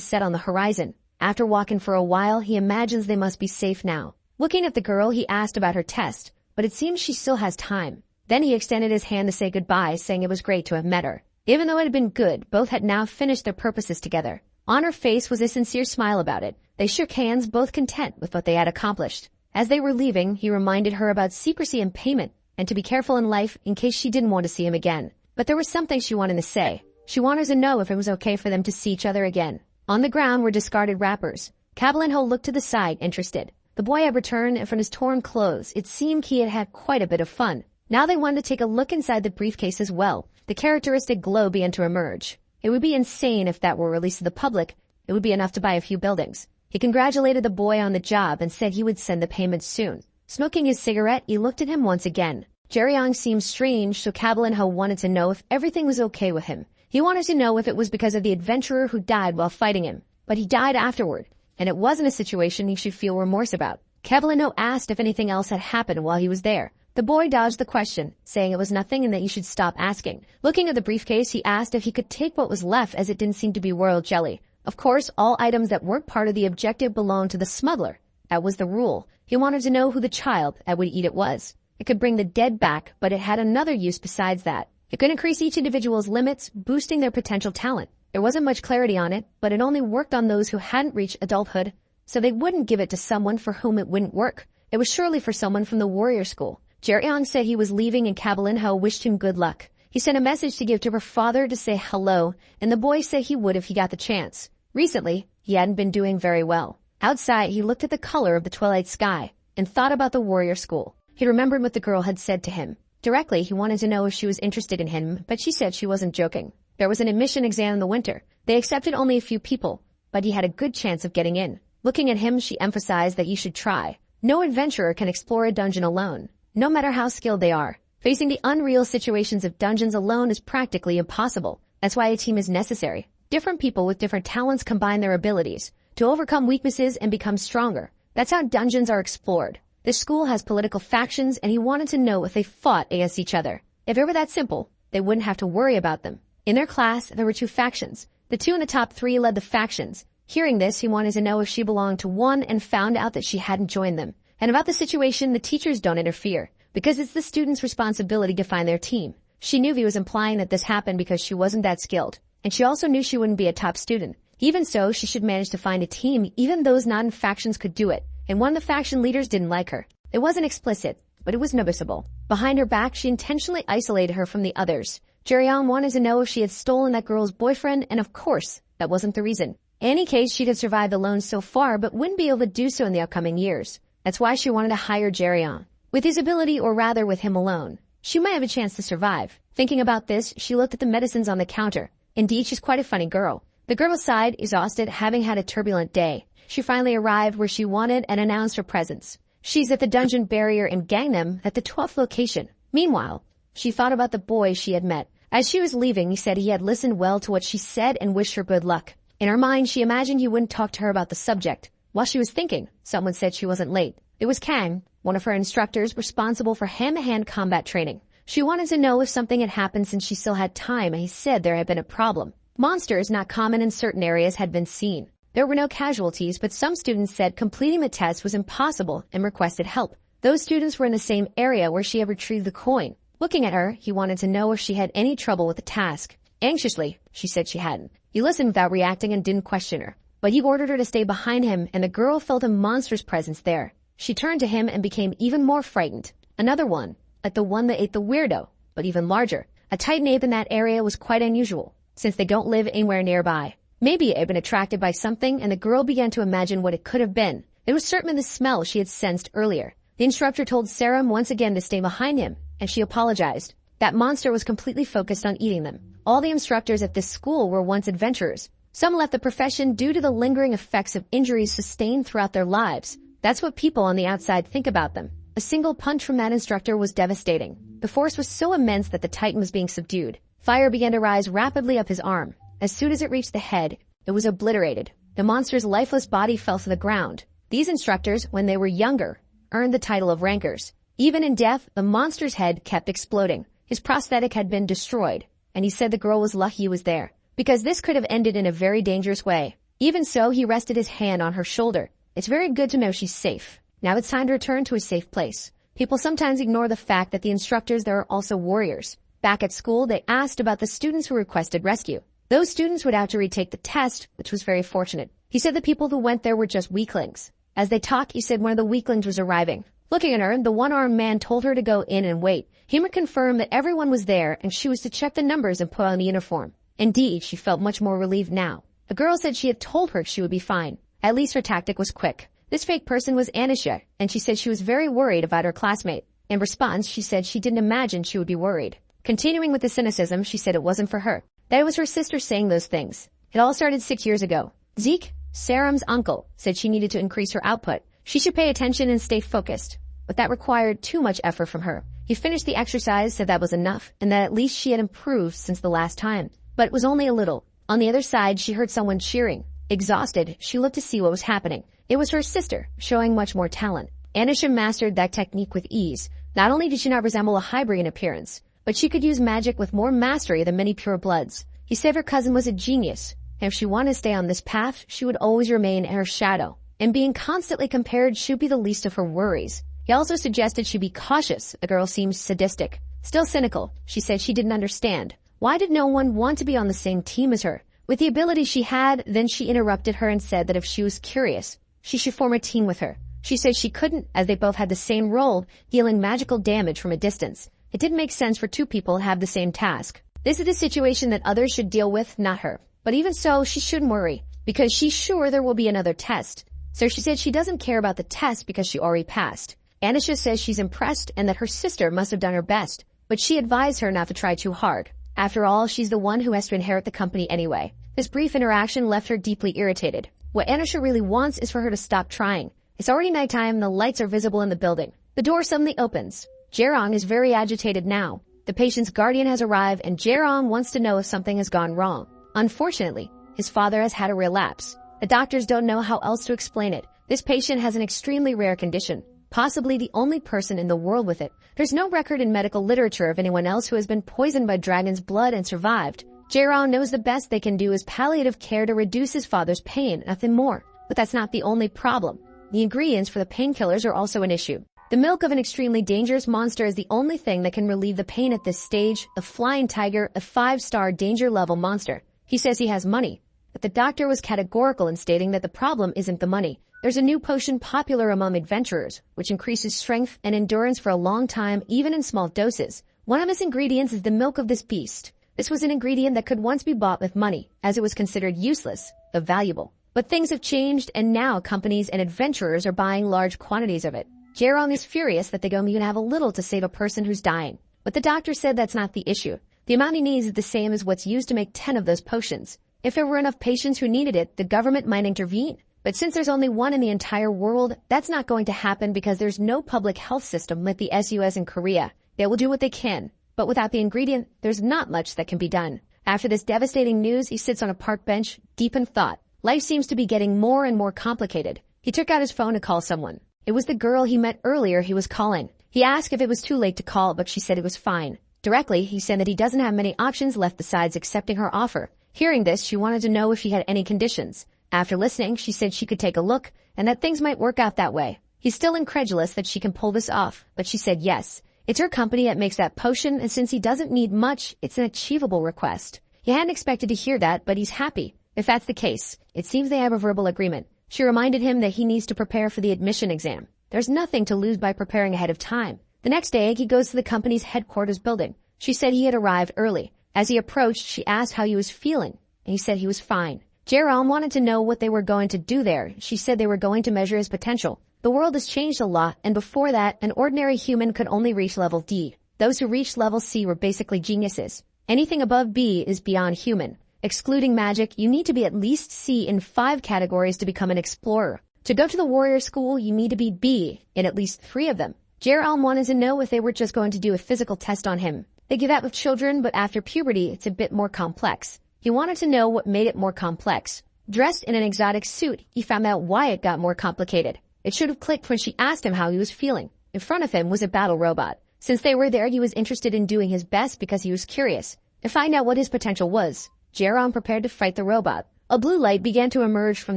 set on the horizon. After walking for a while, he imagines they must be safe now. Looking at the girl, he asked about her test, but it seems she still has time. Then he extended his hand to say goodbye, saying it was great to have met her. Even though it had been good, both had now finished their purposes together. On her face was a sincere smile about it. They shook hands, both content with what they had accomplished. As they were leaving, he reminded her about secrecy and payment, and to be careful in life in case she didn't want to see him again. But there was something she wanted to say. She wanted to know if it was okay for them to see each other again. On the ground were discarded wrappers. Kabalinho looked to the side, interested. The boy had returned, and from his torn clothes, it seemed he had had quite a bit of fun. Now they wanted to take a look inside the briefcase as well. The characteristic glow began to emerge. It would be insane if that were released to the public. It would be enough to buy a few buildings. He congratulated the boy on the job and said he would send the payment soon. Smoking his cigarette, he looked at him once again. Jerryong seemed strange, so Kabalinho wanted to know if everything was okay with him. He wanted to know if it was because of the adventurer who died while fighting him. But he died afterward, and it wasn't a situation he should feel remorse about. Kabalinho asked if anything else had happened while he was there. The boy dodged the question, saying it was nothing and that he should stop asking. Looking at the briefcase, he asked if he could take what was left as it didn't seem to be royal jelly. Of course, all items that weren't part of the objective belonged to the smuggler. That was the rule. He wanted to know who the child that would eat it was. It could bring the dead back, but it had another use besides that. It could increase each individual's limits, boosting their potential talent. There wasn't much clarity on it, but it only worked on those who hadn't reached adulthood, so they wouldn't give it to someone for whom it wouldn't work. It was surely for someone from the warrior school. Jerryong said he was leaving and Kabalinho wished him good luck. He sent a message to give to her father to say hello, and the boy said he would if he got the chance. Recently, he hadn't been doing very well. Outside, he looked at the color of the twilight sky and thought about the warrior school. He remembered what the girl had said to him. Directly, he wanted to know if she was interested in him, but she said she wasn't joking. There was an admission exam in the winter. They accepted only a few people, but he had a good chance of getting in. Looking at him, she emphasized that he should try. No adventurer can explore a dungeon alone, no matter how skilled they are. Facing the unreal situations of dungeons alone is practically impossible. That's why a team is necessary. Different people with different talents combine their abilities to overcome weaknesses and become stronger. That's how dungeons are explored. This school has political factions, and he wanted to know if they fought against each other. If it were that simple, they wouldn't have to worry about them. In their class, there were two factions. The two in the top three led the factions. Hearing this, he wanted to know if she belonged to one and found out that she hadn't joined them. And about the situation, the teachers don't interfere, because it's the students' responsibility to find their team. She knew he was implying that this happened because she wasn't that skilled. And she also knew she wouldn't be a top student. Even so, she should manage to find a team. Even those not in factions could do it. And one of the faction leaders didn't like her. It wasn't explicit, but it was noticeable. Behind her back, she intentionally isolated her from the others. Jeryeon wanted to know if she had stolen that girl's boyfriend, and of course, that wasn't the reason. In any case, she could survive alone so far, but wouldn't be able to do so in the upcoming years. That's why she wanted to hire Jeryeon. With his ability, or rather with him alone, she might have a chance to survive. Thinking about this, she looked at the medicines on the counter. Indeed, she's quite a funny girl. The girl sighed, exhausted, having had a turbulent day. She finally arrived where she wanted and announced her presence. She's at the dungeon barrier in Gangnam at the 12th location. Meanwhile, she thought about the boy she had met. As she was leaving, he said he had listened well to what she said and wished her good luck. In her mind, she imagined he wouldn't talk to her about the subject. While she was thinking, someone said she wasn't late. It was Kang, one of her instructors responsible for hand-to-hand combat training. She wanted to know if something had happened since she still had time, and he said there had been a problem. Monsters not common in certain areas had been seen. There were no casualties, but some students said completing the test was impossible and requested help. Those students were in the same area where she had retrieved the coin. Looking at her, he wanted to know if she had any trouble with the task. Anxiously, she said she hadn't. He listened without reacting and didn't question her. But he ordered her to stay behind him, and the girl felt a monster's presence there. She turned to him and became even more frightened. Another one, like the one that ate the weirdo, but even larger. A titan ape in that area was quite unusual, since they don't live anywhere nearby. Maybe it had been attracted by something, and the girl began to imagine what it could have been. It was certainly the smell she had sensed earlier. The instructor told Sarum once again to stay behind him, and she apologized. That monster was completely focused on eating them. All the instructors at this school were once adventurers. Some left the profession due to the lingering effects of injuries sustained throughout their lives. That's what people on the outside think about them. A single punch from that instructor was devastating. The force was so immense that the Titan was being subdued. Fire began to rise rapidly up his arm. As soon as it reached the head, it was obliterated. The monster's lifeless body fell to the ground. These instructors, when they were younger, earned the title of rankers. Even in death, the monster's head kept exploding. His prosthetic had been destroyed, and he said the girl was lucky he was there, because this could have ended in a very dangerous way. Even so, he rested his hand on her shoulder. It's very good to know she's safe. Now it's time to return to a safe place. People sometimes ignore the fact that the instructors there are also warriors. Back at school, they asked about the students who requested rescue. Those students would have to retake the test, which was very fortunate. He said the people who went there were just weaklings. As they talked, he said one of the weaklings was arriving. Looking at her, the one-armed man told her to go in and wait. He confirmed that everyone was there and she was to check the numbers and put on the uniform. Indeed, she felt much more relieved now. The girl said she had told her she would be fine. At least her tactic was quick. This fake person was Anisha, and she said she was very worried about her classmate. In response, she said she didn't imagine she would be worried. Continuing with the cynicism, she said it wasn't for her. That it was her sister saying those things. It all started 6 years ago. Zeke, Sarum's uncle, said she needed to increase her output. She should pay attention and stay focused. But that required too much effort from her. He finished the exercise, said that was enough, and that at least she had improved since the last time. But it was only a little. On the other side, she heard someone cheering. Exhausted, she looked to see what was happening. It was her sister, showing much more talent. Anisha mastered that technique with ease. Not only did she not resemble a hybrid in appearance, but she could use magic with more mastery than many pure bloods. He said her cousin was a genius, and if she wanted to stay on this path, she would always remain in her shadow. And being constantly compared should be the least of her worries. He also suggested she be cautious. The girl seemed sadistic. Still cynical, she said she didn't understand. Why did no one want to be on the same team as her? With the ability she had, then she interrupted her and said that if she was curious, she should form a team with her. She said she couldn't, as they both had the same role, dealing magical damage from a distance. It didn't make sense for two people to have the same task. This is a situation that others should deal with, not her. But even so, she shouldn't worry, because she's sure there will be another test. So she said she doesn't care about the test because she already passed. Anisha says she's impressed and that her sister must have done her best, but she advised her not to try too hard. After all, she's the one who has to inherit the company anyway. This brief interaction left her deeply irritated. What Anisha really wants is for her to stop trying. It's already nighttime and the lights are visible in the building. The door suddenly opens. Jerong is very agitated now. The patient's guardian has arrived and Jerong wants to know if something has gone wrong. Unfortunately, his father has had a relapse. The doctors don't know how else to explain it. This patient has an extremely rare condition, possibly the only person in the world with it. There's no record in medical literature of anyone else who has been poisoned by dragon's blood and survived. Jerong knows the best they can do is palliative care to reduce his father's pain, nothing more. But that's not the only problem. The ingredients for the painkillers are also an issue. The milk of an extremely dangerous monster is the only thing that can relieve the pain at this stage. The flying tiger, a 5-star danger level monster. He says he has money, but the doctor was categorical in stating that the problem isn't the money. There's a new potion popular among adventurers, which increases strength and endurance for a long time, even in small doses. One of its ingredients is the milk of this beast. This was an ingredient that could once be bought with money, as it was considered useless, but valuable. But things have changed, and now companies and adventurers are buying large quantities of it. Jerong is furious that they don't even have a little to save a person who's dying. But the doctor said that's not the issue. The amount he needs is the same as what's used to make 10 of those potions. If there were enough patients who needed it, the government might intervene. But since there's only one in the entire world, that's not going to happen because there's no public health system like the SUS in Korea. They will do what they can. But without the ingredient, there's not much that can be done. After this devastating news, he sits on a park bench, deep in thought. Life seems to be getting more and more complicated. He took out his phone to call someone. It was the girl he met earlier he was calling. He asked if it was too late to call, but she said it was fine. Directly, he said that he doesn't have many options left besides accepting her offer. Hearing this, she wanted to know if she had any conditions. After listening, she said she could take a look and that things might work out that way. He's still incredulous that she can pull this off, but she said yes. It's her company that makes that potion, and since he doesn't need much, it's an achievable request. He hadn't expected to hear that, but he's happy. If that's the case, it seems they have a verbal agreement. She reminded him that he needs to prepare for the admission exam. There's nothing to lose by preparing ahead of time. The next day, he goes to the company's headquarters building. She said he had arrived early. As he approached, she asked how he was feeling, and he said he was fine. Jerome wanted to know what they were going to do there. She said they were going to measure his potential. The world has changed a lot, and before that, an ordinary human could only reach level D. Those who reached level C were basically geniuses. Anything above B is beyond human. Excluding magic, you need to be at least C in 5 categories to become an explorer. To go to the warrior school, you need to be B in at least 3 of them. Jerome wanted to know if they were just going to do a physical test on him. They give that with children, but after puberty, it's a bit more complex. He wanted to know what made it more complex. Dressed in an exotic suit, he found out why it got more complicated. It should have clicked when she asked him how he was feeling. In front of him was a battle robot. Since they were there, he was interested in doing his best because he was curious to find out what his potential was. Jerome prepared to fight the robot. A blue light began to emerge from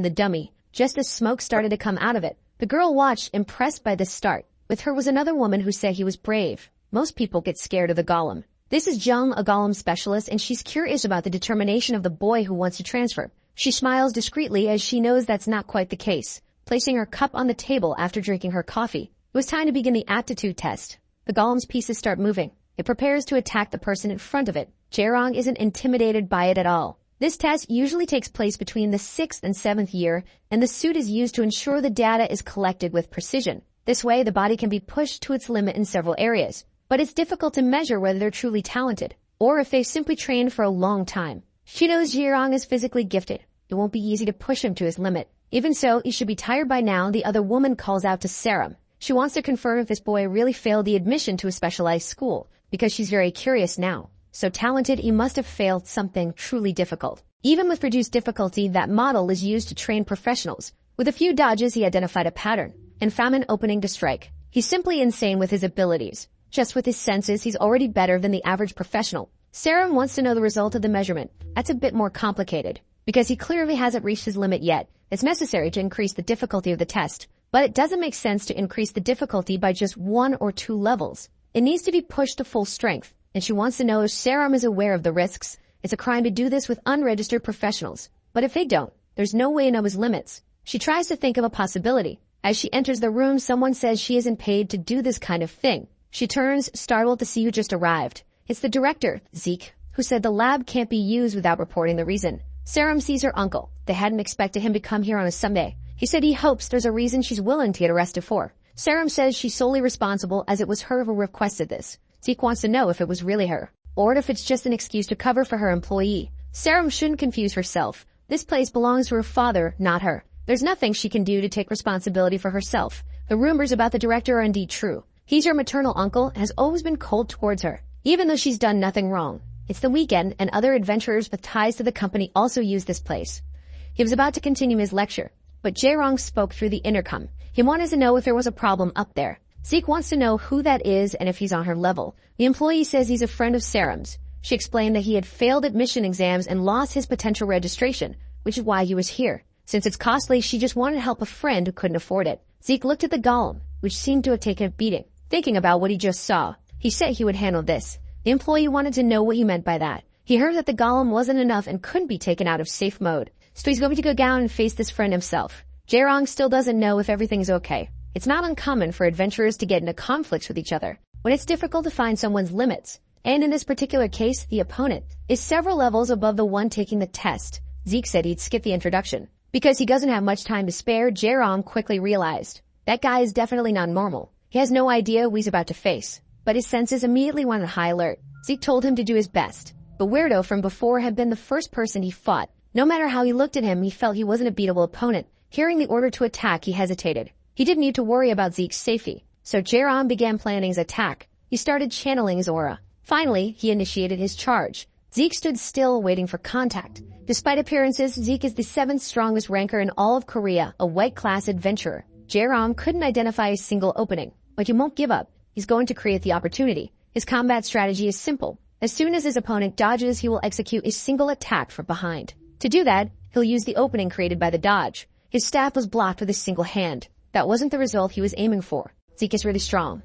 the dummy, just as smoke started to come out of it. The girl watched, impressed by this start. With her was another woman who said he was brave. Most people get scared of the golem. This is Jung, a golem specialist, and she's curious about the determination of the boy who wants to transfer. She smiles discreetly as she knows that's not quite the case. Placing her cup on the table after drinking her coffee, it was time to begin the aptitude test. The golem's pieces start moving. It prepares to attack the person in front of it. Jaerong isn't intimidated by it at all. This test usually takes place between the 6th and 7th year, and the suit is used to ensure the data is collected with precision. This way, the body can be pushed to its limit in several areas. But it's difficult to measure whether they're truly talented, or if they've simply trained for a long time. She knows Jaerong is physically gifted. It won't be easy to push him to his limit. Even so, he should be tired by now. The other woman calls out to Sarum. She wants to confirm if this boy really failed the admission to a specialized school, because she's very curious now. So talented, he must have failed something truly difficult. Even with reduced difficulty, that model is used to train professionals. With a few dodges, he identified a pattern and found an opening to strike. He's simply insane with his abilities. Just with his senses, he's already better than the average professional. Sarum wants to know the result of the measurement. That's a bit more complicated, because he clearly hasn't reached his limit yet. It's necessary to increase the difficulty of the test, but it doesn't make sense to increase the difficulty by just 1 or 2 levels. It needs to be pushed to full strength, and she wants to know if Sarum is aware of the risks. It's a crime to do this with unregistered professionals, but if they don't, there's no way to know his limits. She tries to think of a possibility. As she enters the room, someone says she isn't paid to do this kind of thing. She turns, startled to see who just arrived. It's the director, Zeke, who said the lab can't be used without reporting the reason. Sarum sees her uncle. They hadn't expected him to come here on a Sunday. He said he hopes there's a reason she's willing to get arrested for. Sarum says she's solely responsible as it was her who requested this. Zeke wants to know if it was really her, or if it's just an excuse to cover for her employee. Sarum shouldn't confuse herself. This place belongs to her father, not her. There's nothing she can do to take responsibility for herself. The rumors about the director are indeed true. He's her maternal uncle and has always been cold towards her, even though she's done nothing wrong. It's the weekend, and other adventurers with ties to the company also use this place. He was about to continue his lecture, but Jaerong spoke through the intercom. He wanted to know if there was a problem up there. Zeke wants to know who that is and if he's on her level. The employee says he's a friend of Sarum's. She explained that he had failed admission exams and lost his potential registration, which is why he was here. Since it's costly, she just wanted to help a friend who couldn't afford it. Zeke looked at the golem, which seemed to have taken a beating. Thinking about what he just saw, he said he would handle this. The employee wanted to know what he meant by that. He heard that the golem wasn't enough and couldn't be taken out of safe mode, so he's going to go down and face this friend himself. Jaerong still doesn't know if everything's okay. It's not uncommon for adventurers to get into conflicts with each other when it's difficult to find someone's limits. And in this particular case, the opponent is several levels above the one taking the test. Zeke said he'd skip the introduction. Because he doesn't have much time to spare, Jaerong quickly realized that guy is definitely not normal. He has no idea who he's about to face, but his senses immediately went on high alert. Zeke told him to do his best. The weirdo from before had been the first person he fought. No matter how he looked at him, he felt he wasn't a beatable opponent. Hearing the order to attack, he hesitated. He didn't need to worry about Zeke's safety, so Jaerong began planning his attack. He started channeling his aura. Finally, he initiated his charge. Zeke stood still, waiting for contact. Despite appearances, Zeke is the 7th strongest ranker in all of Korea, a white-class adventurer. Jaerong couldn't identify a single opening, but he won't give up. He's going to create the opportunity. His combat strategy is simple. As soon as his opponent dodges, he will execute a single attack from behind. To do that, he'll use the opening created by the dodge. His staff was blocked with a single hand. That wasn't the result he was aiming for. Zeke is really strong.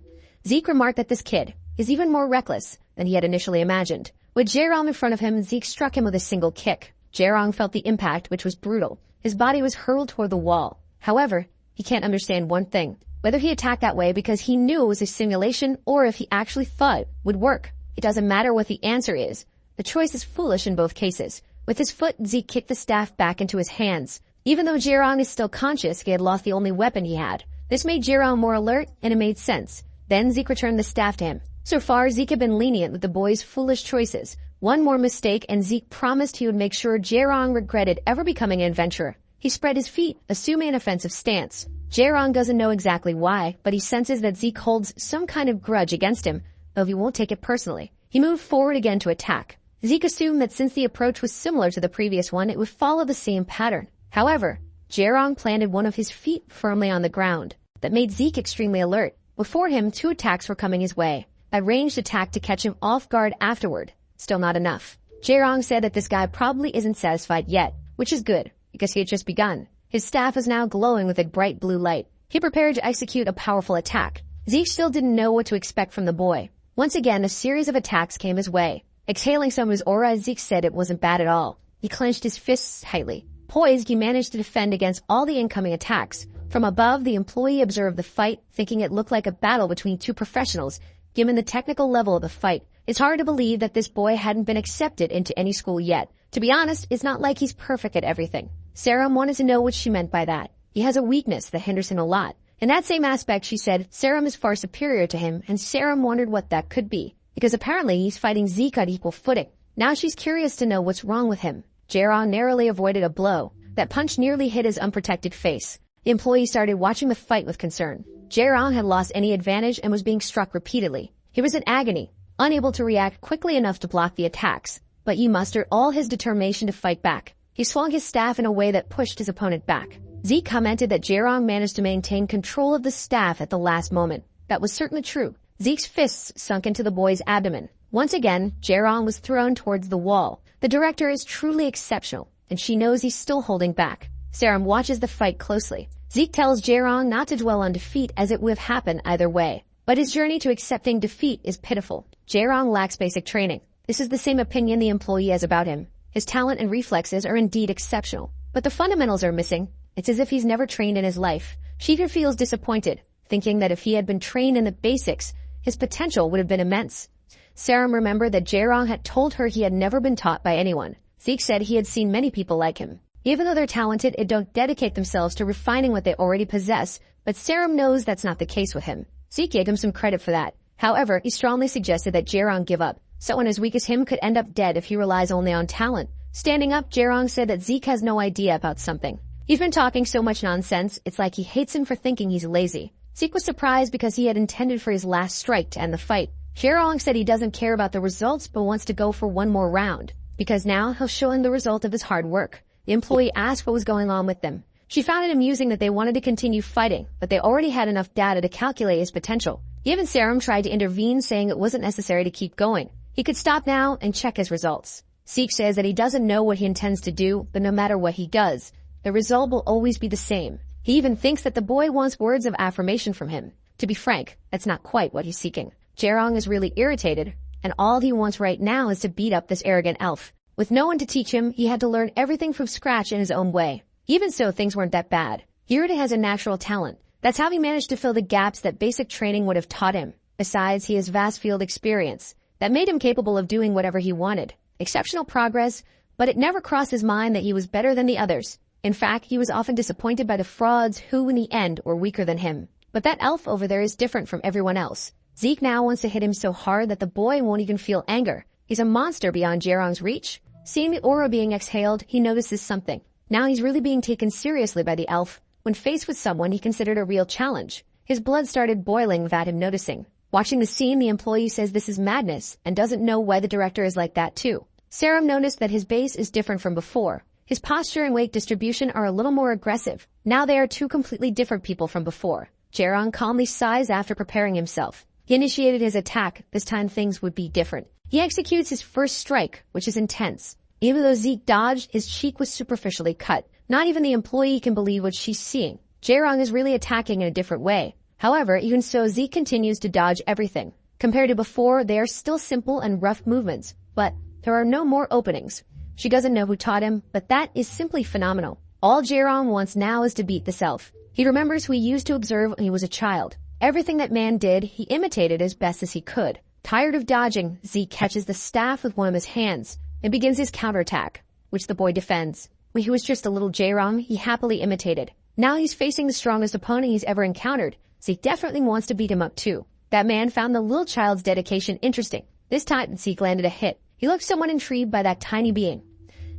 Zeke remarked that this kid is even more reckless than he had initially imagined. With Jaerong in front of him, Zeke struck him with a single kick. Jaerong felt the impact, which was brutal. His body was hurled toward the wall. However, he can't understand one thing. Whether he attacked that way because he knew it was a simulation or if he actually thought it would work. It doesn't matter what the answer is. The choice is foolish in both cases. With his foot, Zeke kicked the staff back into his hands. Even though Jaerong is still conscious, he had lost the only weapon he had. This made Jaerong more alert, and it made sense. Then Zeke returned the staff to him. So far, Zeke had been lenient with the boy's foolish choices. One more mistake, and Zeke promised he would make sure Jaerong regretted ever becoming an adventurer. He spread his feet, assuming an offensive stance. Jaerong doesn't know exactly why, but he senses that Zeke holds some kind of grudge against him, though he won't take it personally. He moved forward again to attack. Zeke assumed that since the approach was similar to the previous one, it would follow the same pattern. However, Jaerong planted one of his feet firmly on the ground. That made Zeke extremely alert. Before him, 2 attacks were coming his way. A ranged attack to catch him off guard afterward. Still not enough. Jaerong said that this guy probably isn't satisfied yet, which is good, because he had just begun. His staff was now glowing with a bright blue light. He prepared to execute a powerful attack. Zeke still didn't know what to expect from the boy. Once again, a series of attacks came his way. Exhaling some of his aura, Zeke said it wasn't bad at all. He clenched his fists tightly. Poised, he managed to defend against all the incoming attacks. From above, the employee observed the fight, thinking it looked like a battle between 2 professionals. Given the technical level of the fight, it's hard to believe that this boy hadn't been accepted into any school yet. To be honest, it's not like he's perfect at everything. Sarum wanted to know what she meant by that. He has a weakness that hinders him a lot. In that same aspect, she said, Sarum is far superior to him, and Sarum wondered what that could be. Because apparently he's fighting Zeke on equal footing. Now she's curious to know what's wrong with him. Jaerong narrowly avoided a blow. That punch nearly hit his unprotected face. The employee started watching the fight with concern. Jaerong had lost any advantage and was being struck repeatedly. He was in agony, unable to react quickly enough to block the attacks. But he mustered all his determination to fight back. He swung his staff in a way that pushed his opponent back. Zeke commented that Jaerong managed to maintain control of the staff at the last moment. That was certainly true. Zeke's fists sunk into the boy's abdomen. Once again, Jaerong was thrown towards the wall. The director is truly exceptional, and she knows he's still holding back. Sarum watches the fight closely. Zeke tells Jaerong not to dwell on defeat as it would have happened either way. But his journey to accepting defeat is pitiful. Jaerong lacks basic training. This is the same opinion the employee has about him. His talent and reflexes are indeed exceptional. But the fundamentals are missing. It's as if he's never trained in his life. Sheikah feels disappointed, thinking that if he had been trained in the basics, his potential would have been immense. Sarum remembered that Jaerong had told her he had never been taught by anyone. Zeke said he had seen many people like him. Even though they're talented, they don't dedicate themselves to refining what they already possess, but Sarum knows that's not the case with him. Zeke gave him some credit for that. However, he strongly suggested that Jaerong give up. Someone as weak as him could end up dead if he relies only on talent. Standing up, Jaerong said that Zeke has no idea about something. He's been talking so much nonsense, it's like he hates him for thinking he's lazy. Zeke was surprised because he had intended for his last strike to end the fight. Jaerong said he doesn't care about the results but wants to go for one more round, because now he'll show him the result of his hard work. The employee asked what was going on with them. She found it amusing that they wanted to continue fighting, but they already had enough data to calculate his potential. Even Sarum tried to intervene, saying it wasn't necessary to keep going. He could stop now and check his results. Zeke says that he doesn't know what he intends to do, but no matter what he does, the result will always be the same. He even thinks that the boy wants words of affirmation from him. To be frank, that's not quite what he's seeking. Jaerong is really irritated, and all he wants right now is to beat up this arrogant elf. With no one to teach him, he had to learn everything from scratch in his own way. Even so, things weren't that bad. Hirata has a natural talent. That's how he managed to fill the gaps that basic training would have taught him. Besides, he has vast field experience. That made him capable of doing whatever he wanted. Exceptional progress, but it never crossed his mind that he was better than the others. In fact, he was often disappointed by the frauds who in the end were weaker than him. But that elf over there is different from everyone else. Zeke now wants to hit him so hard that the boy won't even feel anger. He's a monster beyond Jaerong's reach. Seeing the aura being exhaled, he notices something. Now he's really being taken seriously by the elf. When faced with someone he considered a real challenge, his blood started boiling without him noticing. Watching the scene, the employee says this is madness and doesn't know why the director is like that too. Sarum noticed that his base is different from before. His posture and weight distribution are a little more aggressive. Now they are 2 completely different people from before. Jaerong calmly sighs after preparing himself. He initiated his attack. This time things would be different. He executes his first strike, which is intense. Even though Zeke dodged, his cheek was superficially cut. Not even the employee can believe what she's seeing. Jaerong is really attacking in a different way. However, even so, Zeke continues to dodge everything. Compared to before, they are still simple and rough movements, but there are no more openings. She doesn't know who taught him, but that is simply phenomenal. All Jaerong wants now is to beat this elf. He remembers who he used to observe when he was a child. Everything that man did, he imitated as best as he could. Tired of dodging, Zeke catches the staff with one of his hands and begins his counterattack. which the boy defends. When he was just a little J-Rom, he happily imitated. Now he's facing the strongest opponent he's ever encountered, so he definitely wants to beat him up too. That man found the little child's dedication interesting. This time, Zeke landed a hit. He looked somewhat intrigued by that tiny being.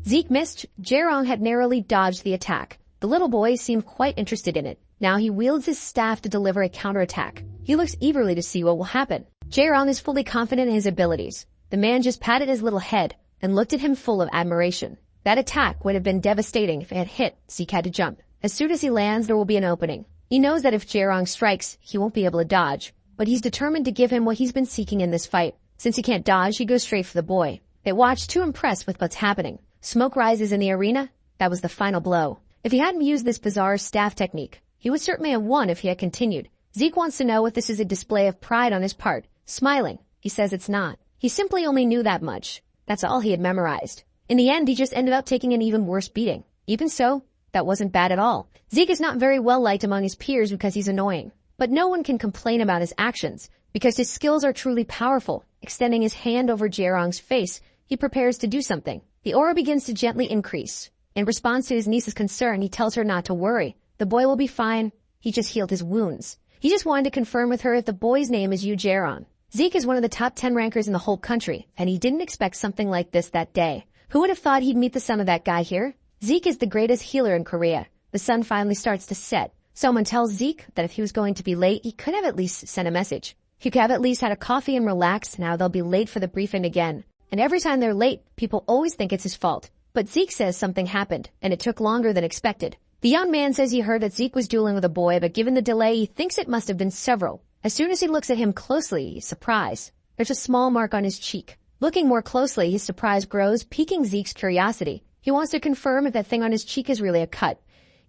Zeke missed. J-Rong had narrowly dodged the attack. The little boy seemed quite interested in it. Now he wields his staff to deliver a counterattack. He looks eagerly to see what will happen. J-Rong is fully confident in his abilities. The man just patted his little head and looked at him full of admiration. That attack would have been devastating if it had hit. Zeke had to jump. As soon as he lands, there will be an opening. He knows that if J-Rong strikes, he won't be able to dodge, but he's determined to give him what he's been seeking in this fight. Since he can't dodge, he goes straight for the boy. They watch, too impressed with what's happening. Smoke rises in the arena. That was the final blow. If he hadn't used this bizarre staff technique, he would certainly have won if he had continued. Zeke wants to know if this is a display of pride on his part. Smiling, he says it's not. He simply only knew that much. That's all he had memorized. In the end, he just ended up taking an even worse beating. Even so, that wasn't bad at all. Zeke is not very well liked among his peers because he's annoying. But no one can complain about his actions, because his skills are truly powerful. Extending his hand over J-Rong's face, he prepares to do something. The aura begins to gently increase. In response to his niece's concern, he tells her not to worry. The boy will be fine. He just healed his wounds. He just wanted to confirm with her if the boy's name is Yu J-Rong. Zeke is one of the top 10 rankers in the whole country, and he didn't expect something like this that day. Who would have thought he'd meet the son of that guy here? Zeke is the greatest healer in Korea. The sun finally starts to set. Someone tells Zeke that if he was going to be late, he could have at least sent a message. He could have at least had a coffee and relaxed. Now they'll be late for the briefing again. And every time they're late, people always think it's his fault. But Zeke says something happened, and it took longer than expected. The young man says he heard that Zeke was dueling with a boy, but given the delay, he thinks it must have been several. As soon as he looks at him closely, he's surprised. There's a small mark on his cheek. Looking more closely, his surprise grows, piquing Zeke's curiosity. He wants to confirm if that thing on his cheek is really a cut.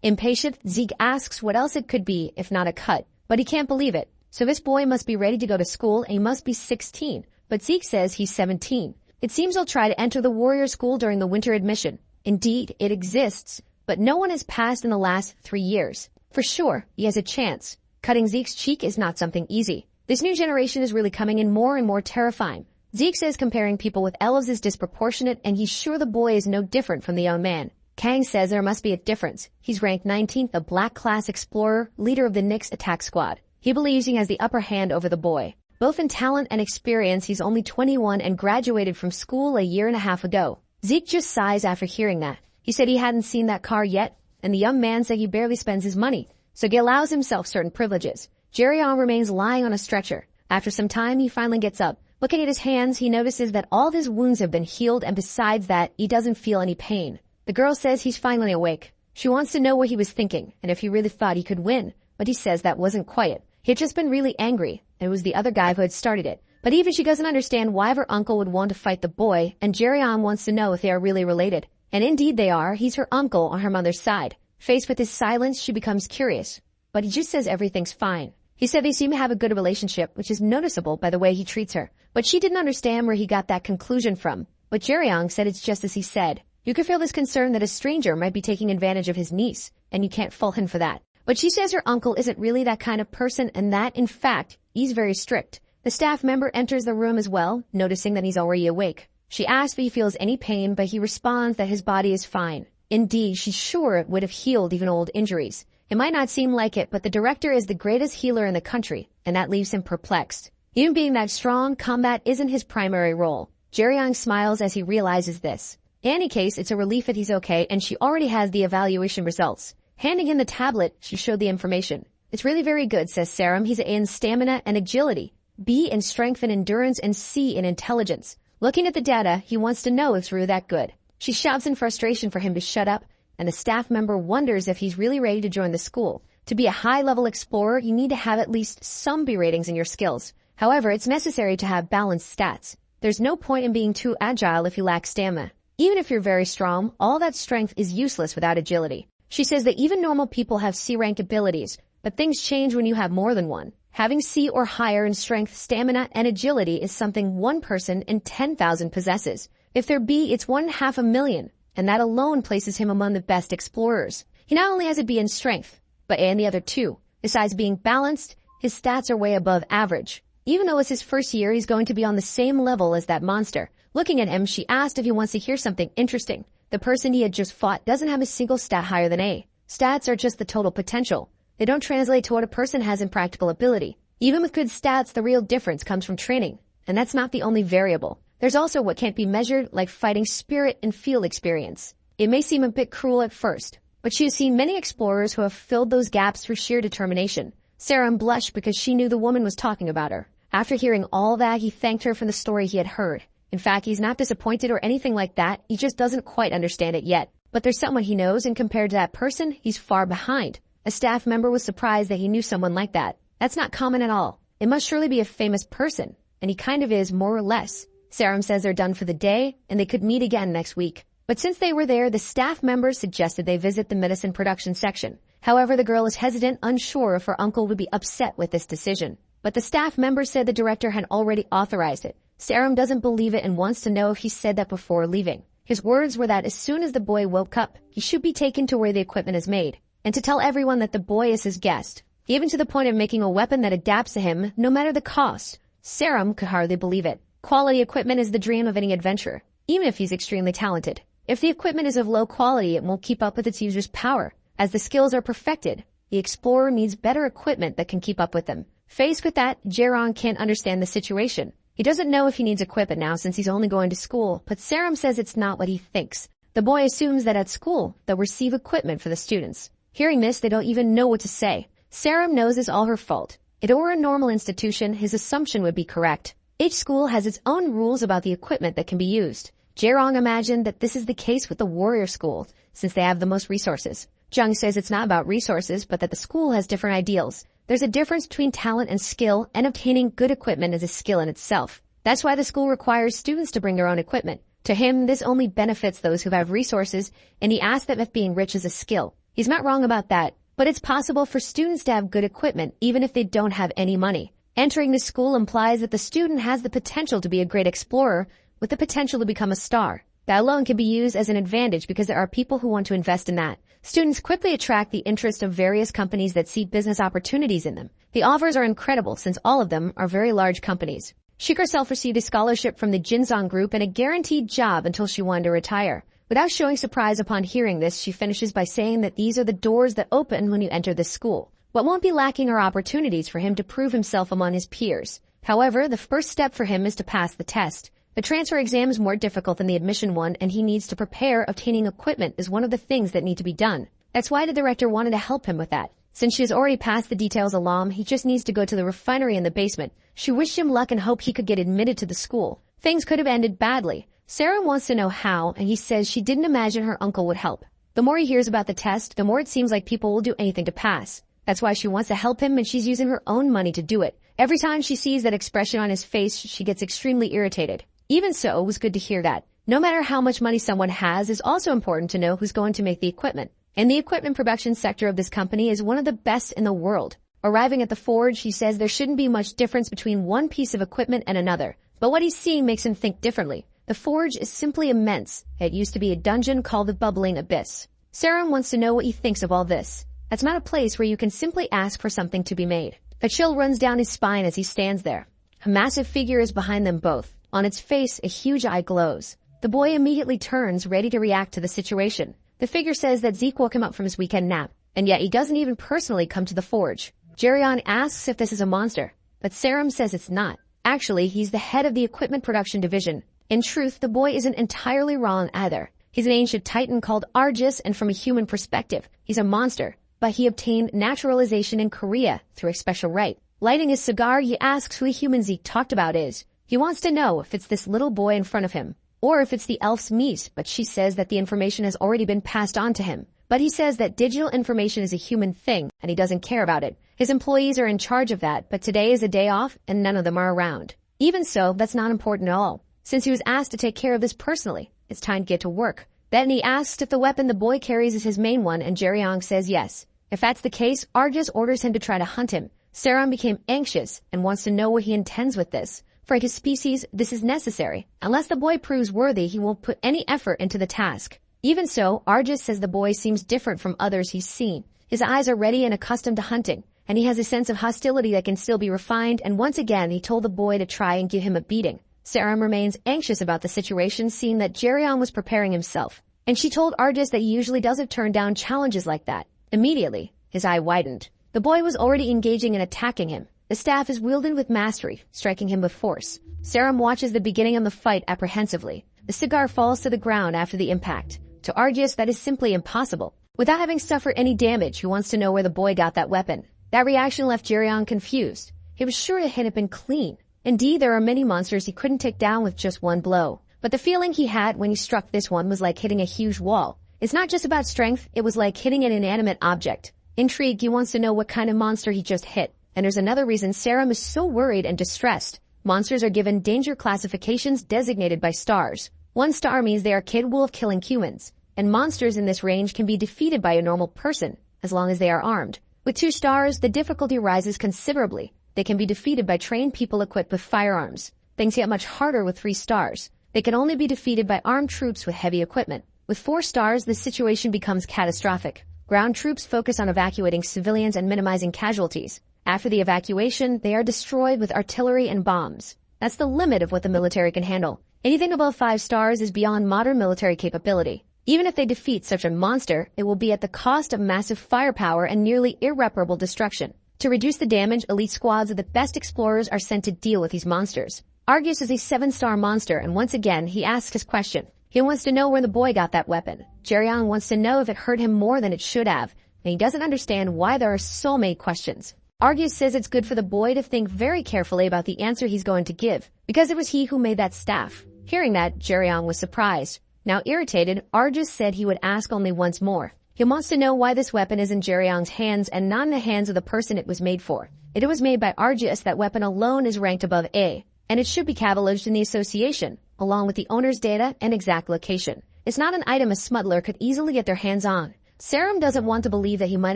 Impatient, Zeke asks what else it could be if not a cut, but he can't believe it. So this boy must be ready to go to school, and he must be 16. But Zeke says he's 17. It seems he'll try to enter the warrior school during the winter admission. Indeed, it exists, but no one has passed in the last 3 years. For sure, he has a chance. Cutting Zeke's cheek is not something easy. This new generation is really coming in more and more terrifying. Zeke says comparing people with elves is disproportionate, and he's sure the boy is no different from the young man. Kang says there must be a difference. He's ranked 19th, a black class explorer, leader of the Nyx attack squad. He believes he has the upper hand over the boy. Both in talent and experience, he's only 21 and graduated from school a year and a half ago. Zeke just sighs after hearing that. He said he hadn't seen that car yet, and the young man said he barely spends his money, so he allows himself certain privileges. Jerry-On remains lying on a stretcher. After some time, he finally gets up. Looking at his hands, he notices that all of his wounds have been healed, and besides that, he doesn't feel any pain. The girl says he's finally awake. She wants to know what he was thinking, and if he really thought he could win, but he says that wasn't quiet. He had just been really angry, and it was the other guy who had started it. But even she doesn't understand why her uncle would want to fight the boy, and Jerry-On wants to know if they are really related. And indeed they are. He's her uncle on her mother's side. Faced with his silence, she becomes curious. But he just says everything's fine. He said they seem to have a good relationship, which is noticeable by the way he treats her. But she didn't understand where he got that conclusion from. But Jerry-On said it's just as he said. You could feel this concern that a stranger might be taking advantage of his niece, and you can't fault him for that. But she says her uncle isn't really that kind of person, and that, in fact, he's very strict. The staff member enters the room as well, noticing that he's already awake. She asks if he feels any pain, but he responds that his body is fine. Indeed, she's sure it would have healed even old injuries. It might not seem like it, but the director is the greatest healer in the country, and that leaves him perplexed. Even being that strong, combat isn't his primary role. Jerry-On smiles as he realizes this. In any case, it's a relief that he's okay, and she already has the evaluation results. Handing him the tablet, she showed the information. It's really very good, says Sarum. He's A in stamina and agility, B in strength and endurance, and C in intelligence. Looking at the data, he wants to know if it's really that good. She shouts in frustration for him to shut up, and the staff member wonders if he's really ready to join the school. To be a high-level explorer, you need to have at least some B ratings in your skills. However, it's necessary to have balanced stats. There's no point in being too agile if you lack stamina. Even if you're very strong, all that strength is useless without agility. She says that even normal people have C-rank abilities, but things change when you have more than one. Having C or higher in strength, stamina, and agility is something one person in 10,000 possesses. If they're B, it's 1/5,000,000, and that alone places him among the best explorers. He not only has a B in strength, but A in the other two. Besides being balanced, his stats are way above average. Even though it's his first year, he's going to be on the same level as that monster. Looking at him, she asked if he wants to hear something interesting. The person he had just fought doesn't have a single stat higher than A. Stats are just the total potential. They don't translate to what a person has in practical ability. Even with good stats, the real difference comes from training. And that's not the only variable. There's also what can't be measured, like fighting spirit and field experience. It may seem a bit cruel at first, but she has seen many explorers who have filled those gaps through sheer determination. Sarah blushed because she knew the woman was talking about her. After hearing all that, he thanked her for the story he had heard. In fact, he's not disappointed or anything like that, he just doesn't quite understand it yet. But there's someone he knows, and compared to that person, he's far behind. A staff member was surprised that he knew someone like that. That's not common at all. It must surely be a famous person, and he kind of is, more or less. Sarah says they're done for the day, and they could meet again next week. But since they were there, the staff members suggested they visit the medicine production section. However, the girl is hesitant, unsure if her uncle would be upset with this decision. But the staff member said the director had already authorized it. Sarah doesn't believe it and wants to know if he said that before leaving. His words were that as soon as the boy woke up, he should be taken to where the equipment is made, and to tell everyone that the boy is his guest, even to the point of making a weapon that adapts to him, no matter the cost. Sarah could hardly believe it. Quality equipment is the dream of any adventurer, even if he's extremely talented. If the equipment is of low quality, it won't keep up with its user's power. As the skills are perfected, the explorer needs better equipment that can keep up with them. Faced with that, Jae-rong can't understand the situation. He doesn't know if he needs equipment now since he's only going to school, but Sarah says it's not what he thinks. The boy assumes that at school, they'll receive equipment for the students. Hearing this, they don't even know what to say. Sarah knows it's all her fault. If it were a normal institution, his assumption would be correct. Each school has its own rules about the equipment that can be used. Jae-rong imagined that this is the case with the warrior school, since they have the most resources. Jung says it's not about resources, but that the school has different ideals. There's a difference between talent and skill, and obtaining good equipment is a skill in itself. That's why the school requires students to bring their own equipment. To him, this only benefits those who have resources, and he asked them if being rich is a skill. He's not wrong about that, but it's possible for students to have good equipment even if they don't have any money. Entering the school implies that the student has the potential to be a great explorer with the potential to become a star. That alone can be used as an advantage because there are people who want to invest in that. Students quickly attract the interest of various companies that see business opportunities in them. The offers are incredible since all of them are very large companies. She herself received a scholarship from the Jinsong Group and a guaranteed job until she wanted to retire. Without showing surprise upon hearing this, she finishes by saying that these are the doors that open when you enter this school. What won't be lacking are opportunities for him to prove himself among his peers. However, the first step for him is to pass the test. The transfer exam is more difficult than the admission one, and he needs to prepare. Obtaining equipment is one of the things that need to be done. That's why the director wanted to help him with that. Since she has already passed the details along, he just needs to go to the refinery in the basement. She wished him luck and hoped he could get admitted to the school. Things could have ended badly. Sarah wants to know how, and he says she didn't imagine her uncle would help. The more he hears about the test, the more it seems like people will do anything to pass. That's why she wants to help him, and she's using her own money to do it. Every time she sees that expression on his face, she gets extremely irritated. Even so, it was good to hear that. No matter how much money someone has, it's also important to know who's going to make the equipment. And the equipment production sector of this company is one of the best in the world. Arriving at the forge, he says there shouldn't be much difference between one piece of equipment and another. But what he's seeing makes him think differently. The forge is simply immense. It used to be a dungeon called the Bubbling Abyss. Sarah wants to know what he thinks of all this. That's not a place where you can simply ask for something to be made. A chill runs down his spine as he stands there. A massive figure is behind them both. On its face, a huge eye glows. The boy immediately turns, ready to react to the situation. The figure says that Zeke woke him up from his weekend nap, and yet he doesn't even personally come to the forge. Jerryon asks if this is a monster, but Sarum says it's not. Actually, he's the head of the equipment production division. In truth, the boy isn't entirely wrong either. He's an ancient titan called Argus, and from a human perspective, he's a monster. But he obtained naturalization in Korea through a special rite. Lighting his cigar, he asks who the human Zeke talked about is. He wants to know if it's this little boy in front of him, or if it's the elf's Mies, but she says that the information has already been passed on to him. But he says that digital information is a human thing, and he doesn't care about it. His employees are in charge of that, but today is a day off, and none of them are around. Even so, that's not important at all. Since he was asked to take care of this personally, it's time to get to work. Then he asks if the weapon the boy carries is his main one, and Jerryong says yes. If that's the case, Argus orders him to try to hunt him. Sarum became anxious and wants to know what he intends with this. For his species, this is necessary. Unless the boy proves worthy, he won't put any effort into the task. Even so, Argus says the boy seems different from others he's seen. His eyes are ready and accustomed to hunting, and he has a sense of hostility that can still be refined, and once again he told the boy to try and give him a beating. Sarum remains anxious about the situation, seeing that Jerryon was preparing himself. and she told Argus that he usually doesn't turn down challenges like that. Immediately, his eye widened. The boy was already engaging in attacking him. The staff is wielded with mastery, striking him with force. Serum watches the beginning of the fight apprehensively. The cigar falls to the ground after the impact. To Argus, that is simply impossible. Without having suffered any damage, he wants to know where the boy got that weapon. That reaction left Jeryeon confused. He was sure it had been clean. Indeed, there are many monsters he couldn't take down with just one blow. But the feeling he had when he struck this one was like hitting a huge wall. It's not just about strength, it was like hitting an inanimate object. Intrigued, he wants to know what kind of monster he just hit. And there's another reason Serum is so worried and distressed. Monsters are given danger classifications designated by stars. 1 star means they are capable of killing humans. And monsters in this range can be defeated by a normal person, as long as they are armed. With 2 stars, the difficulty rises considerably. They can be defeated by trained people equipped with firearms. Things get much harder with 3 stars. They can only be defeated by armed troops with heavy equipment. With 4 stars, the situation becomes catastrophic. Ground troops focus on evacuating civilians and minimizing casualties. After the evacuation, they are destroyed with artillery and bombs. That's the limit of what the military can handle. Anything above 5 stars is beyond modern military capability. Even if they defeat such a monster, it will be at the cost of massive firepower and nearly irreparable destruction. To reduce the damage, elite squads of the best explorers are sent to deal with these monsters. Argus is a 7-star monster, and once again, he asks his question. He wants to know where the boy got that weapon. Jeryeon wants to know if it hurt him more than it should have, and he doesn't understand why there are so many questions. Argus says it's good for the boy to think very carefully about the answer he's going to give, because it was he who made that staff. Hearing that, Jeryeon was surprised. Now irritated, Argus said he would ask only once more. He wants to know why this weapon is in Jeryeon's hands and not in the hands of the person it was made for. If it was made by Argus, that weapon alone is ranked above A, and it should be cataloged in the association, along with the owner's data and exact location. It's not an item a smuggler could easily get their hands on. Serum doesn't want to believe that he might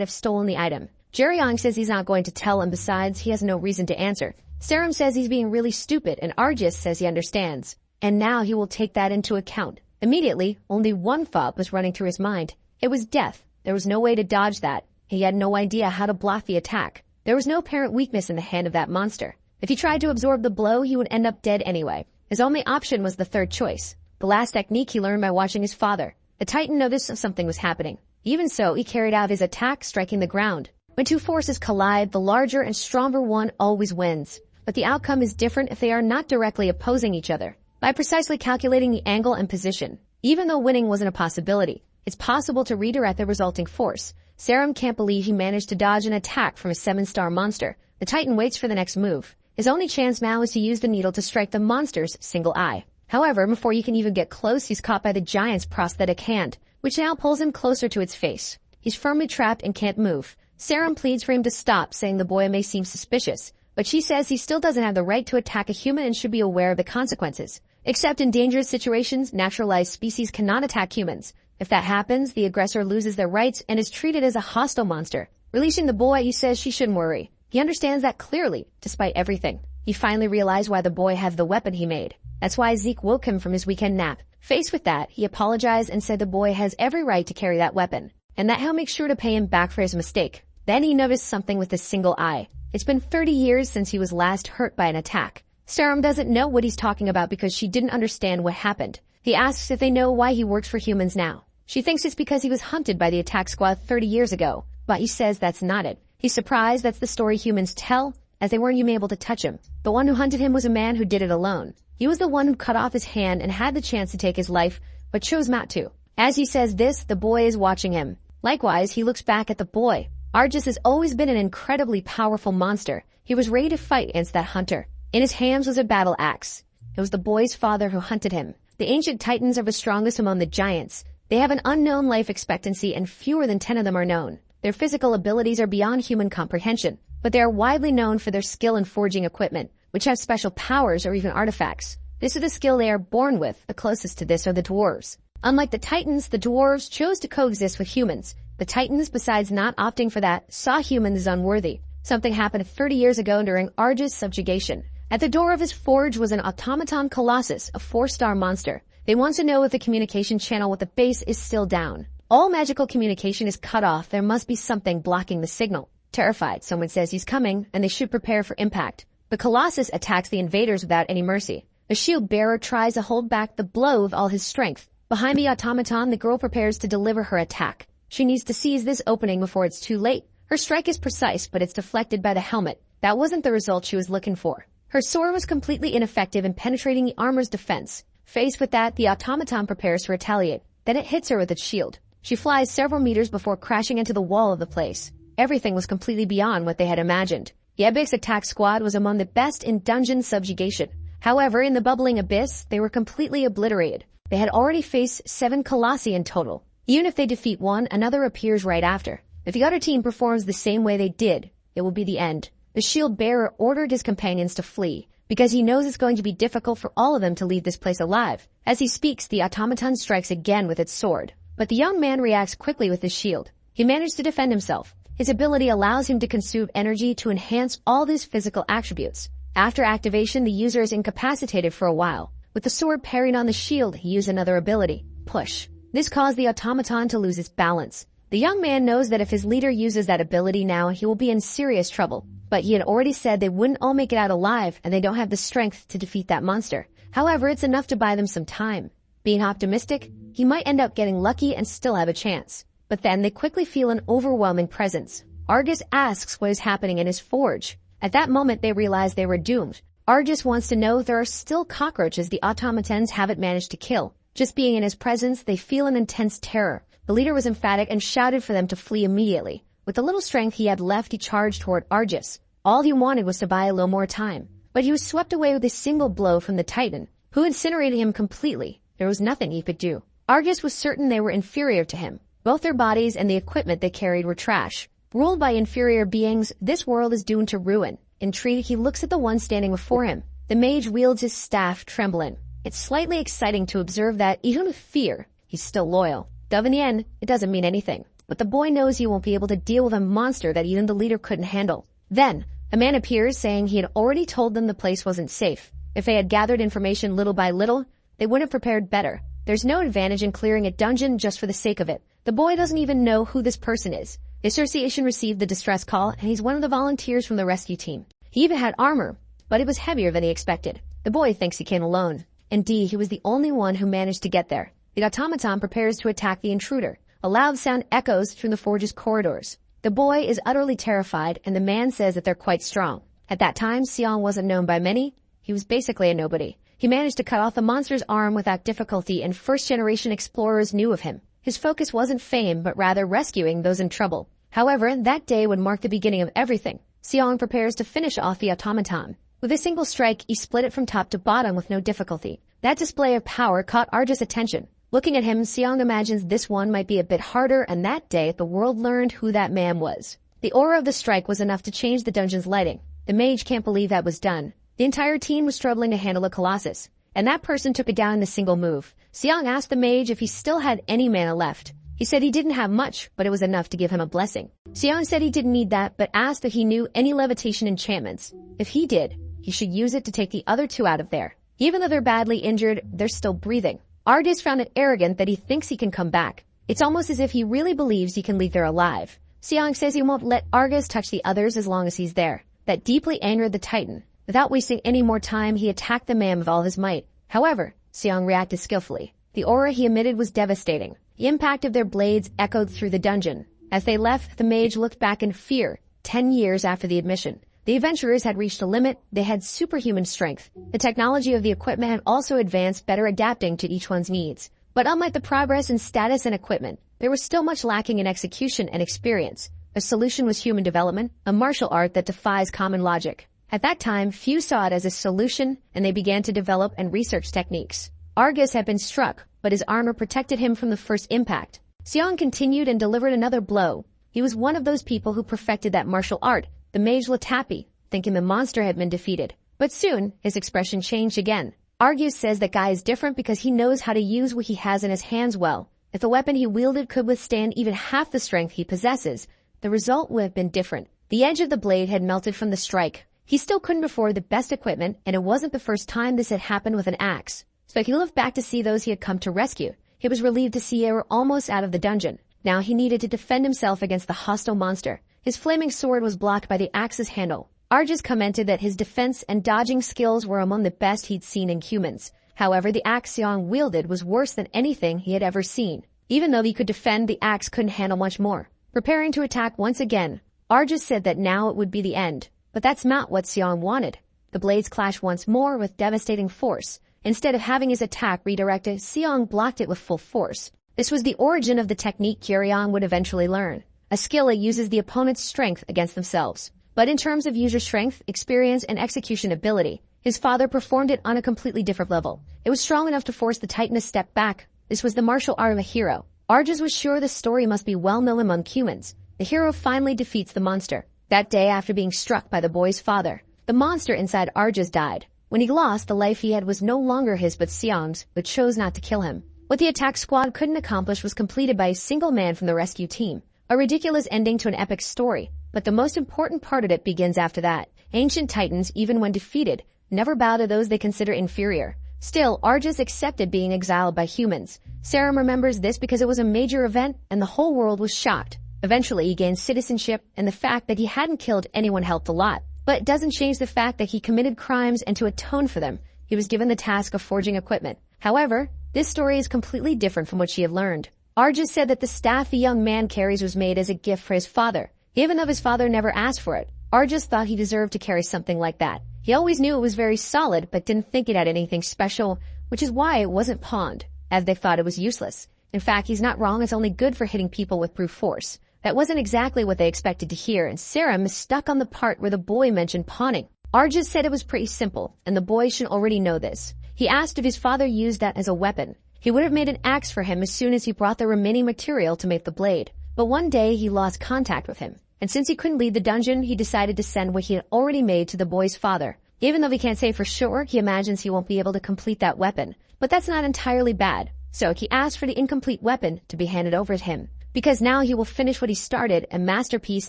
have stolen the item. Jeryeon says he's not going to tell, and besides, he has no reason to answer. Serum says he's being really stupid, and Argus says he understands. And now he will take that into account. Immediately, only one thought was running through his mind. It was death. There was no way to dodge that. He had no idea how to block the attack. There was no apparent weakness in the hand of that monster. If he tried to absorb the blow, he would end up dead anyway. His only option was the third choice. The last technique he learned by watching his father. The Titan noticed something was happening. Even so, he carried out his attack, striking the ground. When 2 forces collide, the larger and stronger one always wins. But the outcome is different if they are not directly opposing each other. By precisely calculating the angle and position, even though winning wasn't a possibility, it's possible to redirect the resulting force. Serum can't believe he managed to dodge an attack from a 7-star monster. The Titan waits for the next move. His only chance now is to use the needle to strike the monster's single eye. However, before he can even get close, he's caught by the giant's prosthetic hand, which now pulls him closer to its face. He's firmly trapped and can't move. Serum pleads for him to stop, saying the boy may seem suspicious, but she says he still doesn't have the right to attack a human and should be aware of the consequences. Except in dangerous situations, naturalized species cannot attack humans. If that happens, the aggressor loses their rights and is treated as a hostile monster. Releasing the boy, he says she shouldn't worry. He understands that clearly, despite everything. He finally realized why the boy had the weapon he made. That's why Zeke woke him from his weekend nap. Faced with that, he apologized and said the boy has every right to carry that weapon, and that he'll make sure to pay him back for his mistake. Then he noticed something with his single eye. It's been 30 years since he was last hurt by an attack. Serum doesn't know what he's talking about because she didn't understand what happened. He asks if they know why he works for humans now. She thinks it's because he was hunted by the attack squad 30 years ago, but he says that's not it. He's surprised that's the story humans tell, as they weren't even able to touch him. The one who hunted him was a man who did it alone. He was the one who cut off his hand and had the chance to take his life, but chose not to. As he says this, the boy is watching him. Likewise, he looks back at the boy. Argus has always been an incredibly powerful monster. He was ready to fight against that hunter. In his hands was a battle axe. It was the boy's father who hunted him. The ancient titans are the strongest among the giants. They have an unknown life expectancy and fewer than 10 of them are known. Their physical abilities are beyond human comprehension, but they are widely known for their skill in forging equipment, which have special powers or even artifacts. This is the skill they are born with. The closest to this are the dwarves. Unlike the titans, the dwarves chose to coexist with humans. The titans, besides not opting for that, saw humans as unworthy. Something happened 30 years ago during Argus' subjugation. At the door of his forge was an automaton colossus, a 4-star monster. They want to know if the communication channel with the base is still down. All magical communication is cut off. There must be something blocking the signal. Terrified, someone says he's coming, and they should prepare for impact. The colossus attacks the invaders without any mercy. The shield bearer tries to hold back the blow with all his strength. Behind the automaton, the girl prepares to deliver her attack. She needs to seize this opening before it's too late. Her strike is precise, but it's deflected by the helmet. That wasn't the result she was looking for. Her sword was completely ineffective in penetrating the armor's defense. Faced with that, the automaton prepares to retaliate. Then it hits her with its shield. She flies several meters before crashing into the wall of the place. Everything was completely beyond what they had imagined. Yebik's attack squad was among the best in dungeon subjugation. However, in the bubbling abyss, they were completely obliterated. They had already faced 7 colossi in total. Even if they defeat one, another appears right after. If the other team performs the same way they did, it will be the end. The shield bearer ordered his companions to flee, because he knows it's going to be difficult for all of them to leave this place alive. As he speaks, the automaton strikes again with its sword. But the young man reacts quickly with his shield. He managed to defend himself. His ability allows him to consume energy to enhance all these physical attributes. After activation, the user is incapacitated for a while. With the sword parrying on the shield, he used another ability, push. This caused the automaton to lose its balance. The young man knows that if his leader uses that ability now, he will be in serious trouble. But he had already said they wouldn't all make it out alive, and they don't have the strength to defeat that monster. However, it's enough to buy them some time. Being optimistic, he might end up getting lucky and still have a chance. But then they quickly feel an overwhelming presence. Argus asks what is happening in his forge. At that moment, they realize they were doomed. Argus wants to know if there are still cockroaches the automatons haven't managed to kill. Just being in his presence, they feel an intense terror. The leader was emphatic and shouted for them to flee immediately. With the little strength he had left, he charged toward Argus. All he wanted was to buy a little more time. But he was swept away with a single blow from the Titan, who incinerated him completely. There was nothing he could do. Argus was certain they were inferior to him. Both their bodies and the equipment they carried were trash. Ruled by inferior beings, this world is doomed to ruin. Intrigued, he looks at the one standing before him. The mage wields his staff, trembling. It's slightly exciting to observe that, even with fear, he's still loyal. Though in the end, it doesn't mean anything. But the boy knows he won't be able to deal with a monster that even the leader couldn't handle. Then, a man appears saying he had already told them the place wasn't safe. If they had gathered information little by little, they would have prepared better. There's no advantage in clearing a dungeon just for the sake of it. The boy doesn't even know who this person is. The association received the distress call, and he's one of the volunteers from the rescue team. He even had armor, but it was heavier than he expected. The boy thinks he came alone. Indeed, he was the only one who managed to get there. The automaton prepares to attack the intruder. A loud sound echoes through the forge's corridors. The boy is utterly terrified, and the man says that they're quite strong. At that time, Xiong wasn't known by many. He was basically a nobody. He managed to cut off the monster's arm without difficulty, and first-generation explorers knew of him. His focus wasn't fame, but rather rescuing those in trouble. However, that day would mark the beginning of everything. Xiong prepares to finish off the automaton. With a single strike, he split it from top to bottom with no difficulty. That display of power caught Argus' attention. Looking at him, Xiong imagines this one might be a bit harder, and that day, the world learned who that man was. The aura of the strike was enough to change the dungeon's lighting. The mage can't believe that was done. The entire team was struggling to handle a colossus, and that person took it down in a single move. Xiong asked the mage if he still had any mana left. He said he didn't have much, but it was enough to give him a blessing. Xiong said he didn't need that, but asked if he knew any levitation enchantments. If he did, he should use it to take the other two out of there. Even though they're badly injured, they're still breathing. Argus found it arrogant that he thinks he can come back. It's almost as if he really believes he can leave there alive. Xiong says he won't let Argus touch the others as long as he's there. That deeply angered the Titan. Without wasting any more time, he attacked the man with all his might. However, Xiong reacted skillfully. The aura he emitted was devastating. The impact of their blades echoed through the dungeon. As they left, the mage looked back in fear, 10 years after the admission. The adventurers had reached a limit. They had superhuman strength. The technology of the equipment had also advanced, better adapting to each one's needs. But unlike the progress in status and equipment, there was still much lacking in execution and experience. The solution was human development, a martial art that defies common logic. At that time, few saw it as a solution, and they began to develop and research techniques. Argus had been struck, but his armor protected him from the first impact. Xiong continued and delivered another blow. He was one of those people who perfected that martial art. The mage looked happy, thinking the monster had been defeated. But soon, his expression changed again. Argus says that guy is different because he knows how to use what he has in his hands well. If the weapon he wielded could withstand even half the strength he possesses, the result would have been different. The edge of the blade had melted from the strike. He still couldn't afford the best equipment, and it wasn't the first time this had happened with an axe. So he looked back to see those he had come to rescue. He was relieved to see they were almost out of the dungeon. Now he needed to defend himself against the hostile monster. His flaming sword was blocked by the axe's handle. Argus commented that his defense and dodging skills were among the best he'd seen in humans. However, the axe Seong wielded was worse than anything he had ever seen. Even though he could defend, the axe couldn't handle much more. Preparing to attack once again, Arjus said that now it would be the end. But that's not what Seong wanted. The blades clashed once more with devastating force. Instead of having his attack redirected, Seong blocked it with full force. This was the origin of the technique Kyeryong would eventually learn, a skill that uses the opponent's strength against themselves. But in terms of user strength, experience, and execution ability, his father performed it on a completely different level. It was strong enough to force the Titan to step back. This was the martial art of a hero. Arjus was sure the story must be well known among humans. The hero finally defeats the monster. That day, after being struck by the boy's father, the monster inside Arjus died. When he lost, the life he had was no longer his but Seong's, but chose not to kill him. What the attack squad couldn't accomplish was completed by a single man from the rescue team. A ridiculous ending to an epic story, but the most important part of it begins after that. Ancient Titans, even when defeated, never bow to those they consider inferior. Still, Arjus accepted being exiled by humans. Sarum remembers this because it was a major event and the whole world was shocked. Eventually, he gained citizenship, and the fact that he hadn't killed anyone helped a lot. But it doesn't change the fact that he committed crimes, and to atone for them, he was given the task of forging equipment. However, this story is completely different from what she had learned. Arjus said that the staff the young man carries was made as a gift for his father. Even though his father never asked for it, Arjus thought he deserved to carry something like that. He always knew it was very solid, but didn't think it had anything special, which is why it wasn't pawned, as they thought it was useless. In fact, he's not wrong, it's only good for hitting people with brute force. That wasn't exactly what they expected to hear, and Sarum is stuck on the part where the boy mentioned pawning. Arjus said it was pretty simple, and the boy should already know this. He asked if his father used that as a weapon. He would have made an axe for him as soon as he brought the remaining material to make the blade. But one day he lost contact with him, and since he couldn't leave the dungeon, he decided to send what he had already made to the boy's father. Even though he can't say for sure, he imagines he won't be able to complete that weapon. But that's not entirely bad. So he asked for the incomplete weapon to be handed over to him, because now he will finish what he started, a masterpiece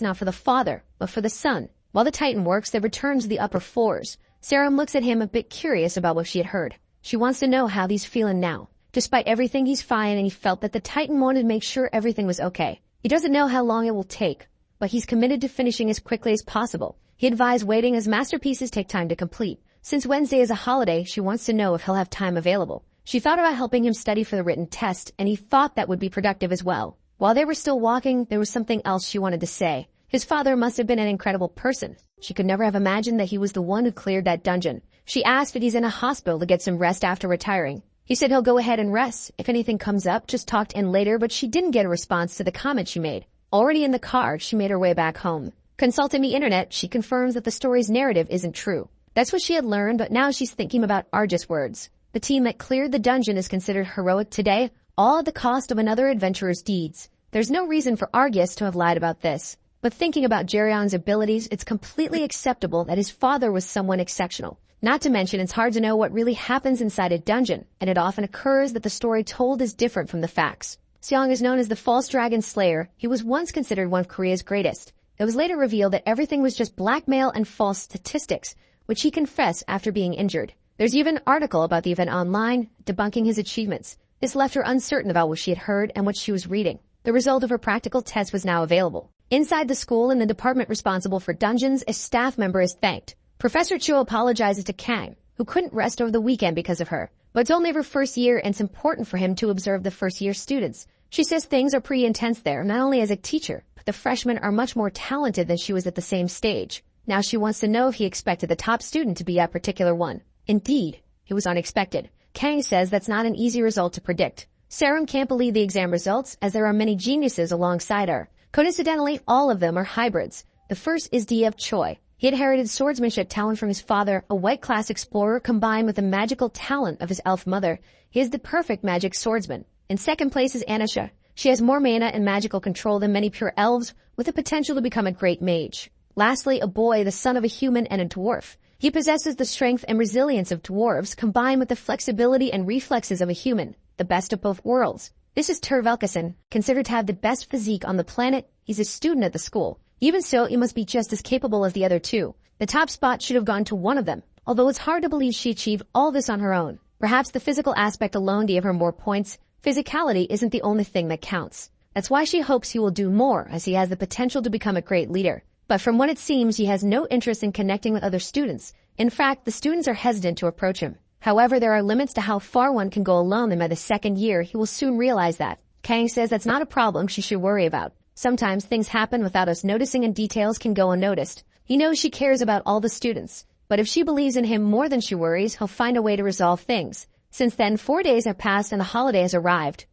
not for the father, but for the son. While the Titan works, they return to the upper floors. Sarum looks at him a bit curious about what she had heard. She wants to know how he's feeling now. Despite everything, he's fine, and he felt that the Titan wanted to make sure everything was okay. He doesn't know how long it will take, but he's committed to finishing as quickly as possible. He advised waiting as masterpieces take time to complete. Since Wednesday is a holiday, she wants to know if he'll have time available. She thought about helping him study for the written test, and he thought that would be productive as well. While they were still walking, there was something else she wanted to say. His father must have been an incredible person. She could never have imagined that he was the one who cleared that dungeon. She asked if he's in a hospital to get some rest after retiring. He said he'll go ahead and rest. If anything comes up, just talk to him later, but she didn't get a response to the comment she made. Already in the car, she made her way back home. Consulting the internet, she confirms that the story's narrative isn't true. That's what she had learned, but now she's thinking about Arjus' words. The team that cleared the dungeon is considered heroic today, all at the cost of another adventurer's deeds. There's no reason for Arjus to have lied about this. But thinking about Jeryeon's abilities, it's completely acceptable that his father was someone exceptional. Not to mention, it's hard to know what really happens inside a dungeon, and it often occurs that the story told is different from the facts. Seong is known as the False Dragon Slayer. He was once considered one of Korea's greatest. It was later revealed that everything was just blackmail and false statistics, which he confessed after being injured. There's even an article about the event online, debunking his achievements. This left her uncertain about what she had heard and what she was reading. The result of her practical test was now available. Inside the school, in the department responsible for dungeons, a staff member is thanked. Professor Cho apologizes to Kang, who couldn't rest over the weekend because of her. But it's only her first year, and it's important for him to observe the first-year students. She says things are pretty intense there, not only as a teacher, but the freshmen are much more talented than she was at the same stage. Now she wants to know if he expected the top student to be that particular one. Indeed, it was unexpected. Kang says that's not an easy result to predict. Sarum can't believe the exam results, as there are many geniuses alongside her. Coincidentally, all of them are hybrids. The first is D.F. Choi. He inherited swordsmanship talent from his father, a white-class explorer combined with the magical talent of his elf mother. He is the perfect magic swordsman. In second place is Anisha. She has more mana and magical control than many pure elves, with the potential to become a great mage. Lastly, a boy, the son of a human and a dwarf. He possesses the strength and resilience of dwarves combined with the flexibility and reflexes of a human, the best of both worlds. This is Tervelkason, considered to have the best physique on the planet. He's a student at the school. Even so, he must be just as capable as the other two. The top spot should have gone to one of them, although it's hard to believe she achieved all this on her own. Perhaps the physical aspect alone gave her more points. Physicality isn't the only thing that counts. That's why she hopes he will do more, as he has the potential to become a great leader. But from what it seems, he has no interest in connecting with other students. In fact, the students are hesitant to approach him. However, there are limits to how far one can go alone, and by the second year, he will soon realize that. Kang says that's not a problem she should worry about. Sometimes things happen without us noticing and details can go unnoticed. He knows she cares about all the students, but if she believes in him more than she worries, he'll find a way to resolve things. Since then, 4 days have passed and the holiday has arrived.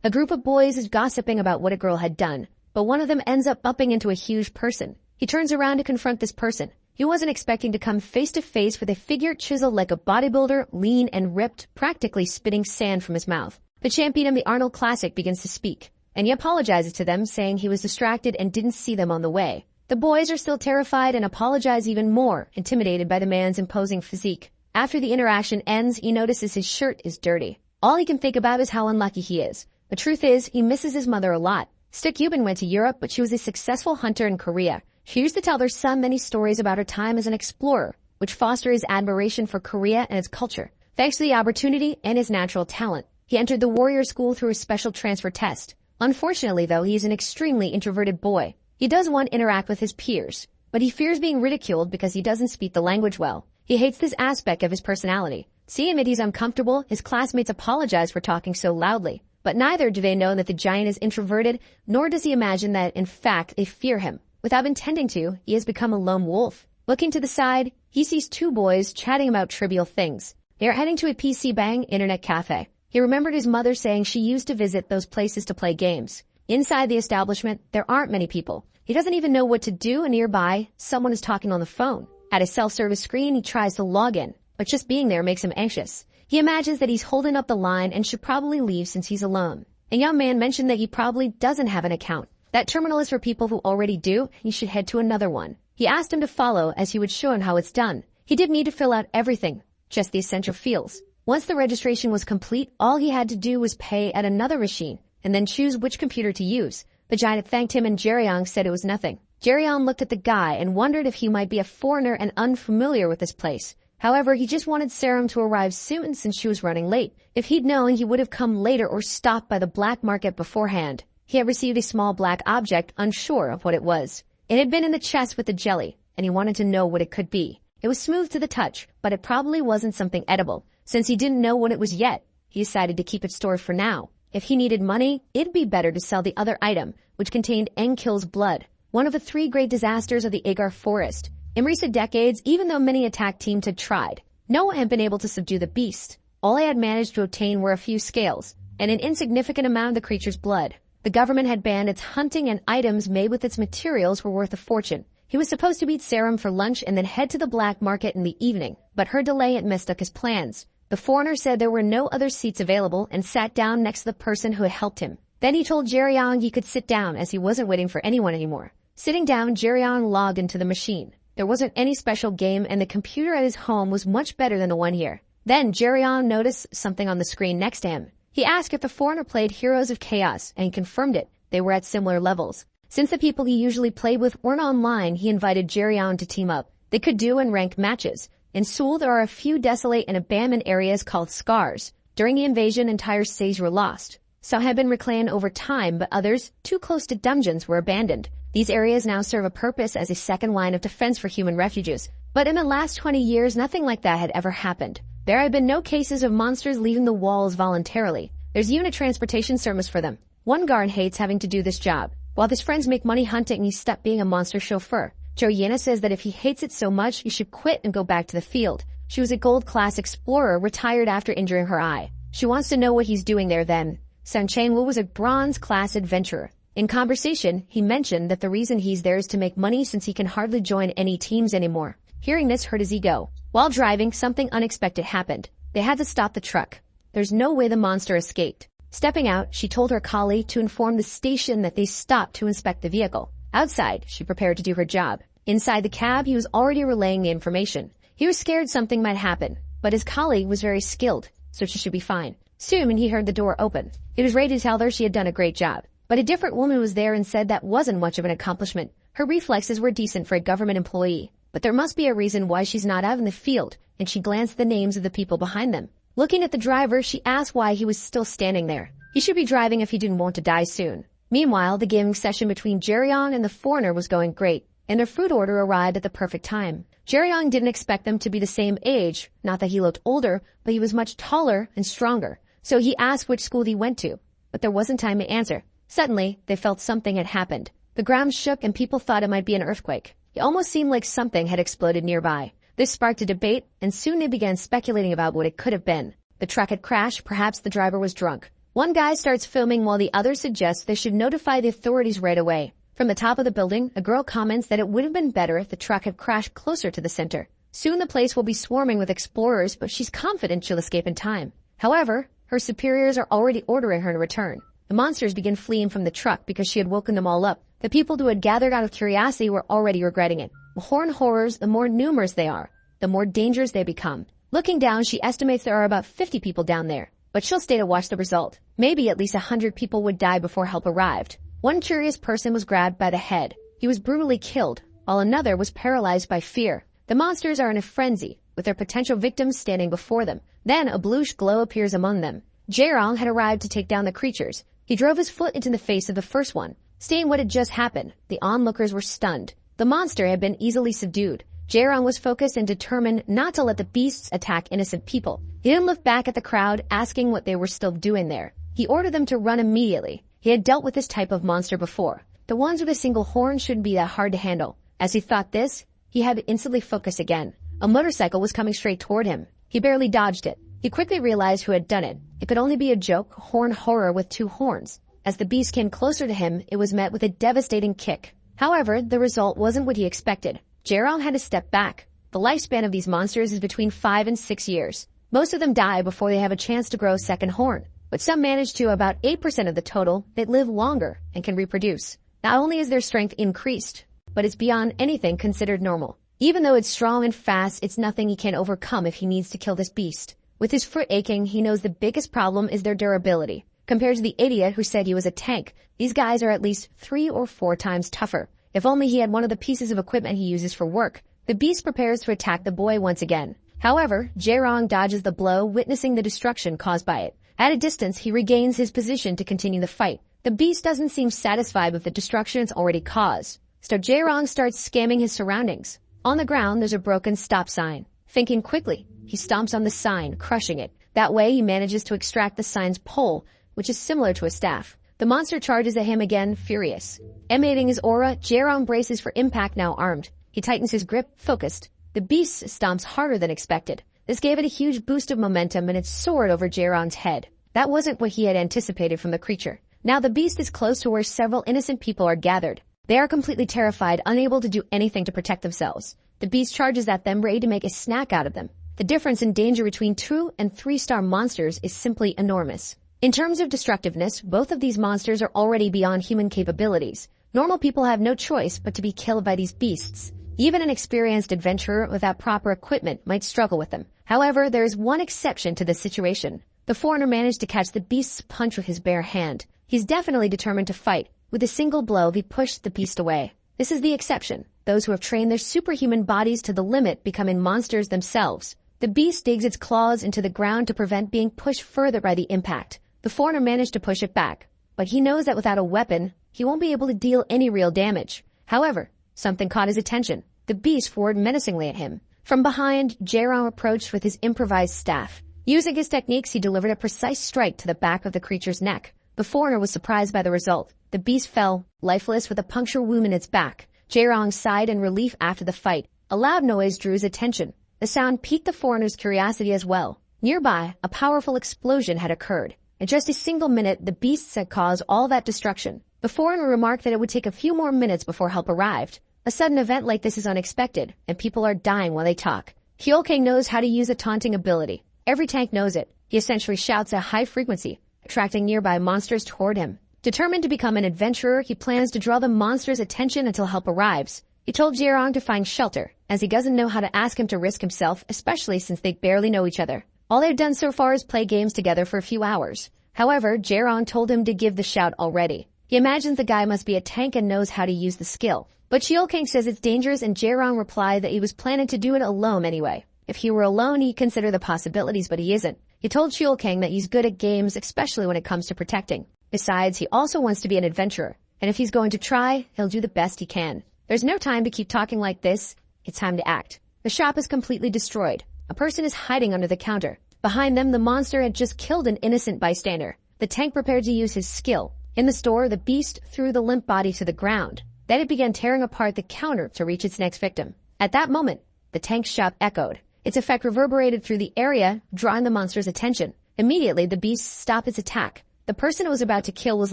A group of boys is gossiping about what a girl had done, but one of them ends up bumping into a huge person. He turns around to confront this person. He wasn't expecting to come face to face with a figure chiseled like a bodybuilder, lean and ripped, practically spitting sand from his mouth. The champion of the Arnold Classic begins to speak, and he apologizes to them, saying he was distracted and didn't see them on the way. The boys are still terrified and apologize even more, intimidated by the man's imposing physique. After the interaction ends, he notices his shirt is dirty. All he can think about is how unlucky he is. The truth is, he misses his mother a lot. Stick Yubin went to Europe, but she was a successful hunter in Korea. She used to tell their son many stories about her time as an explorer, which fostered his admiration for Korea and its culture. Thanks to the opportunity and his natural talent, he entered the warrior school through a special transfer test. Unfortunately, though, he is an extremely introverted boy. He does want to interact with his peers, but he fears being ridiculed because he doesn't speak the language well. He hates this aspect of his personality. Seeing that he's uncomfortable, his classmates apologize for talking so loudly. But neither do they know that the giant is introverted, nor does he imagine that, in fact, they fear him. Without intending to, he has become a lone wolf. Looking to the side, he sees two boys chatting about trivial things. They are heading to a PC Bang internet cafe. He remembered his mother saying she used to visit those places to play games. Inside the establishment, there aren't many people. He doesn't even know what to do, and nearby, someone is talking on the phone. At a self-service screen, he tries to log in, but just being there makes him anxious. He imagines that he's holding up the line and should probably leave since he's alone. A young man mentioned that he probably doesn't have an account. That terminal is for people who already do. He should head to another one. He asked him to follow as he would show him how it's done. He didn't need to fill out everything, just the essential fields. Once the registration was complete, all he had to do was pay at another machine and then choose which computer to use. The giant thanked him and Jerryong said it was nothing. Jerryong looked at the guy and wondered if he might be a foreigner and unfamiliar with this place. However, he just wanted Serum to arrive soon since she was running late. If he'd known, he would have come later or stopped by the black market beforehand. He had received a small black object, unsure of what it was. It had been in the chest with the jelly, and he wanted to know what it could be. It was smooth to the touch, but it probably wasn't something edible. Since he didn't know what it was yet, he decided to keep it stored for now. If he needed money, it'd be better to sell the other item, which contained Enkil's blood, one of the 3 great disasters of the Agar forest. In recent decades, even though many attack teams had tried, no one had been able to subdue the beast. All they had managed to obtain were a few scales, and an insignificant amount of the creature's blood. The government had banned its hunting, and items made with its materials were worth a fortune. He was supposed to meet Serum for lunch and then head to the black market in the evening, but her delay had mistook his plans. The foreigner said there were no other seats available and sat down next to the person who had helped him. Then he told Jerryong he could sit down as he wasn't waiting for anyone anymore. Sitting down, Jerryong logged into the machine. There wasn't any special game, and the computer at his home was much better than the one here. Then Jerryong noticed something on the screen next to him. He asked if the foreigner played Heroes of Chaos, and he confirmed it. They were at similar levels. Since the people he usually played with weren't online, he invited Jerryong to team up. They could do and rank matches. In Seoul, there are a few desolate and abandoned areas called scars. During the invasion, entire cities were lost. Some had been reclaimed over time, but others, too close to dungeons, were abandoned. These areas now serve a purpose as a second line of defense for human refugees. But in the last 20 years, nothing like that had ever happened. There had been no cases of monsters leaving the walls voluntarily. There's unit transportation service for them. One guard hates having to do this job. While his friends make money hunting, he stopped being a monster chauffeur. Jo Yena says that if he hates it so much, he should quit and go back to the field. She was a gold-class explorer, retired after injuring her eye. She wants to know what he's doing there then. Sun Chang-woo was a bronze-class adventurer. In conversation, he mentioned that the reason he's there is to make money since he can hardly join any teams anymore. Hearing this hurt his ego. While driving, something unexpected happened. They had to stop the truck. There's no way the monster escaped. Stepping out, she told her colleague to inform the station that they stopped to inspect the vehicle. Outside, she prepared to do her job. Inside the cab, he was already relaying the information. He was scared something might happen, but his colleague was very skilled, so she should be fine. Soon, he heard the door open. He was ready to tell her she had done a great job. But a different woman was there and said that wasn't much of an accomplishment. Her reflexes were decent for a government employee, but there must be a reason why she's not out in the field, and she glanced at the names of the people behind them. Looking at the driver, she asked why he was still standing there. He should be driving if he didn't want to die soon. Meanwhile, the gaming session between Jeryeon and the foreigner was going great. and their food order arrived at the perfect time. Jae-young didn't expect them to be the same age, not that he looked older, but he was much taller and stronger. So he asked which school he went to, but there wasn't time to answer. Suddenly, they felt something had happened. The ground shook and people thought it might be an earthquake. It almost seemed like something had exploded nearby. This sparked a debate, and soon they began speculating about what it could have been. The truck had crashed, perhaps the driver was drunk. One guy starts filming while the other suggests they should notify the authorities right away. From the top of the building, a girl comments that it would have been better if the truck had crashed closer to the center. Soon the place will be swarming with explorers, but she's confident she'll escape in time. However, her superiors are already ordering her to return. The monsters begin fleeing from the truck because she had woken them all up. The people who had gathered out of curiosity were already regretting it. The horned horrors, the more numerous they are, the more dangerous they become. Looking down, she estimates there are about 50 people down there, but she'll stay to watch the result. Maybe at least 100 people would die before help arrived. One curious person was grabbed by the head. He was brutally killed, while another was paralyzed by fear. The monsters are in a frenzy, with their potential victims standing before them. Then a bluish glow appears among them. Jae-young had arrived to take down the creatures. He drove his foot into the face of the first one. Seeing what had just happened, the onlookers were stunned. The monster had been easily subdued. Jae-young was focused and determined not to let the beasts attack innocent people. He didn't look back at the crowd, asking what they were still doing there. He ordered them to run immediately. He had dealt with this type of monster before. The ones with a single horn shouldn't be that hard to handle. As he thought this, he had to instantly focus again. A motorcycle was coming straight toward him. He barely dodged it. He quickly realized who had done it. It could only be a joke, horned horror with 2 horns. As the beast came closer to him, it was met with a devastating kick. However, the result wasn't what he expected. Jae-young had to step back. The lifespan of these monsters is between 5 and 6 years. Most of them die before they have a chance to grow a second horn, but some manage to. About 8% of the total that live longer and can reproduce. Not only is their strength increased, but it's beyond anything considered normal. Even though it's strong and fast, it's nothing he can overcome if he needs to kill this beast. With his foot aching, he knows the biggest problem is their durability. Compared to the idiot who said he was a tank, these guys are at least 3 or 4 times tougher. If only he had one of the pieces of equipment he uses for work. The beast prepares to attack the boy once again. However, Jae-young dodges the blow, witnessing the destruction caused by it. At a distance, he regains his position to continue the fight. The beast doesn't seem satisfied with the destruction it's already caused, so Jae-young starts scanning his surroundings. On the ground, there's a broken stop sign. Thinking quickly, he stomps on the sign, crushing it. That way, he manages to extract the sign's pole, which is similar to a staff. The monster charges at him again, furious. Emanating his aura, Jae-young braces for impact, now armed. He tightens his grip, focused. The beast stomps harder than expected. This gave it a huge boost of momentum and it soared over Jae-young's head. That wasn't what he had anticipated from the creature. Now the beast is close to where several innocent people are gathered. They are completely terrified, unable to do anything to protect themselves. The beast charges at them, ready to make a snack out of them. The difference in danger between 2 and 3-star monsters is simply enormous. In terms of destructiveness, both of these monsters are already beyond human capabilities. Normal people have no choice but to be killed by these beasts. Even an experienced adventurer without proper equipment might struggle with them. However, there is one exception to this situation. The foreigner managed to catch the beast's punch with his bare hand. He's definitely determined to fight. With a single blow, he pushed the beast away. This is the exception. Those who have trained their superhuman bodies to the limit, becoming monsters themselves. The beast digs its claws into the ground to prevent being pushed further by the impact. The foreigner managed to push it back, but he knows that without a weapon, he won't be able to deal any real damage. However, something caught his attention. The beast roared menacingly at him. From behind, Jae-young approached with his improvised staff. Using his techniques, he delivered a precise strike to the back of the creature's neck. The foreigner was surprised by the result. The beast fell, lifeless, with a puncture wound in its back. Jae-young sighed in relief after the fight. A loud noise drew his attention. The sound piqued the foreigner's curiosity as well. Nearby, a powerful explosion had occurred. In just a single minute, the beasts had caused all that destruction. The foreigner remarked that it would take a few more minutes before help arrived. A sudden event like this is unexpected, and people are dying while they talk. Hyolking knows how to use a taunting ability. Every tank knows it. He essentially shouts at high frequency, attracting nearby monsters toward him. Determined to become an adventurer, he plans to draw the monsters' attention until help arrives. He told Jae-young to find shelter, as he doesn't know how to ask him to risk himself, especially since they barely know each other. All they've done so far is play games together for a few hours. However, Jae-young told him to give the shout already. He imagines the guy must be a tank and knows how to use the skill. But Hyolking says it's dangerous, and Jae-young replied that he was planning to do it alone anyway. If he were alone, he'd consider the possibilities, but he isn't. He told Hyolking that he's good at games, especially when it comes to protecting. Besides, he also wants to be an adventurer, and if he's going to try, he'll do the best he can. There's no time to keep talking like this. It's time to act. The shop is completely destroyed. A person is hiding under the counter. Behind them, the monster had just killed an innocent bystander. The tank prepared to use his skill. In the store, the beast threw the limp body to the ground. Then it began tearing apart the counter to reach its next victim. At that moment, the tank's shout echoed. Its effect reverberated through the area, drawing the monster's attention. Immediately, the beast stopped its attack. The person it was about to kill was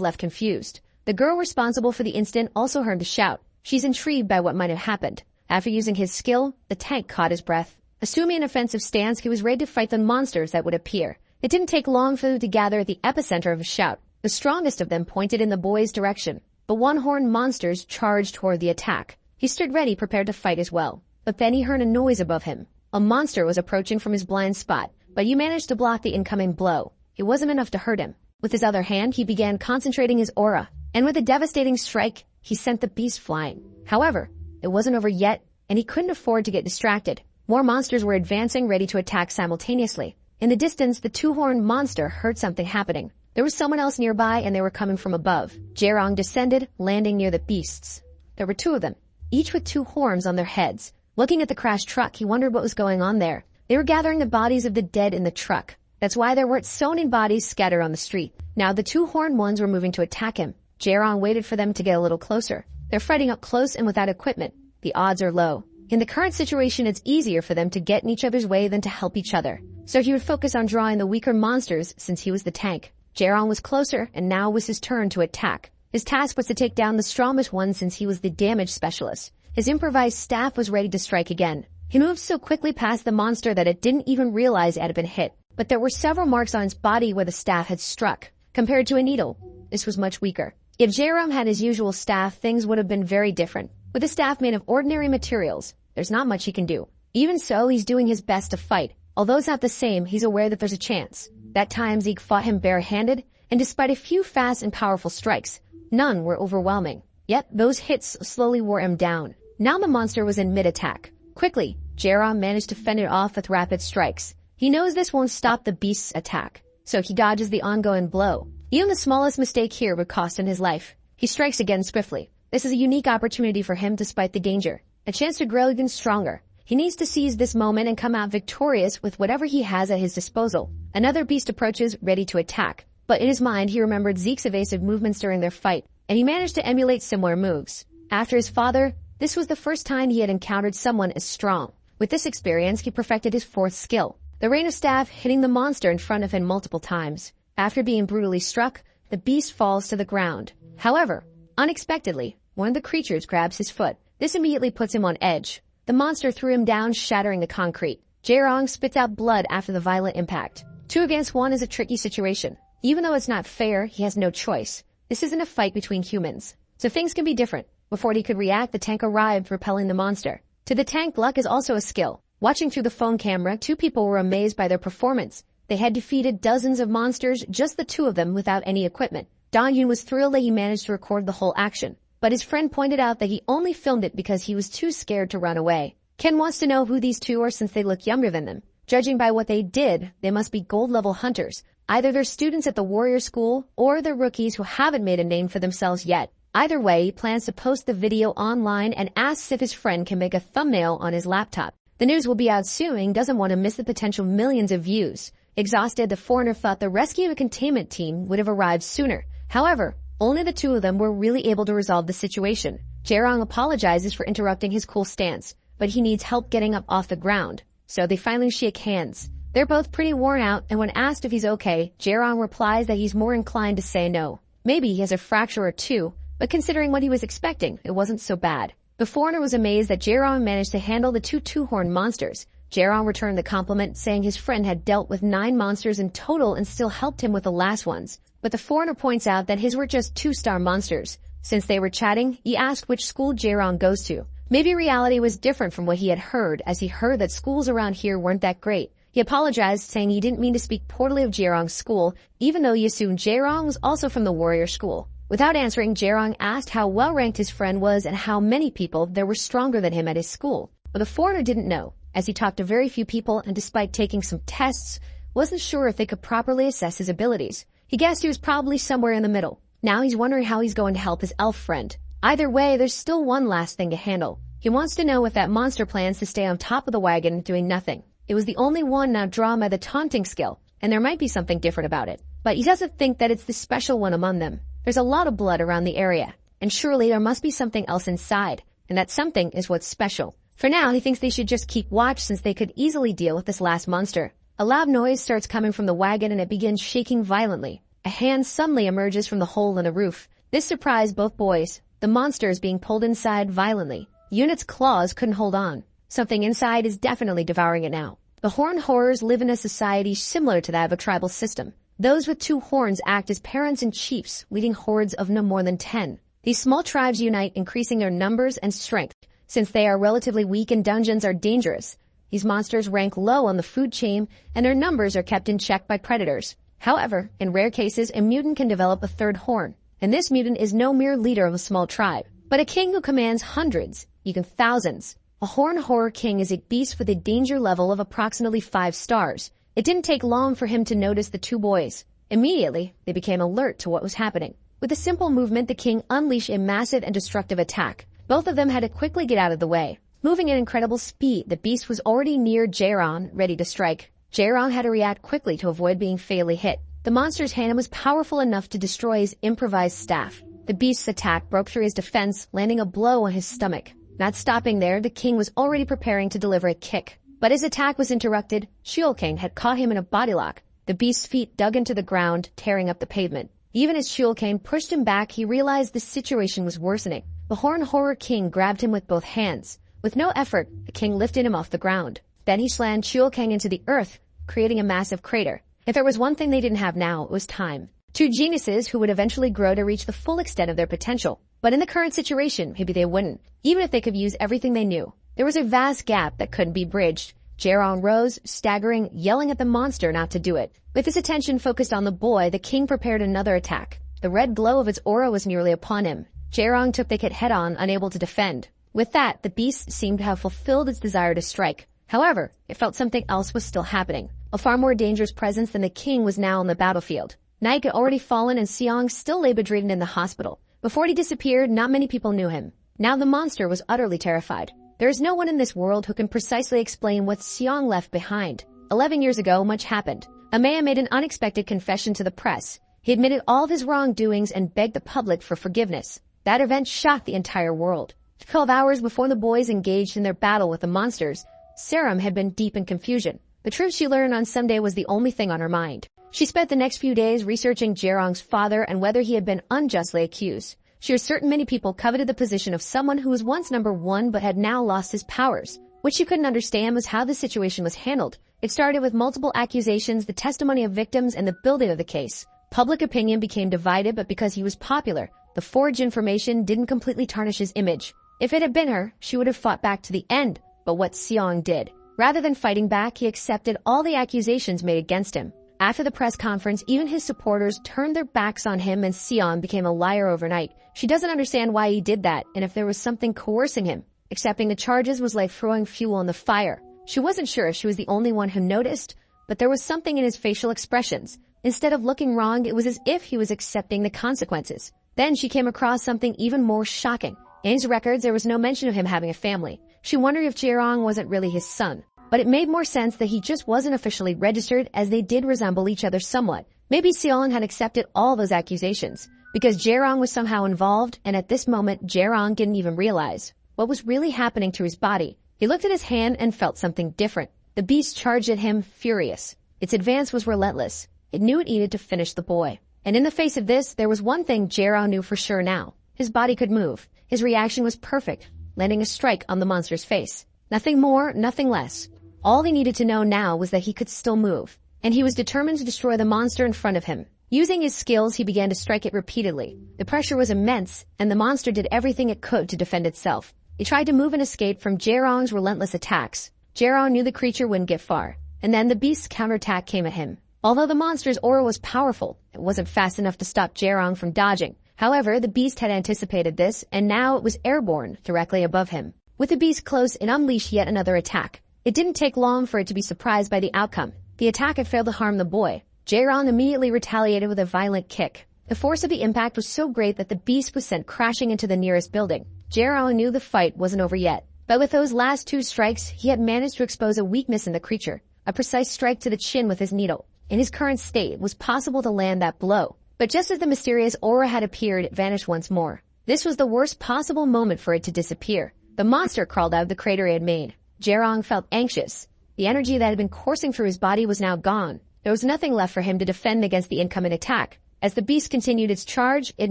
left confused. The girl responsible for the incident also heard the shout. She's intrigued by what might have happened. After using his skill, the tank caught his breath. Assuming an offensive stance, he was ready to fight the monsters that would appear. It didn't take long for them to gather at the epicenter of a shout. The strongest of them pointed in the boy's direction. The one-horned monsters charged toward the attack. He stood ready, prepared to fight as well. But then he heard a noise above him. A monster was approaching from his blind spot, but he managed to block the incoming blow. It wasn't enough to hurt him. With his other hand, he began concentrating his aura, and with a devastating strike, he sent the beast flying. However, it wasn't over yet, and he couldn't afford to get distracted. More monsters were advancing, ready to attack simultaneously. In the distance, the two-horned monster heard something happening. There was someone else nearby, and they were coming from above. Jaerong descended, landing near the beasts. There were two of them, each with two horns on their heads. Looking at the crashed truck, he wondered what was going on there. They were gathering the bodies of the dead in the truck. That's why there weren't so many bodies scattered on the street. Now the two horned ones were moving to attack him. Jaerong waited for them to get a little closer. They're fighting up close and without equipment. The odds are low. In the current situation, it's easier for them to get in each other's way than to help each other. So he would focus on drawing the weaker monsters since he was the tank. Jaerong was closer, and now was his turn to attack. His task was to take down the strongest one since he was the damage specialist. His improvised staff was ready to strike again. He moved so quickly past the monster that it didn't even realize it had been hit. But there were several marks on its body where the staff had struck. Compared to a needle, this was much weaker. If Jaerong had his usual staff, things would have been very different. With a staff made of ordinary materials, there's not much he can do. Even so, he's doing his best to fight. Although it's not the same, he's aware that there's a chance. That time Zeke fought him barehanded, and despite a few fast and powerful strikes, none were overwhelming. Yet those hits slowly wore him down. Now the monster was in mid-attack. Quickly, Jaerong managed to fend it off with rapid strikes. He knows this won't stop the beast's attack, so he dodges the ongoing blow. Even the smallest mistake here would cost him his life. He strikes again swiftly. This is a unique opportunity for him despite the danger. A chance to grow even stronger. He needs to seize this moment and come out victorious with whatever he has at his disposal. Another beast approaches, ready to attack. But in his mind, he remembered Zeke's evasive movements during their fight, and he managed to emulate similar moves. After his father, this was the first time he had encountered someone as strong. With this experience, he perfected his fourth skill, the rain of staff hitting the monster in front of him multiple times. After being brutally struck, the beast falls to the ground. However, unexpectedly, one of the creatures grabs his foot. This immediately puts him on edge. The monster threw him down, shattering the concrete. Jaerong spits out blood after the violent impact. 2 against 1 is a tricky situation. Even though it's not fair, he has no choice. This isn't a fight between humans, so things can be different. Before he could react, the tank arrived, repelling the monster. To the tank, luck is also a skill. Watching through the phone camera, 2 people were amazed by their performance. They had defeated dozens of monsters, just the 2 of them without any equipment. Dong-yoon was thrilled that he managed to record the whole action, but his friend pointed out that he only filmed it because he was too scared to run away. Ken wants to know who these 2 are since they look younger than them. Judging by what they did, they must be gold-level hunters. Either they're students at the warrior school, or they're rookies who haven't made a name for themselves yet. Either way, he plans to post the video online and asks if his friend can make a thumbnail on his laptop. The news will be out soon and doesn't want to miss the potential millions of views. Exhausted, the foreigner thought the rescue and containment team would have arrived sooner. However, only the 2 of them were really able to resolve the situation. Jaerong apologizes for interrupting his cool stance, but he needs help getting up off the ground. So they finally shake hands. They're both pretty worn out, and when asked if he's okay, Jaerong replies that he's more inclined to say no. Maybe he has a fracture or 2, but considering what he was expecting, it wasn't so bad. The foreigner was amazed that Jaerong managed to handle the 2 two-horned monsters. Jaerong returned the compliment, saying his friend had dealt with 9 monsters in total and still helped him with the last ones. But the foreigner points out that his were just 2-star monsters. Since they were chatting, he asked which school Jaerong goes to. Maybe reality was different from what he had heard, as he heard that schools around here weren't that great. He apologized, saying he didn't mean to speak poorly of Jaerong's school, even though he assumed Jaerong was also from the warrior school. Without answering, Jaerong asked how well-ranked his friend was and how many people there were stronger than him at his school. But the foreigner didn't know, as he talked to very few people and despite taking some tests, wasn't sure if they could properly assess his abilities. He guessed he was probably somewhere in the middle. Now he's wondering how he's going to help his elf friend. Either way, there's still one last thing to handle. He wants to know if that monster plans to stay on top of the wagon doing nothing. It was the only one now drawn by the taunting skill, and there might be something different about it. But he doesn't think that it's the special one among them. There's a lot of blood around the area, and surely there must be something else inside, and that something is what's special. For now, he thinks they should just keep watch since they could easily deal with this last monster. A loud noise starts coming from the wagon and it begins shaking violently. A hand suddenly emerges from the hole in the roof. This surprised both boys. The monster is being pulled inside violently. Unit's claws couldn't hold on. Something inside is definitely devouring it now. The horned horrors live in a society similar to that of a tribal system. Those with 2 horns act as parents and chiefs, leading hordes of no more than 10. These small tribes unite, increasing their numbers and strength. Since they are relatively weak and dungeons are dangerous, these monsters rank low on the food chain and their numbers are kept in check by predators. However, in rare cases, a mutant can develop a 3rd horn, and this mutant is no mere leader of a small tribe, but a king who commands hundreds, even thousands. A horned horror king is a beast with a danger level of approximately 5 stars. It didn't take long for him to notice the 2 boys. Immediately, they became alert to what was happening. With a simple movement, the king unleashed a massive and destructive attack. Both of them had to quickly get out of the way. Moving at incredible speed, the beast was already near Jaerong, ready to strike. Jaerong had to react quickly to avoid being fatally hit. The monster's hand was powerful enough to destroy his improvised staff. The beast's attack broke through his defense, landing a blow on his stomach. Not stopping there, the king was already preparing to deliver a kick. But his attack was interrupted. King had caught him in a bodylock. The beast's feet dug into the ground, tearing up the pavement. Even as King pushed him back, he realized the situation was worsening. The horned horror king grabbed him with both hands. With no effort, the king lifted him off the ground. Then he slammed King into the earth, creating a massive crater. If there was one thing they didn't have now, it was time. 2 geniuses who would eventually grow to reach the full extent of their potential. But in the current situation, maybe they wouldn't, even if they could use everything they knew. There was a vast gap that couldn't be bridged. Jaerong rose, staggering, yelling at the monster not to do it. With his attention focused on the boy, the king prepared another attack. The red glow of its aura was nearly upon him. Jaerong took the hit head-on, unable to defend. With that, the beast seemed to have fulfilled its desire to strike. However, it felt something else was still happening. A far more dangerous presence than the king was now on the battlefield. Night had already fallen and Seong still lay bedridden in the hospital. Before he disappeared, not many people knew him. Now the monster was utterly terrified. There is no one in this world who can precisely explain what Seong left behind. 11 years ago, much happened. Amaya made an unexpected confession to the press. He admitted all of his wrongdoings and begged the public for forgiveness. That event shocked the entire world. 12 hours before the boys engaged in their battle with the monsters, Serum had been deep in confusion. The truth she learned on Sunday was the only thing on her mind. She spent the next few days researching Jaerong's father and whether he had been unjustly accused. She was certain many people coveted the position of someone who was once number 1 but had now lost his powers. What she couldn't understand was how the situation was handled. It started with multiple accusations, the testimony of victims, and the building of the case. Public opinion became divided, but because he was popular, the forged information didn't completely tarnish his image. If it had been her, she would have fought back to the end, but what Seong did. Rather than fighting back, he accepted all the accusations made against him. After the press conference, even his supporters turned their backs on him and Seong became a liar overnight. She doesn't understand why he did that and if there was something coercing him. Accepting the charges was like throwing fuel on the fire. She wasn't sure if she was the only one who noticed, but there was something in his facial expressions. Instead of looking wrong, it was as if he was accepting the consequences. Then she came across something even more shocking. In his records, there was no mention of him having a family. She wondered if Jaerong wasn't really his son. But it made more sense that he just wasn't officially registered, as they did resemble each other somewhat. Maybe Seong had accepted all those accusations, because Jaerong was somehow involved, and at this moment, Jaerong didn't even realize what was really happening to his body. He looked at his hand and felt something different. The beast charged at him, furious. Its advance was relentless. It knew it needed to finish the boy. And in the face of this, there was one thing Jaerong knew for sure now. His body could move. His reaction was perfect, landing a strike on the monster's face. Nothing more, nothing less. All he needed to know now was that he could still move, and he was determined to destroy the monster in front of him. Using his skills, he began to strike it repeatedly. The pressure was immense, and the monster did everything it could to defend itself. It tried to move and escape from Jaerong's relentless attacks. Jaerong knew the creature wouldn't get far, and then the beast's counterattack came at him. Although the monster's aura was powerful, it wasn't fast enough to stop Jaerong from dodging. However, the beast had anticipated this, and now it was airborne directly above him. With the beast close, it unleashed yet another attack. It didn't take long for it to be surprised by the outcome. The attack had failed to harm the boy. Jaerong immediately retaliated with a violent kick. The force of the impact was so great that the beast was sent crashing into the nearest building. Jae-rong knew the fight wasn't over yet, but with those last 2 strikes, he had managed to expose a weakness in the creature. A precise strike to the chin with his needle. In his current state, it was possible to land that blow. But just as the mysterious aura had appeared, it vanished once more. This was the worst possible moment for it to disappear. The monster crawled out of the crater it had made. Jae-rong felt anxious. The energy that had been coursing through his body was now gone. There was nothing left for him to defend against the incoming attack. As the beast continued its charge, it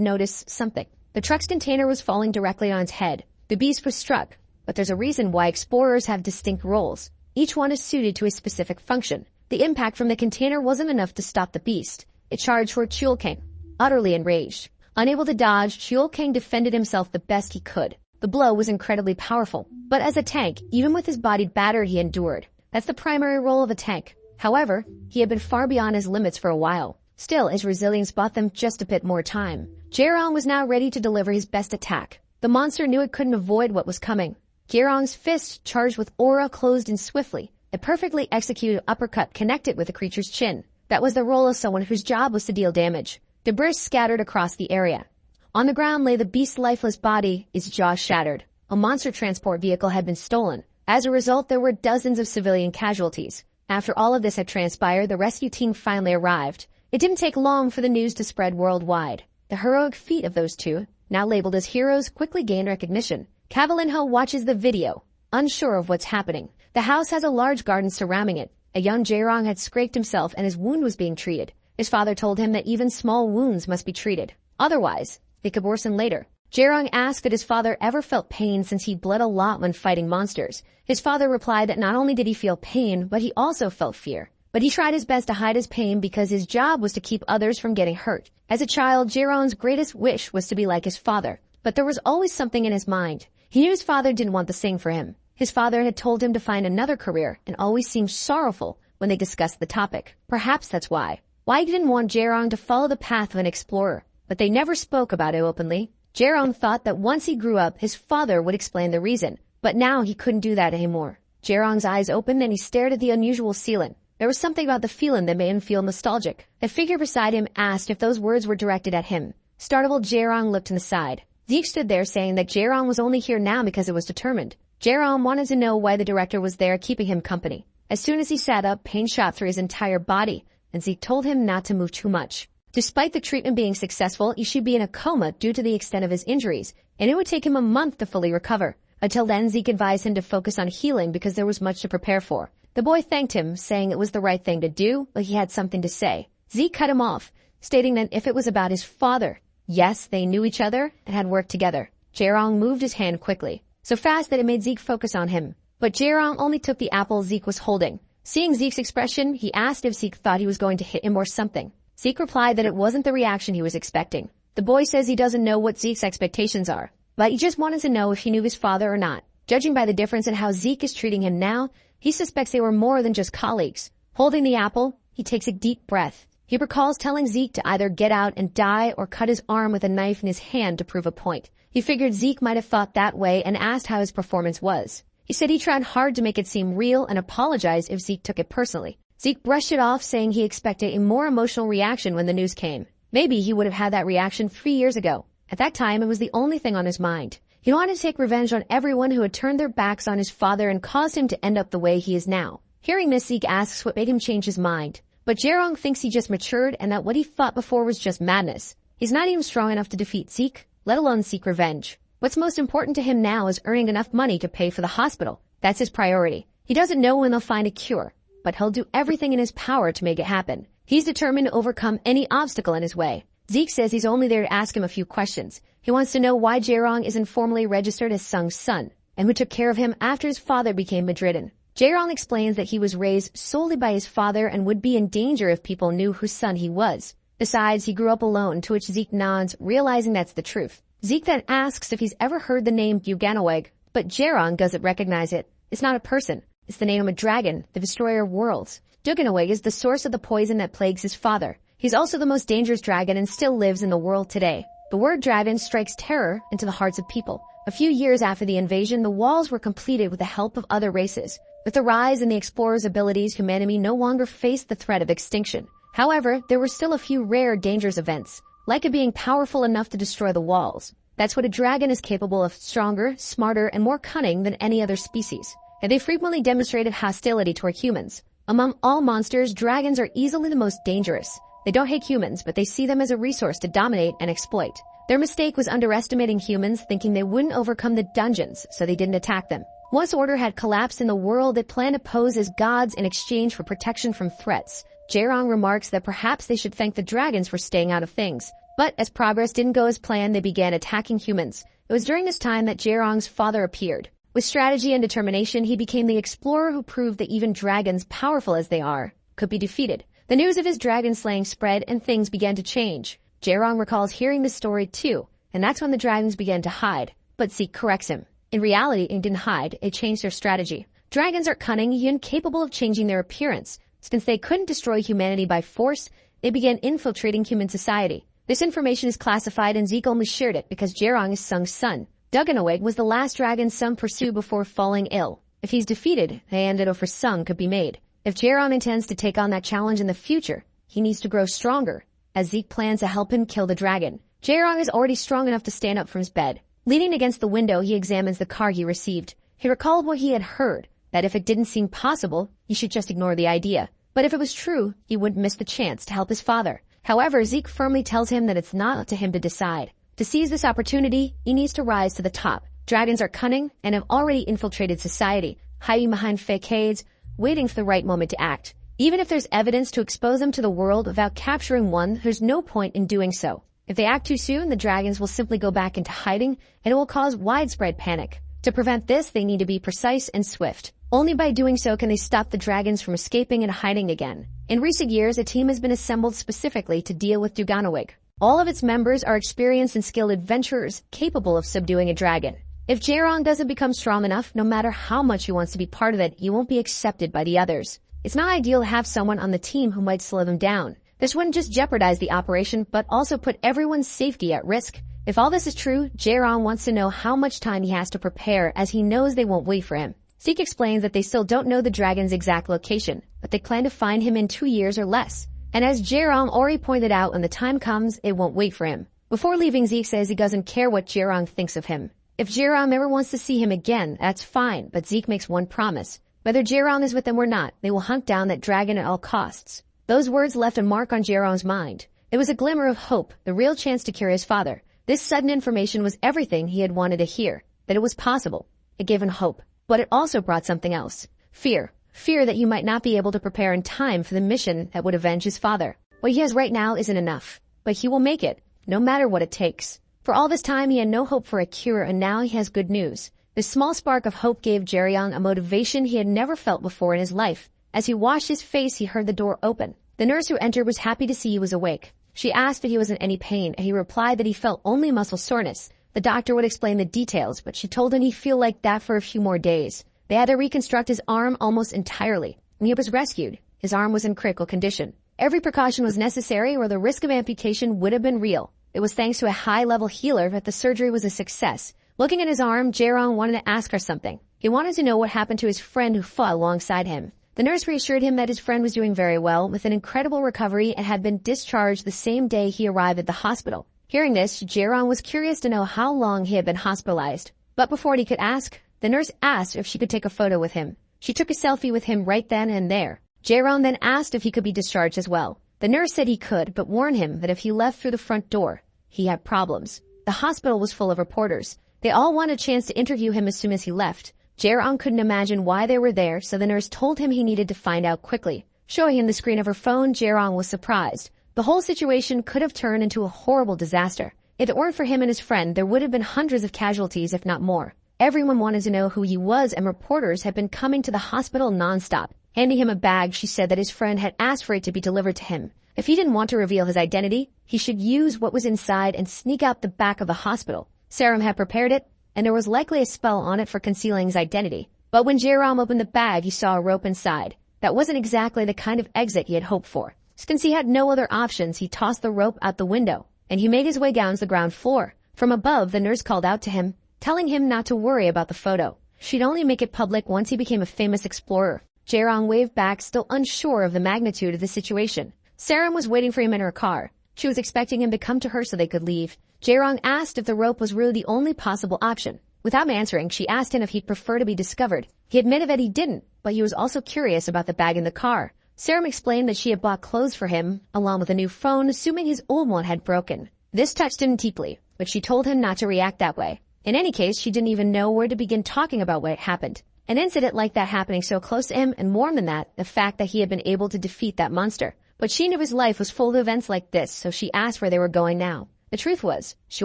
noticed something. The truck's container was falling directly on its head. The beast was struck. But there's a reason why explorers have distinct roles. Each one is suited to a specific function. The impact from the container wasn't enough to stop the beast. It charged toward Chul-kang. Utterly enraged. Unable to dodge, Chul-kang defended himself the best he could. The blow was incredibly powerful. But as a tank, even with his body battered, he endured. That's the primary role of a tank. However, he had been far beyond his limits for a while. Still, his resilience bought them just a bit more time. Jae-rong was now ready to deliver his best attack. The monster knew it couldn't avoid what was coming. Jae-rong's fist, charged with aura, closed in swiftly. A perfectly executed uppercut connected with the creature's chin. That was the role of someone whose job was to deal damage. Debris scattered across the area. On the ground lay the beast's lifeless body, its jaw shattered. A monster transport vehicle had been stolen. As a result, there were dozens of civilian casualties. After all of this had transpired, the rescue team finally arrived. It didn't take long for the news to spread worldwide. The heroic feat of those two, now labeled as heroes, quickly gained recognition. Cavalinho watches the video, unsure of what's happening. The house has a large garden surrounding it. A young Jae-rong had scraped himself and his wound was being treated. His father told him that even small wounds must be treated. Otherwise, they could worsen later. Jae-rong asked if his father ever felt pain since he bled a lot when fighting monsters. His father replied that not only did he feel pain, but he also felt fear. But he tried his best to hide his pain because his job was to keep others from getting hurt. As a child, Jae-rong's greatest wish was to be like his father. But there was always something in his mind. He knew his father didn't want the same for him. His father had told him to find another career and always seemed sorrowful when they discussed the topic. Perhaps that's why. Why he didn't want Jae-rong to follow the path of an explorer. But they never spoke about it openly. Jae-rong thought that once he grew up, his father would explain the reason. But now he couldn't do that anymore. Jae-rong's eyes opened and he stared at the unusual ceiling. There was something about the feeling that made him feel nostalgic. A figure beside him asked if those words were directed at him. Startled, Jae-rong looked to the side. Zeke stood there saying that Jae-rong was only here now because it was determined. Jae-rong wanted to know why the director was there keeping him company. As soon as he sat up, pain shot through his entire body, and Zeke told him not to move too much. Despite the treatment being successful, he should be in a coma due to the extent of his injuries, and it would take him a month to fully recover. Until then, Zeke advised him to focus on healing because there was much to prepare for. The boy thanked him, saying it was the right thing to do, but he had something to say. Zeke cut him off, stating that if it was about his father, yes, they knew each other and had worked together. Jae-rong moved his hand quickly, so fast that it made Zeke focus on him. But Jae-rong only took the apple Zeke was holding. Seeing Zeke's expression, he asked if Zeke thought he was going to hit him or something. Zeke replied that it wasn't the reaction he was expecting. The boy says he doesn't know what Zeke's expectations are, but he just wanted to know if he knew his father or not. Judging by the difference in how Zeke is treating him now, he suspects they were more than just colleagues. Holding the apple, he takes a deep breath. He recalls telling Zeke to either get out and die or cut his arm with a knife in his hand to prove a point. He figured Zeke might have thought that way and asked how his performance was. He said he tried hard to make it seem real and apologized if Zeke took it personally. Zeke brushed it off, saying he expected a more emotional reaction when the news came. Maybe he would have had that reaction 3 years ago. At that time, it was the only thing on his mind. He wanted to take revenge on everyone who had turned their backs on his father and caused him to end up the way he is now. Hearing this, Zeke asks what made him change his mind. But Jae-rong thinks he just matured and that what he thought before was just madness. He's not even strong enough to defeat Zeke, let alone seek revenge. What's most important to him now is earning enough money to pay for the hospital. That's his priority. He doesn't know when they'll find a cure, but he'll do everything in his power to make it happen. He's determined to overcome any obstacle in his way. Zeke says he's only there to ask him a few questions. He wants to know why Jae-rong isn't formally registered as Sung's son, and who took care of him after his father became bedridden. Jae-rong explains that he was raised solely by his father and would be in danger if people knew whose son he was. Besides, he grew up alone, to which Zeke nods, realizing that's the truth. Zeke then asks if he's ever heard the name Yuganaweg, but Jae-rong doesn't recognize it. It's not a person. It's the name of a dragon, the destroyer of worlds. Yuganaweg is the source of the poison that plagues his father. He's also the most dangerous dragon and still lives in the world today. The word dragon strikes terror into the hearts of people. A few years after the invasion, the walls were completed with the help of other races. With the rise in the explorers' abilities, humanity no longer faced the threat of extinction. However, there were still a few rare dangerous events. like it being powerful enough to destroy the walls. That's what a dragon is capable of, stronger, smarter, and more cunning than any other species. And they frequently demonstrated hostility toward humans. Among all monsters, dragons are easily the most dangerous. They don't hate humans, but they see them as a resource to dominate and exploit. Their mistake was underestimating humans, thinking they wouldn't overcome the dungeons, so they didn't attack them. Once order had collapsed in the world, they planned to pose as gods in exchange for protection from threats. Jaerong remarks that perhaps they should thank the dragons for staying out of things. But as progress didn't go as planned, they began attacking humans. It was during this time that Jaerong's father appeared. With strategy and determination, he became the explorer who proved that even dragons, powerful as they are, could be defeated. The news of his dragon slaying spread and things began to change. Jaerong recalls hearing this story too, and that's when the dragons began to hide. But Zeke corrects him. In reality, it didn't hide, it changed their strategy. Dragons are cunning and capable of changing their appearance. Since they couldn't destroy humanity by force, they began infiltrating human society. This information is classified and Zeke only shared it because Jaerong is Sung's son. Duganawig was the last dragon Sung pursued before falling ill. If he's defeated, an antidote for Sung could be made. If Jaerong intends to take on that challenge in the future, he needs to grow stronger, as Zeke plans to help him kill the dragon. Jaerong is already strong enough to stand up from his bed. Leaning against the window, he examines the card he received. He recalled what he had heard, that if it didn't seem possible, he should just ignore the idea. But if it was true, he wouldn't miss the chance to help his father. However, Zeke firmly tells him that it's not up to him to decide. To seize this opportunity, he needs to rise to the top. Dragons are cunning and have already infiltrated society, hiding behind facades, waiting for the right moment to act. Even if there's evidence to expose them to the world without capturing one, there's no point in doing so. If they act too soon, the dragons will simply go back into hiding, and it will cause widespread panic. To prevent this, they need to be precise and swift. Only by doing so can they stop the dragons from escaping and hiding again. In recent years, a team has been assembled specifically to deal with Duganawig. All of its members are experienced and skilled adventurers capable of subduing a dragon. If Jaerong doesn't become strong enough, no matter how much he wants to be part of it, he won't be accepted by the others. It's not ideal to have someone on the team who might slow them down. This wouldn't just jeopardize the operation, but also put everyone's safety at risk. If all this is true, Jaerong wants to know how much time he has to prepare, as he knows they won't wait for him. Zeke explains that they still don't know the dragon's exact location, but they plan to find him in 2 years or less. And as Jaerong already pointed out, when the time comes, it won't wait for him. Before leaving, Zeke says he doesn't care what Jaerong thinks of him. If Jaerong ever wants to see him again, that's fine, but Zeke makes one promise. Whether Jaerong is with them or not, they will hunt down that dragon at all costs. Those words left a mark on Jaerong's mind. It was a glimmer of hope, the real chance to cure his father. This sudden information was everything he had wanted to hear, that it was possible. It gave him hope, but it also brought something else. Fear. Fear that he might not be able to prepare in time for the mission that would avenge his father. What he has right now isn't enough, but he will make it, no matter what it takes. For all this time, he had no hope for a cure, and now he has good news. This small spark of hope gave Jaerong a motivation he had never felt before in his life. As he washed his face, he heard the door open. The nurse who entered was happy to see he was awake. She asked if he was in any pain, and he replied that he felt only muscle soreness. The doctor would explain the details, but she told him he'd feel like that for a few more days. They had to reconstruct his arm almost entirely, and he was rescued. His arm was in critical condition. Every precaution was necessary, or the risk of amputation would have been real. It was thanks to a high-level healer that the surgery was a success. Looking at his arm, Jaerong wanted to ask her something. He wanted to know what happened to his friend who fought alongside him. The nurse reassured him that his friend was doing very well, with an incredible recovery, and had been discharged the same day he arrived at the hospital. Hearing this, Jaerong was curious to know how long he had been hospitalized. But before he could ask, the nurse asked if she could take a photo with him. She took a selfie with him right then and there. Jaerong then asked if he could be discharged as well. The nurse said he could, but warned him that if he left through the front door, he had problems. The hospital was full of reporters. They all wanted a chance to interview him as soon as he left. Jaerong couldn't imagine why they were there, so the nurse told him he needed to find out quickly. Showing him the screen of her phone, Jaerong was surprised. The whole situation could have turned into a horrible disaster. If it weren't for him and his friend, there would have been hundreds of casualties, if not more. Everyone wanted to know who he was, and reporters had been coming to the hospital nonstop. Handing him a bag, she said that his friend had asked for it to be delivered to him. If he didn't want to reveal his identity, he should use what was inside and sneak out the back of the hospital. Serum had prepared it, and there was likely a spell on it for concealing his identity. But when Jaerong opened the bag, he saw a rope inside. That wasn't exactly the kind of exit he had hoped for. Since he had no other options, he tossed the rope out the window, and he made his way down to the ground floor. From above, the nurse called out to him, telling him not to worry about the photo. She'd only make it public once he became a famous explorer. Jaerong waved back, still unsure of the magnitude of the situation. Serum was waiting for him in her car. She was expecting him to come to her so they could leave. Jae-rong asked if the rope was really the only possible option. Without answering, she asked him if he'd prefer to be discovered. He admitted that he didn't, but he was also curious about the bag in the car. Sarum explained that she had bought clothes for him, along with a new phone, assuming his old one had broken. This touched him deeply, but she told him not to react that way. In any case, she didn't even know where to begin talking about what happened. An incident like that happening so close to him, and more than that, the fact that he had been able to defeat that monster. But she knew his life was full of events like this, so she asked where they were going now. The truth was, she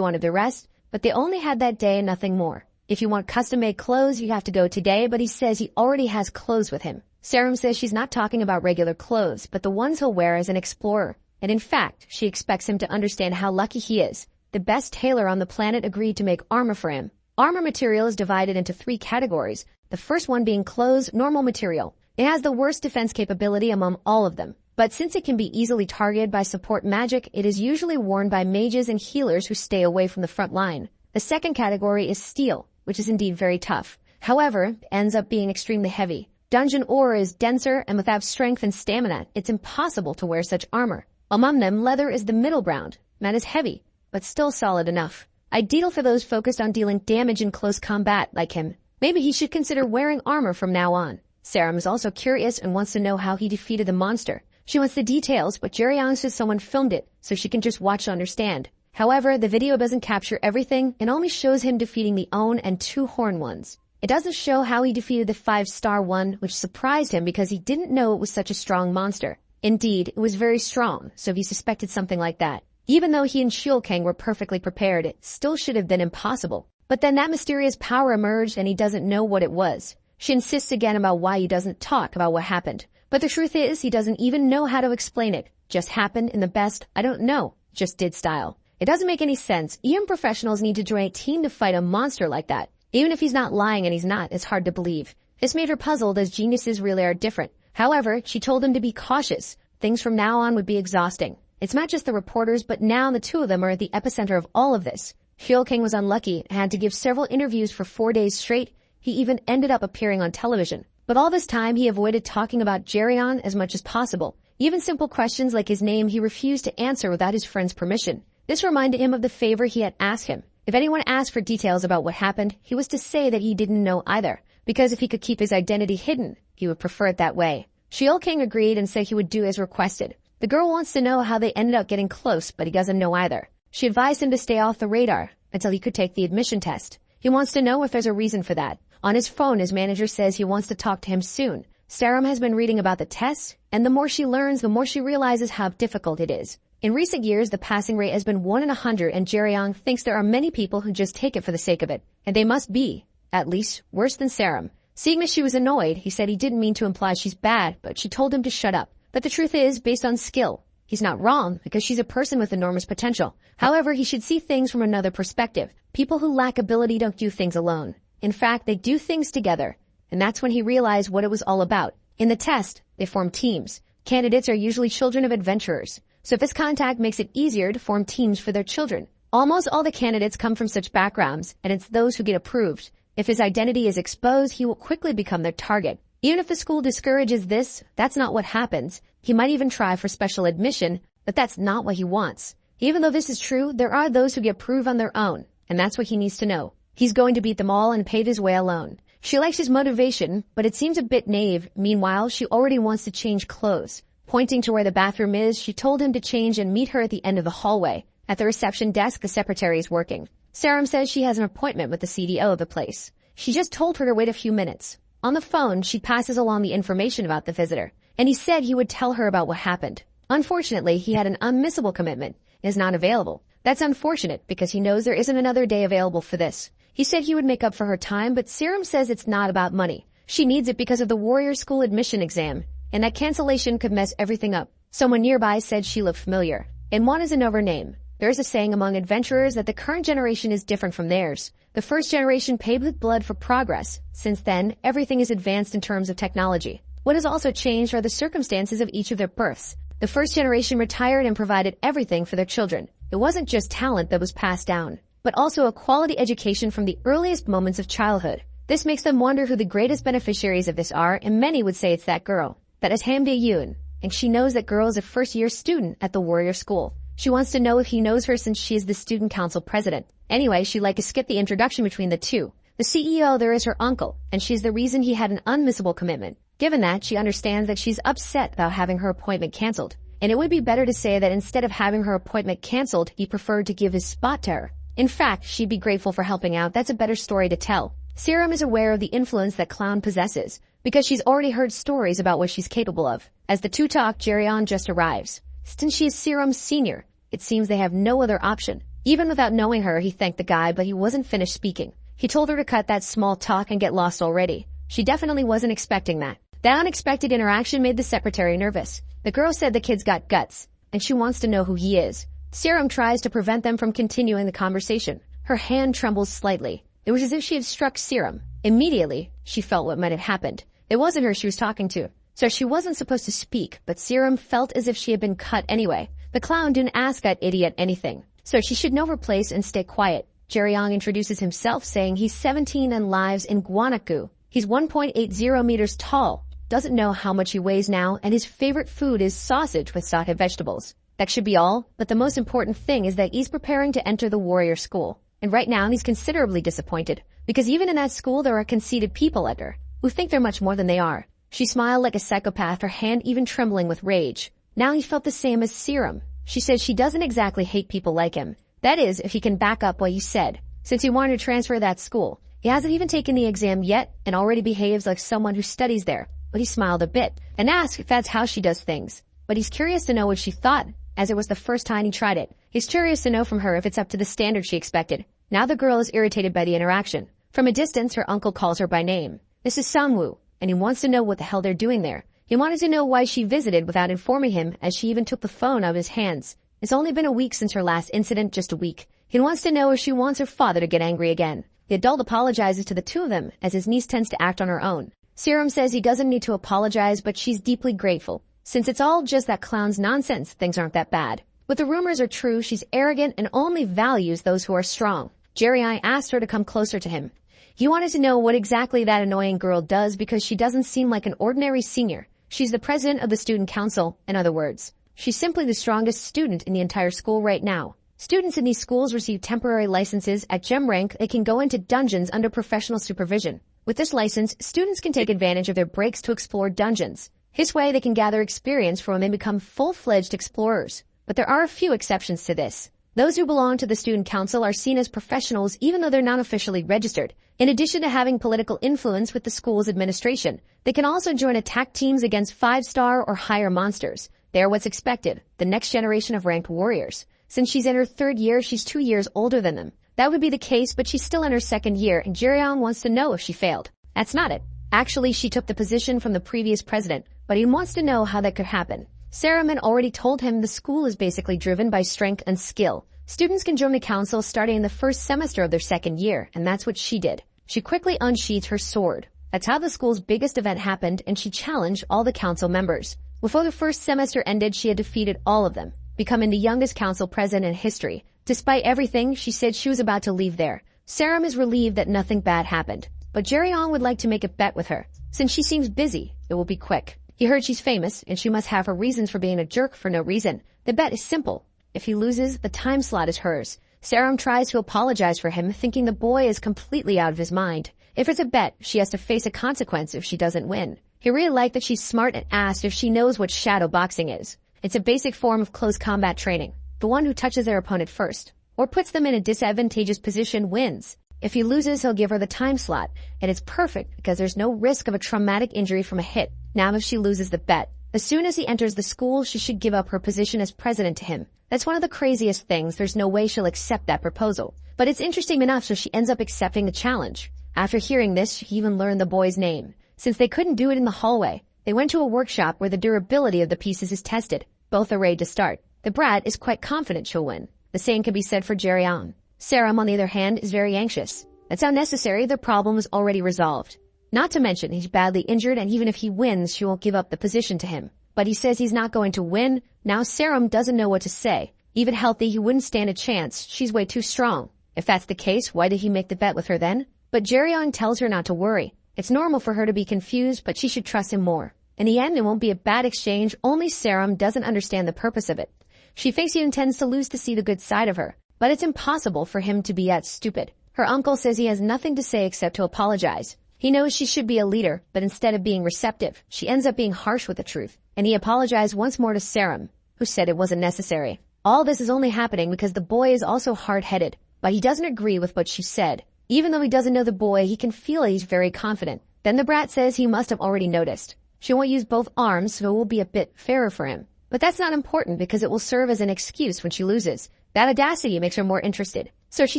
wanted to rest, but they only had that day and nothing more. If you want custom-made clothes, you have to go today, but he says he already has clothes with him. Sarum says she's not talking about regular clothes, but the ones he'll wear as an explorer. And in fact, she expects him to understand how lucky he is. The best tailor on the planet agreed to make armor for him. Armor material is divided into 3 categories, the first one being clothes, normal material. It has the worst defense capability among all of them. But since it can be easily targeted by support magic, it is usually worn by mages and healers who stay away from the front line. The second category is steel, which is indeed very tough. However, it ends up being extremely heavy. Dungeon ore is denser, and without strength and stamina, it's impossible to wear such armor. Among them, leather is the middle ground. That is heavy, but still solid enough. Ideal for those focused on dealing damage in close combat like him. Maybe he should consider wearing armor from now on. Sarum is also curious and wants to know how he defeated the monster. She wants the details, but Jae-rong says someone filmed it, so she can just watch to understand. However, the video doesn't capture everything and only shows him defeating the own and 2 horn ones. It doesn't show how he defeated the 5-star one, which surprised him because he didn't know it was such a strong monster. Indeed, it was very strong, so he suspected something like that. Even though he and Shulkang were perfectly prepared, it still should have been impossible. But then that mysterious power emerged and he doesn't know what it was. She insists again about why he doesn't talk about what happened. But the truth is, he doesn't even know how to explain it. Just happened in the best, I don't know, just did style. It doesn't make any sense. Even professionals need to join a team to fight a monster like that. Even if he's not lying, and he's not, it's hard to believe. This made her puzzled, as geniuses really are different. However, she told him to be cautious. Things from now on would be exhausting. It's not just the reporters, but now the 2 of them are at the epicenter of all of this. Hyul-king was unlucky and had to give several interviews for 4 days straight. He even ended up appearing on television. But all this time, he avoided talking about Jae-rong as much as possible. Even simple questions like his name he refused to answer without his friend's permission. This reminded him of the favor he had asked him. If anyone asked for details about what happened, he was to say that he didn't know either, because if he could keep his identity hidden, he would prefer it that way. Hyul-king agreed and said he would do as requested. The girl wants to know how they ended up getting close, but he doesn't know either. She advised him to stay off the radar until he could take the admission test. He wants to know if there's a reason for that. On his phone, his manager says he wants to talk to him soon. Sarum has been reading about the test, and the more she learns, the more she realizes how difficult it is. In recent years, the passing rate has been 1 in 100, and Jae-rong thinks there are many people who just take it for the sake of it. And they must be, at least, worse than Sarum. Seeing that she was annoyed, he said he didn't mean to imply she's bad, but she told him to shut up. But the truth is, based on skill, he's not wrong, because she's a person with enormous potential. However, he should see things from another perspective. People who lack ability don't do things alone. In fact, they do things together. And that's when he realized what it was all about. In the test, they form teams. Candidates are usually children of adventurers. So this contact makes it easier to form teams for their children. Almost all the candidates come from such backgrounds, and it's those who get approved. If his identity is exposed, he will quickly become their target. Even if the school discourages this, that's not what happens. He might even try for special admission, but that's not what he wants. Even though this is true, there are those who get approved on their own, and that's what he needs to know. He's going to beat them all and pave his way alone. She likes his motivation, but it seems a bit naive. Meanwhile, she already wants to change clothes. Pointing to where the bathroom is, she told him to change and meet her at the end of the hallway. At the reception desk, the secretary is working. Sarum says she has an appointment with the CDO of the place. She just told her to wait a few minutes. On the phone, she passes along the information about the visitor, and he said he would tell her about what happened. Unfortunately, he had an unmissable commitment and is not available. That's unfortunate because he knows there isn't another day available for this. He said he would make up for her time, but Sarum says it's not about money. She needs it because of the warrior school admission exam, and that cancellation could mess everything up. Someone nearby said she looked familiar. And one is another name. There is a saying among adventurers that the current generation is different from theirs. The first generation paid with blood for progress. Since then, everything is advanced in terms of technology. What has also changed are the circumstances of each of their births. The first generation retired and provided everything for their children. It wasn't just talent that was passed down, but also a quality education from the earliest moments of childhood. This makes them wonder who the greatest beneficiaries of this are, and many would say it's that girl. That is Ham Dae-yoon, and she knows that girl is a first-year student at the warrior school. She wants to know if he knows her since she is the student council president. Anyway, she'd like to skip the introduction between the two. The CEO there is her uncle, and she's the reason he had an unmissable commitment. Given that, she understands that she's upset about having her appointment cancelled. And it would be better to say that instead of having her appointment cancelled, he preferred to give his spot to her. In fact, she'd be grateful for helping out. That's a better story to tell. Serum is aware of the influence that Clown possesses, because she's already heard stories about what she's capable of. As the two talk, Jeryeon just arrives. Since she is Serum's senior, it seems they have no other option. Even without knowing her, he thanked the guy, but he wasn't finished speaking. He told her to cut that small talk and get lost already. She definitely wasn't expecting that. That unexpected interaction made the secretary nervous. The girl said the kid's got guts, and she wants to know who he is. Serum tries to prevent them from continuing the conversation. Her hand trembles slightly. It was as if she had struck Serum. Immediately, she felt what might have happened. It wasn't her she was talking to, so she wasn't supposed to speak, but Serum felt as if she had been cut anyway. The clown didn't ask that idiot anything, so she should know her place and stay quiet. Jeryeon introduces himself, saying he's 17 and lives in Gwangju. He's 1.80 meters tall, doesn't know how much he weighs now, and his favorite food is sausage with sauteed vegetables. That should be all, but the most important thing is that he's preparing to enter the warrior school. And right now he's considerably disappointed, because even in that school there are conceited people like her, who think they're much more than they are. She smiled like a psychopath, her hand even trembling with rage. Now he felt the same as Serum. She says she doesn't exactly hate people like him. That is, if he can back up what he said. Since he wanted to transfer that school, he hasn't even taken the exam yet and already behaves like someone who studies there. But he smiled a bit and asked if that's how she does things. But he's curious to know what she thought, as it was the first time he tried it. He's curious to know from her if it's up to the standard she expected. Now the girl is irritated by the interaction. From a distance, her uncle calls her by name. This is Sangwoo, and he wants to know what the hell they're doing there. He wanted to know why she visited without informing him, as she even took the phone out of his hands. It's only been a week since her last incident, just a week. He wants to know if she wants her father to get angry again. The adult apologizes to the two of them, as his niece tends to act on her own. Serum says he doesn't need to apologize, but she's deeply grateful. Since it's all just that clown's nonsense, things aren't that bad. But the rumors are true, she's arrogant and only values those who are strong. Jeryeon asked her to come closer to him. He wanted to know what exactly that annoying girl does because she doesn't seem like an ordinary senior. She's the president of the student council, in other words. She's simply the strongest student in the entire school right now. Students in these schools receive temporary licenses. At gem rank, they can go into dungeons under professional supervision. With this license, students can take advantage of their breaks to explore dungeons. This way, they can gather experience for when they become full-fledged explorers. But there are a few exceptions to this. Those who belong to the student council are seen as professionals even though they're not officially registered. In addition to having political influence with the school's administration, they can also join attack teams against 5-star or higher monsters. They are what's expected, the next generation of ranked warriors. Since she's in her 3rd year, she's 2 years older than them. That would be the case, but she's still in her 2nd year, and Jeryeon wants to know if she failed. That's not it. Actually, she took the position from the previous president, but he wants to know how that could happen. Serum had already told him the school is basically driven by strength and skill. Students can join the council starting in the 1st semester of their 2nd year, and that's what she did. She quickly unsheathed her sword. That's how the school's biggest event happened, and she challenged all the council members. Before the 1st semester ended, she had defeated all of them, becoming the youngest council president in history. Despite everything, she said she was about to leave there. Serum is relieved that nothing bad happened, but Jeryeon would like to make a bet with her. Since she seems busy, it will be quick. He heard she's famous, and she must have her reasons for being a jerk for no reason. The bet is simple. If he loses, the time slot is hers. Serum tries to apologize for him, thinking the boy is completely out of his mind. If it's a bet, she has to face a consequence if she doesn't win. He really liked that she's smart and asked if she knows what shadow boxing is. It's a basic form of close combat training. The one who touches their opponent first, or puts them in a disadvantageous position, wins. If he loses, he'll give her the time slot, and it's perfect because there's no risk of a traumatic injury from a hit. Now if she loses the bet, as soon as he enters the school, she should give up her position as president to him. That's one of the craziest things. There's no way she'll accept that proposal. But it's interesting enough, so she ends up accepting the challenge. After hearing this, she even learned the boy's name. Since they couldn't do it in the hallway, they went to a workshop where the durability of the pieces is tested. Both are ready to start. The brat is quite confident she'll win. The same can be said for Jeryeon. Serum, on the other hand, is very anxious. That's unnecessary. The problem is already resolved. Not to mention, he's badly injured, and even if he wins, she won't give up the position to him. But he says he's not going to win. Now Serum doesn't know what to say. Even healthy, he wouldn't stand a chance. She's way too strong. If that's the case, why did he make the bet with her then? But Jeryeon tells her not to worry. It's normal for her to be confused, but she should trust him more. In the end, it won't be a bad exchange, only Serum doesn't understand the purpose of it. She thinks he intends to lose to see the good side of her, but it's impossible for him to be that stupid. Her uncle says he has nothing to say except to apologize. He knows she should be a leader, but instead of being receptive, she ends up being harsh with the truth. And he apologized once more to Sarum, who said it wasn't necessary. All this is only happening because the boy is also hard-headed, but he doesn't agree with what she said. Even though he doesn't know the boy, he can feel he's very confident. Then the brat says he must have already noticed. She won't use both arms, so it will be a bit fairer for him. But that's not important because it will serve as an excuse when she loses. That audacity makes her more interested. So she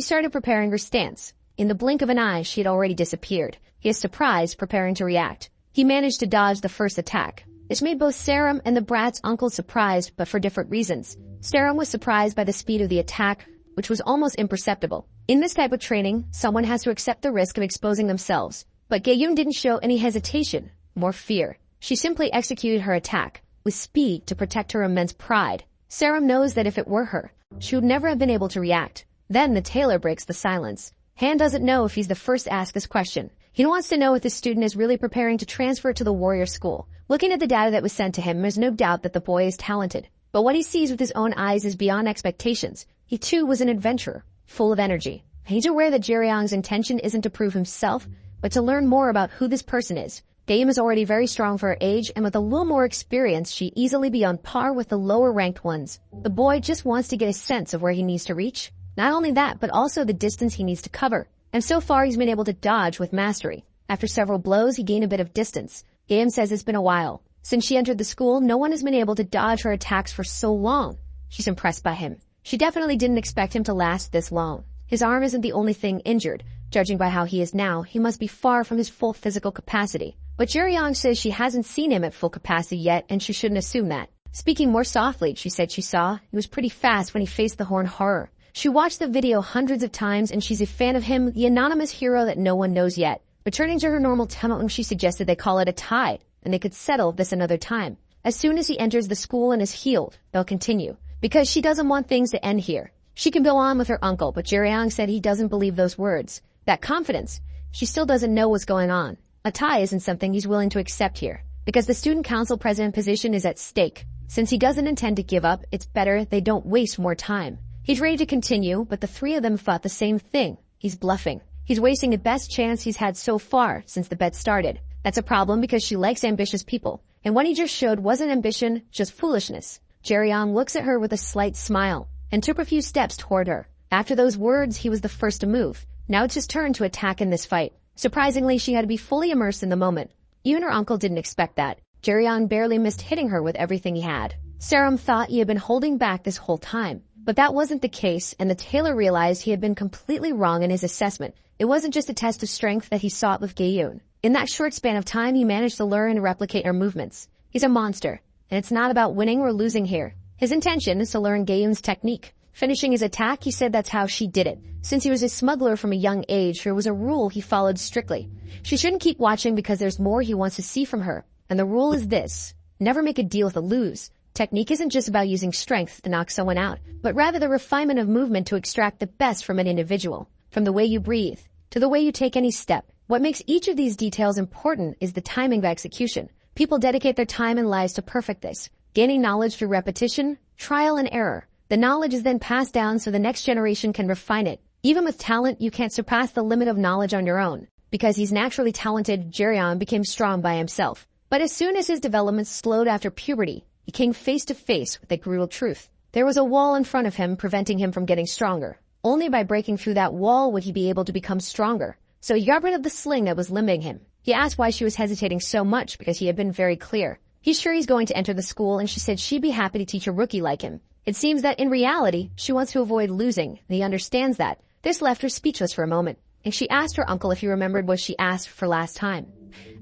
started preparing her stance. In the blink of an eye, she had already disappeared. He is surprised, preparing to react. He managed to dodge the first attack. This made both Sarum and the brat's uncle surprised, but for different reasons. Sarum was surprised by the speed of the attack, which was almost imperceptible. In this type of training, someone has to accept the risk of exposing themselves. But Gaeun didn't show any hesitation, more fear. She simply executed her attack with speed to protect her immense pride. Sarum knows that if it were her, she would never have been able to react. Then the tailor breaks the silence. Han doesn't know if he's the first to ask this question. He wants to know if the student is really preparing to transfer to the warrior school. Looking at the data that was sent to him, there's no doubt that the boy is talented. But what he sees with his own eyes is beyond expectations. He too was an adventurer, full of energy. He's aware that Jeryeong's intention isn't to prove himself, but to learn more about who this person is. Gaeum is already very strong for her age, and with a little more experience, she'd easily be on par with the lower-ranked ones. The boy just wants to get a sense of where he needs to reach. Not only that, but also the distance he needs to cover. And so far, he's been able to dodge with mastery. After several blows, he gained a bit of distance. Gaeum says it's been a while. Since she entered the school, no one has been able to dodge her attacks for so long. She's impressed by him. She definitely didn't expect him to last this long. His arm isn't the only thing injured. Judging by how he is now, he must be far from his full physical capacity. But Jeryeong says she hasn't seen him at full capacity yet, and she shouldn't assume that. Speaking more softly, she said she saw, he was pretty fast when he faced the horned horror. She watched the video hundreds of times, and she's a fan of him, the anonymous hero that no one knows yet. Returning to her normal tone, she suggested they call it a tide, and they could settle this another time. As soon as he enters the school and is healed, they'll continue. Because she doesn't want things to end here. She can go on with her uncle, but Jeryeong said he doesn't believe those words. That confidence. She still doesn't know what's going on. A tie isn't something he's willing to accept here. Because the student council president position is at stake. Since he doesn't intend to give up, it's better they don't waste more time. He's ready to continue, but the three of them thought the same thing. He's bluffing. He's wasting the best chance he's had so far since the bet started. That's a problem because she likes ambitious people. And what he just showed wasn't ambition, just foolishness. Jeryeong looks at her with a slight smile and took a few steps toward her. After those words, he was the first to move. Now it's his turn to attack in this fight. Surprisingly, she had to be fully immersed in the moment. Even her uncle didn't expect that. Jeryeong barely missed hitting her with everything he had. Sarum thought he had been holding back this whole time. But that wasn't the case, and the tailor realized he had been completely wrong in his assessment. It wasn't just a test of strength that he sought with Gaeun. In that short span of time, he managed to learn and replicate her movements. He's a monster, and it's not about winning or losing here. His intention is to learn Gaeun's technique. Finishing his attack, he said that's how she did it. Since he was a smuggler from a young age, there was a rule he followed strictly. She shouldn't keep watching because there's more he wants to see from her. And the rule is this: never make a deal to lose. Technique isn't just about using strength to knock someone out, but rather the refinement of movement to extract the best from an individual. From the way you breathe, to the way you take any step. What makes each of these details important is the timing of execution. People dedicate their time and lives to perfect this, gaining knowledge through repetition, trial and error. The knowledge is then passed down so the next generation can refine it. Even with talent, you can't surpass the limit of knowledge on your own. Because he's naturally talented, Jeryeong became strong by himself. But as soon as his development slowed after puberty, he came face to face with a brutal truth. There was a wall in front of him preventing him from getting stronger. Only by breaking through that wall would he be able to become stronger. So he got rid of the sling that was limiting him. He asked why she was hesitating so much because he had been very clear. He's sure he's going to enter the school, and she said she'd be happy to teach a rookie like him. It seems that in reality, she wants to avoid losing, and he understands that. This left her speechless for a moment, and she asked her uncle if he remembered what she asked for last time.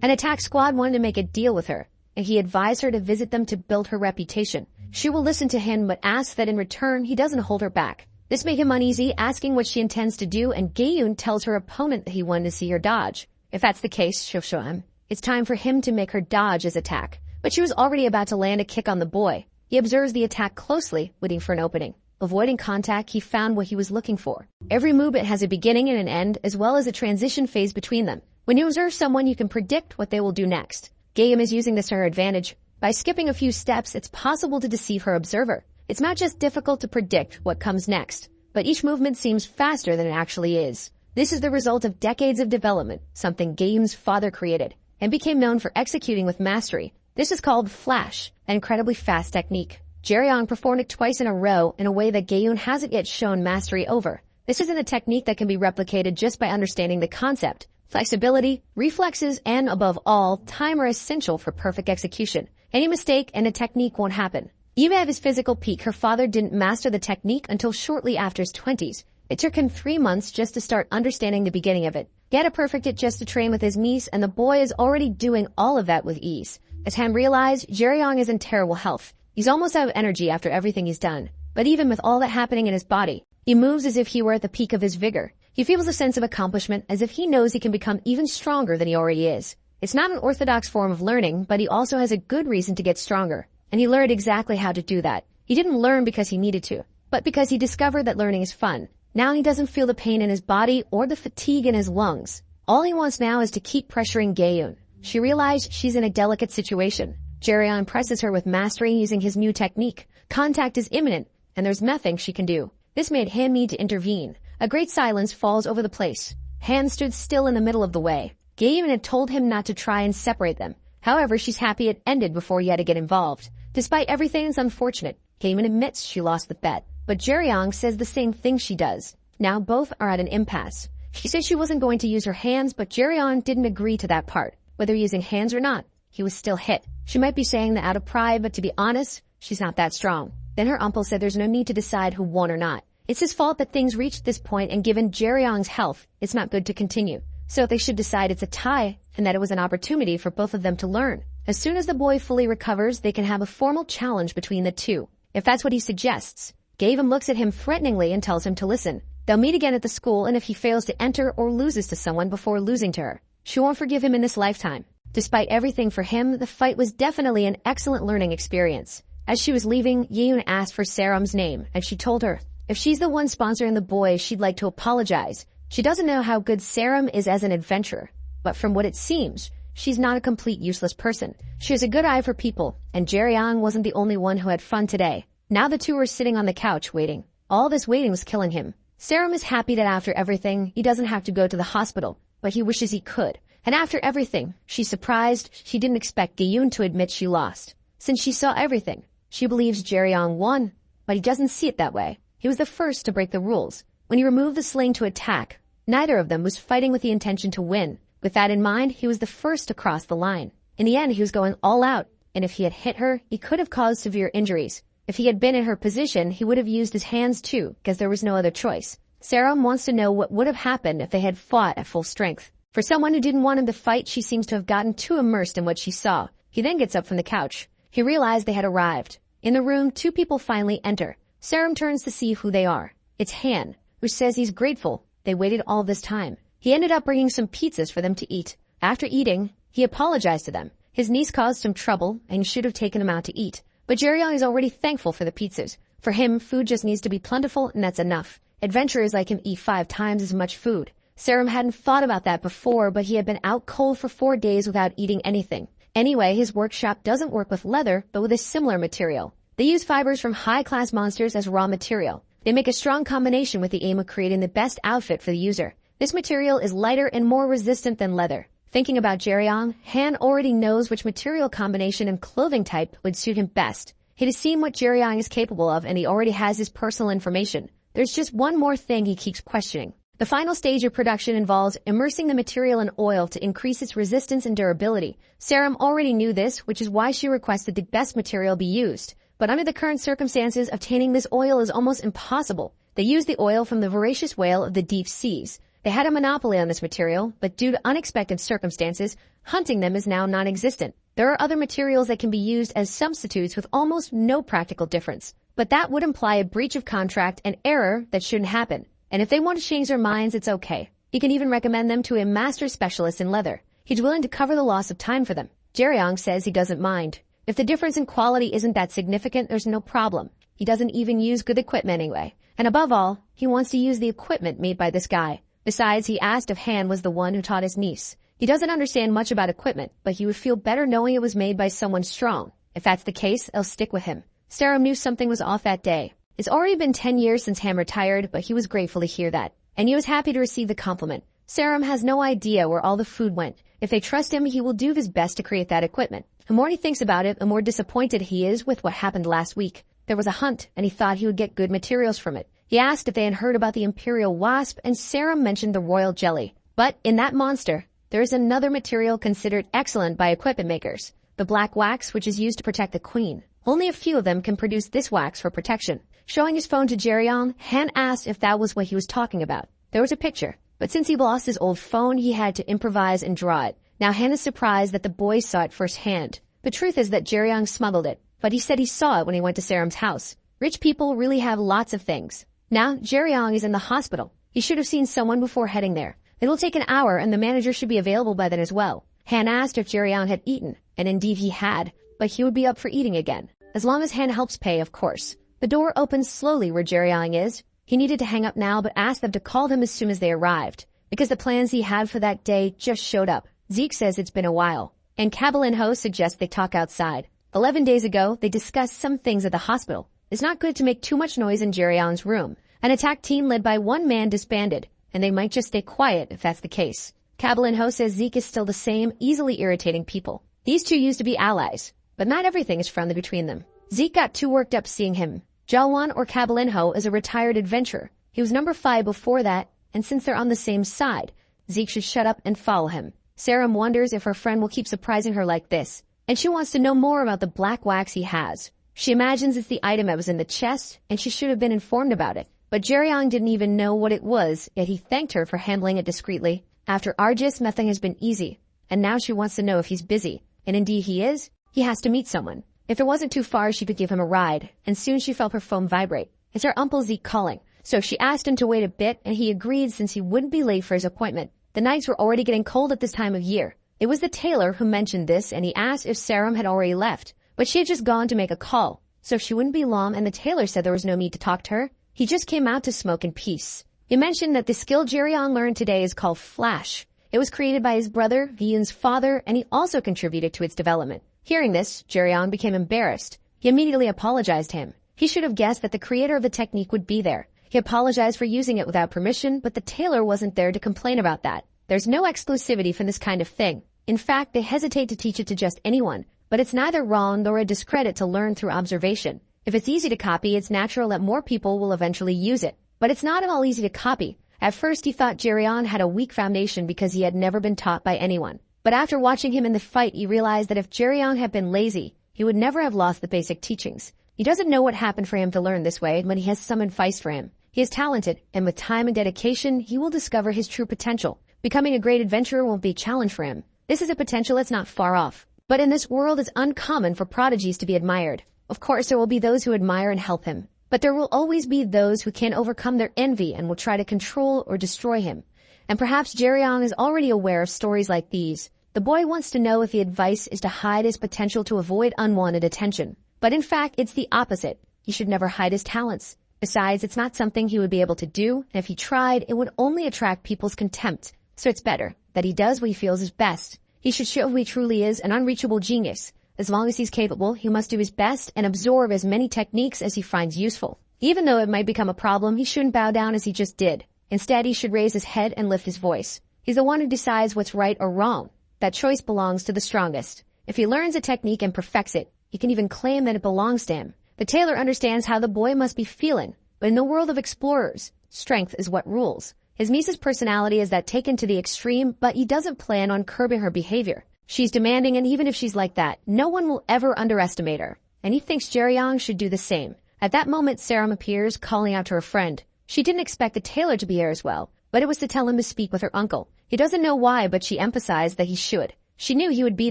An attack squad wanted to make a deal with her, and he advised her to visit them to build her reputation. She will listen to him, but asks that in return he doesn't hold her back. This made him uneasy, asking what she intends to do, and Gaeun tells her opponent that he wanted to see her dodge. If that's the case, she'll show him. It's time for him to make her dodge his attack. But she was already about to land a kick on the boy. He observes the attack closely, waiting for an opening. Avoiding contact, he found what he was looking for. Every movement has a beginning and an end, as well as a transition phase between them. When you observe someone, you can predict what they will do next. Gaeum is using this to her advantage. By skipping a few steps, it's possible to deceive her observer. It's not just difficult to predict what comes next, but each movement seems faster than it actually is. This is the result of decades of development, something Gaeun's father created, and became known for executing with mastery. This is called flash, an incredibly fast technique. Jeryeong performed it twice in a row in a way that Gaeun hasn't yet shown mastery over. This isn't a technique that can be replicated just by understanding the concept. Flexibility, reflexes, and above all, time are essential for perfect execution. Any mistake and a technique won't happen. Even at his physical peak, her father didn't master the technique until shortly after his 20s. It took him 3 months just to start understanding the beginning of it. He had to perfect it just to train with his niece, and the boy is already doing all of that with ease. As Han realized, Jeryeong is in terrible health. He's almost out of energy after everything he's done. But even with all that happening in his body, he moves as if he were at the peak of his vigor. He feels a sense of accomplishment as if he knows he can become even stronger than he already is. It's not an orthodox form of learning, but he also has a good reason to get stronger. And he learned exactly how to do that. He didn't learn because he needed to, but because he discovered that learning is fun. Now he doesn't feel the pain in his body or the fatigue in his lungs. All he wants now is to keep pressuring Gaeun. She realized she's in a delicate situation. Jeryeong presses her with mastery using his new technique. Contact is imminent, and there's nothing she can do. This made Han need to intervene. A great silence falls over the place. Han stood still in the middle of the way. Gaeun had told him not to try and separate them. However, she's happy it ended before he had to get involved. Despite everything, it's unfortunate. Gaeun admits she lost the bet, but Jeryeong says the same thing she does. Now both are at an impasse. She says she wasn't going to use her hands, but Jeryeong didn't agree to that part. Whether using hands or not, he was still hit. She might be saying that out of pride, but to be honest, she's not that strong. Then her uncle said there's no need to decide who won or not. It's his fault that things reached this point, and given Jeryeong's health, it's not good to continue. So they should decide it's a tie, and that it was an opportunity for both of them to learn. As soon as the boy fully recovers, they can have a formal challenge between the two. If that's what he suggests. Gaeun looks at him threateningly and tells him to listen. They'll meet again at the school, and if he fails to enter or loses to someone before losing to her, she won't forgive him in this lifetime. Despite everything for him, the fight was definitely an excellent learning experience. As she was leaving, Gaeun asked for Sarum's name, and she told her if she's the one sponsoring the boy, she'd like to apologize. She doesn't know how good Sarum is as an adventurer, but from what it seems, she's not a complete useless person. She has a good eye for people, and Jeryeong wasn't the only one who had fun today. Now the two were sitting on the couch waiting. All this waiting was killing him. Sarum is happy that after everything, he doesn't have to go to the hospital, but he wishes he could. And after everything, she's surprised she didn't expect Gaeun to admit she lost. Since she saw everything, she believes Jeryeong won, but he doesn't see it that way. He was the first to break the rules. When he removed the sling to attack, neither of them was fighting with the intention to win. With that in mind, he was the first to cross the line. In the end, he was going all out, and if he had hit her, he could have caused severe injuries. If he had been in her position, he would have used his hands too, because there was no other choice. Sarum wants to know what would have happened if they had fought at full strength. For someone who didn't want him to fight, she seems to have gotten too immersed in what she saw. He then gets up from the couch. He realized they had arrived. In the room, two people finally enter. Sarum turns to see who they are. It's Han, who says he's grateful they waited all this time. He ended up bringing some pizzas for them to eat. After eating, he apologized to them. His niece caused some trouble and should have taken them out to eat. But Jeryeong is already thankful for the pizzas. For him, food just needs to be plentiful, and that's enough. Adventurers like him eat 5 times as much food. Sarum hadn't thought about that before, but he had been out cold for 4 days without eating anything. Anyway, his workshop doesn't work with leather, but with a similar material. They use fibers from high-class monsters as raw material. They make a strong combination with the aim of creating the best outfit for the user. This material is lighter and more resistant than leather. Thinking about Jeryeong, Han already knows which material combination and clothing type would suit him best. He has seen what Jeryeong is capable of, and he already has his personal information. There's just one more thing he keeps questioning. The final stage of production involves immersing the material in oil to increase its resistance and durability. Sarum already knew this, which is why she requested the best material be used. But under the current circumstances, obtaining this oil is almost impossible. They use the oil from the voracious whale of the deep seas. They had a monopoly on this material, but due to unexpected circumstances, hunting them is now non-existent. There are other materials that can be used as substitutes with almost no practical difference. But that would imply a breach of contract and error that shouldn't happen. And if they want to change their minds, it's okay. He can even recommend them to a master specialist in leather. He's willing to cover the loss of time for them. Jeryeong says he doesn't mind. If the difference in quality isn't that significant, there's no problem. He doesn't even use good equipment anyway. And above all, he wants to use the equipment made by this guy. Besides, he asked if Han was the one who taught his niece. He doesn't understand much about equipment, but he would feel better knowing it was made by someone strong. If that's the case, they'll stick with him. Serum knew something was off that day. It's already been 10 years since Ham retired, but he was grateful to hear that. And he was happy to receive the compliment. Serum has no idea where all the food went. If they trust him, he will do his best to create that equipment. The more he thinks about it, the more disappointed he is with what happened last week. There was a hunt, and he thought he would get good materials from it. He asked if they had heard about the Imperial Wasp, and Serum mentioned the Royal Jelly. But in that monster, there is another material considered excellent by equipment makers. The black wax, which is used to protect the queen. Only a few of them can produce this wax for protection. Showing his phone to Jeryeong, Han asked if that was what he was talking about. There was a picture, but since he lost his old phone, he had to improvise and draw it. Now Han is surprised that the boy saw it firsthand. The truth is that Jeryeong smuggled it, but he said he saw it when he went to Serum's house. Rich people really have lots of things. Now Jeryeong is in the hospital. He should have seen someone before heading there. It'll take an hour and the manager should be available by then as well. Han asked if Jeryeong had eaten, and indeed he had, but he would be up for eating again. As long as Han helps pay, of course. The door opens slowly where Jeryeong is. He needed to hang up now but asked them to call him as soon as they arrived, because the plans he had for that day just showed up. Zeke says it's been a while, and Cabell and Ho suggest they talk outside. 11 days ago, they discussed some things at the hospital. It's not good to make too much noise in Jeryeong's room. An attack team led by one man disbanded, and they might just stay quiet if that's the case. Cabell and Ho says Zeke is still the same, easily irritating people. These two used to be allies, but not everything is friendly between them. Zeke got too worked up seeing him. Jalwan or Cabell and Ho is a retired adventurer. He was number 5 before that, and since they're on the same side, Zeke should shut up and follow him. Serum wonders if her friend will keep surprising her like this, and she wants to know more about the black wax he has. She imagines it's the item that was in the chest, and she should have been informed about it. But Jeryeong didn't even know what it was, yet he thanked her for handling it discreetly. After Argis, nothing has been easy, and now she wants to know if he's busy. And indeed he is. He has to meet someone. If it wasn't too far, she could give him a ride, and soon she felt her phone vibrate. It's her Uncle Zeke calling. So she asked him to wait a bit, and he agreed since he wouldn't be late for his appointment. The nights were already getting cold at this time of year. It was the tailor who mentioned this, and he asked if Serum had already left. But she had just gone to make a call, so she wouldn't be long, and the tailor said there was no need to talk to her. He just came out to smoke in peace. He mentioned that the skill Jeryeong learned today is called Flash. It was created by his brother, Vyun's father, and he also contributed to its development. Hearing this, Jeryeong became embarrassed. He immediately apologized to him. He should have guessed that the creator of the technique would be there. He apologized for using it without permission, but the tailor wasn't there to complain about that. There's no exclusivity for this kind of thing. In fact, they hesitate to teach it to just anyone, but it's neither wrong nor a discredit to learn through observation. If it's easy to copy, it's natural that more people will eventually use it. But it's not at all easy to copy. At first, he thought Jeryeong had a weak foundation because he had never been taught by anyone. But after watching him in the fight, he realized that if Jeryeong had been lazy, he would never have lost the basic teachings. He doesn't know what happened for him to learn this way, but he has some advice for him. He is talented, and with time and dedication, he will discover his true potential. Becoming a great adventurer won't be a challenge for him. This is a potential that's not far off. But in this world, it's uncommon for prodigies to be admired. Of course, there will be those who admire and help him. But there will always be those who can't overcome their envy and will try to control or destroy him. And perhaps Jeryeong is already aware of stories like these. The boy wants to know if the advice is to hide his potential to avoid unwanted attention. But in fact, it's the opposite. He should never hide his talents. Besides, it's not something he would be able to do, and if he tried, it would only attract people's contempt. So it's better that he does what he feels is best. He should show who he truly is, an unreachable genius. As long as he's capable, he must do his best and absorb as many techniques as he finds useful. Even though it might become a problem, he shouldn't bow down as he just did. Instead, he should raise his head and lift his voice. He's the one who decides what's right or wrong. That choice belongs to the strongest. If he learns a technique and perfects it, he can even claim that it belongs to him. The tailor understands how the boy must be feeling, but in the world of explorers, strength is what rules. His niece's personality is that taken to the extreme, but he doesn't plan on curbing her behavior. She's demanding, and even if she's like that, no one will ever underestimate her. And he thinks Jeryeong should do the same. At that moment, Serum appears, calling out to her friend. She didn't expect the tailor to be here as well, but it was to tell him to speak with her uncle. He doesn't know why, but she emphasized that he should. She knew he would be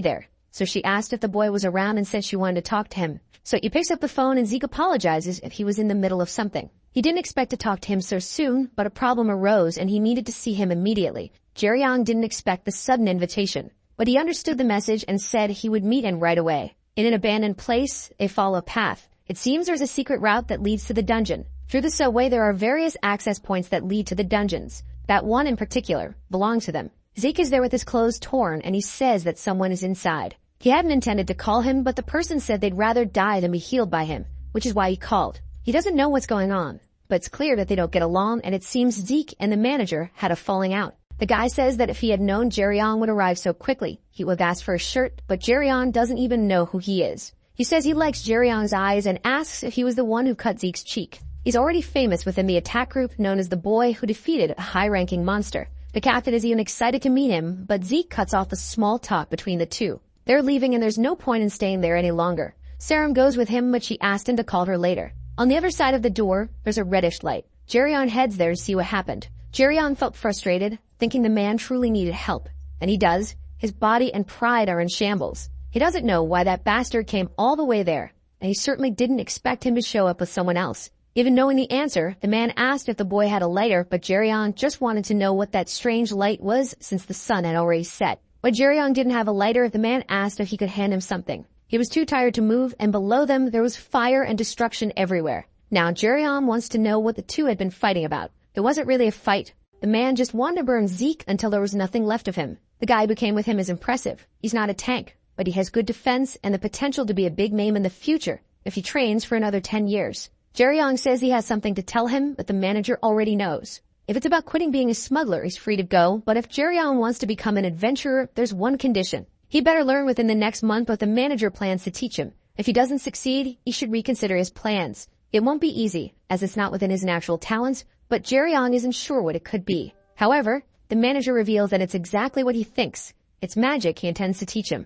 there, so she asked if the boy was around and said she wanted to talk to him. So he picks up the phone and Zeke apologizes if he was in the middle of something. He didn't expect to talk to him so soon, but a problem arose and he needed to see him immediately. Jeryeong didn't expect the sudden invitation, but he understood the message and said he would meet him right away. In an abandoned place, they follow a path. It seems there's a secret route that leads to the dungeon. Through the subway, there are various access points that lead to the dungeons. That one in particular belonged to them. Zeke is there with his clothes torn, and he says that someone is inside. He hadn't intended to call him, but the person said they'd rather die than be healed by him, which is why he called. He doesn't know what's going on, but it's clear that they don't get along, and it seems Zeke and the manager had a falling out. The guy says that if he had known Jeryeon would arrive so quickly, he would have asked for a shirt, but Jeryeon doesn't even know who he is. He says he likes Jeryeon's eyes and asks if he was the one who cut Zeke's cheek. He's already famous within the attack group known as the boy who defeated a high-ranking monster. The captain is even excited to meet him, but Zeke cuts off the small talk between the two. They're leaving and there's no point in staying there any longer. Sarum goes with him, but she asked him to call her later. On the other side of the door, there's a reddish light. Jeryeon heads there to see what happened. Jeryeon felt frustrated, thinking the man truly needed help. And he does. His body and pride are in shambles. He doesn't know why that bastard came all the way there, and he certainly didn't expect him to show up with someone else. Even knowing the answer, the man asked if the boy had a lighter, but Jeryeon just wanted to know what that strange light was since the sun had already set. But Jeryeon didn't have a lighter, the man asked if he could hand him something. He was too tired to move, and below them there was fire and destruction everywhere. Now Jeryeon wants to know what the two had been fighting about. It wasn't really a fight. The man just wanted to burn Zeke until there was nothing left of him. The guy who came with him is impressive. He's not a tank, but he has good defense and the potential to be a big name in the future if he trains for another 10 years. Jeryeon says he has something to tell him, but the manager already knows. If it's about quitting being a smuggler, he's free to go, but if Jeryeon wants to become an adventurer, there's one condition. He better learn within the next month what the manager plans to teach him. If he doesn't succeed, he should reconsider his plans. It won't be easy, as it's not within his natural talents, but Jeryeon isn't sure what it could be. However, the manager reveals that it's exactly what he thinks. It's magic he intends to teach him.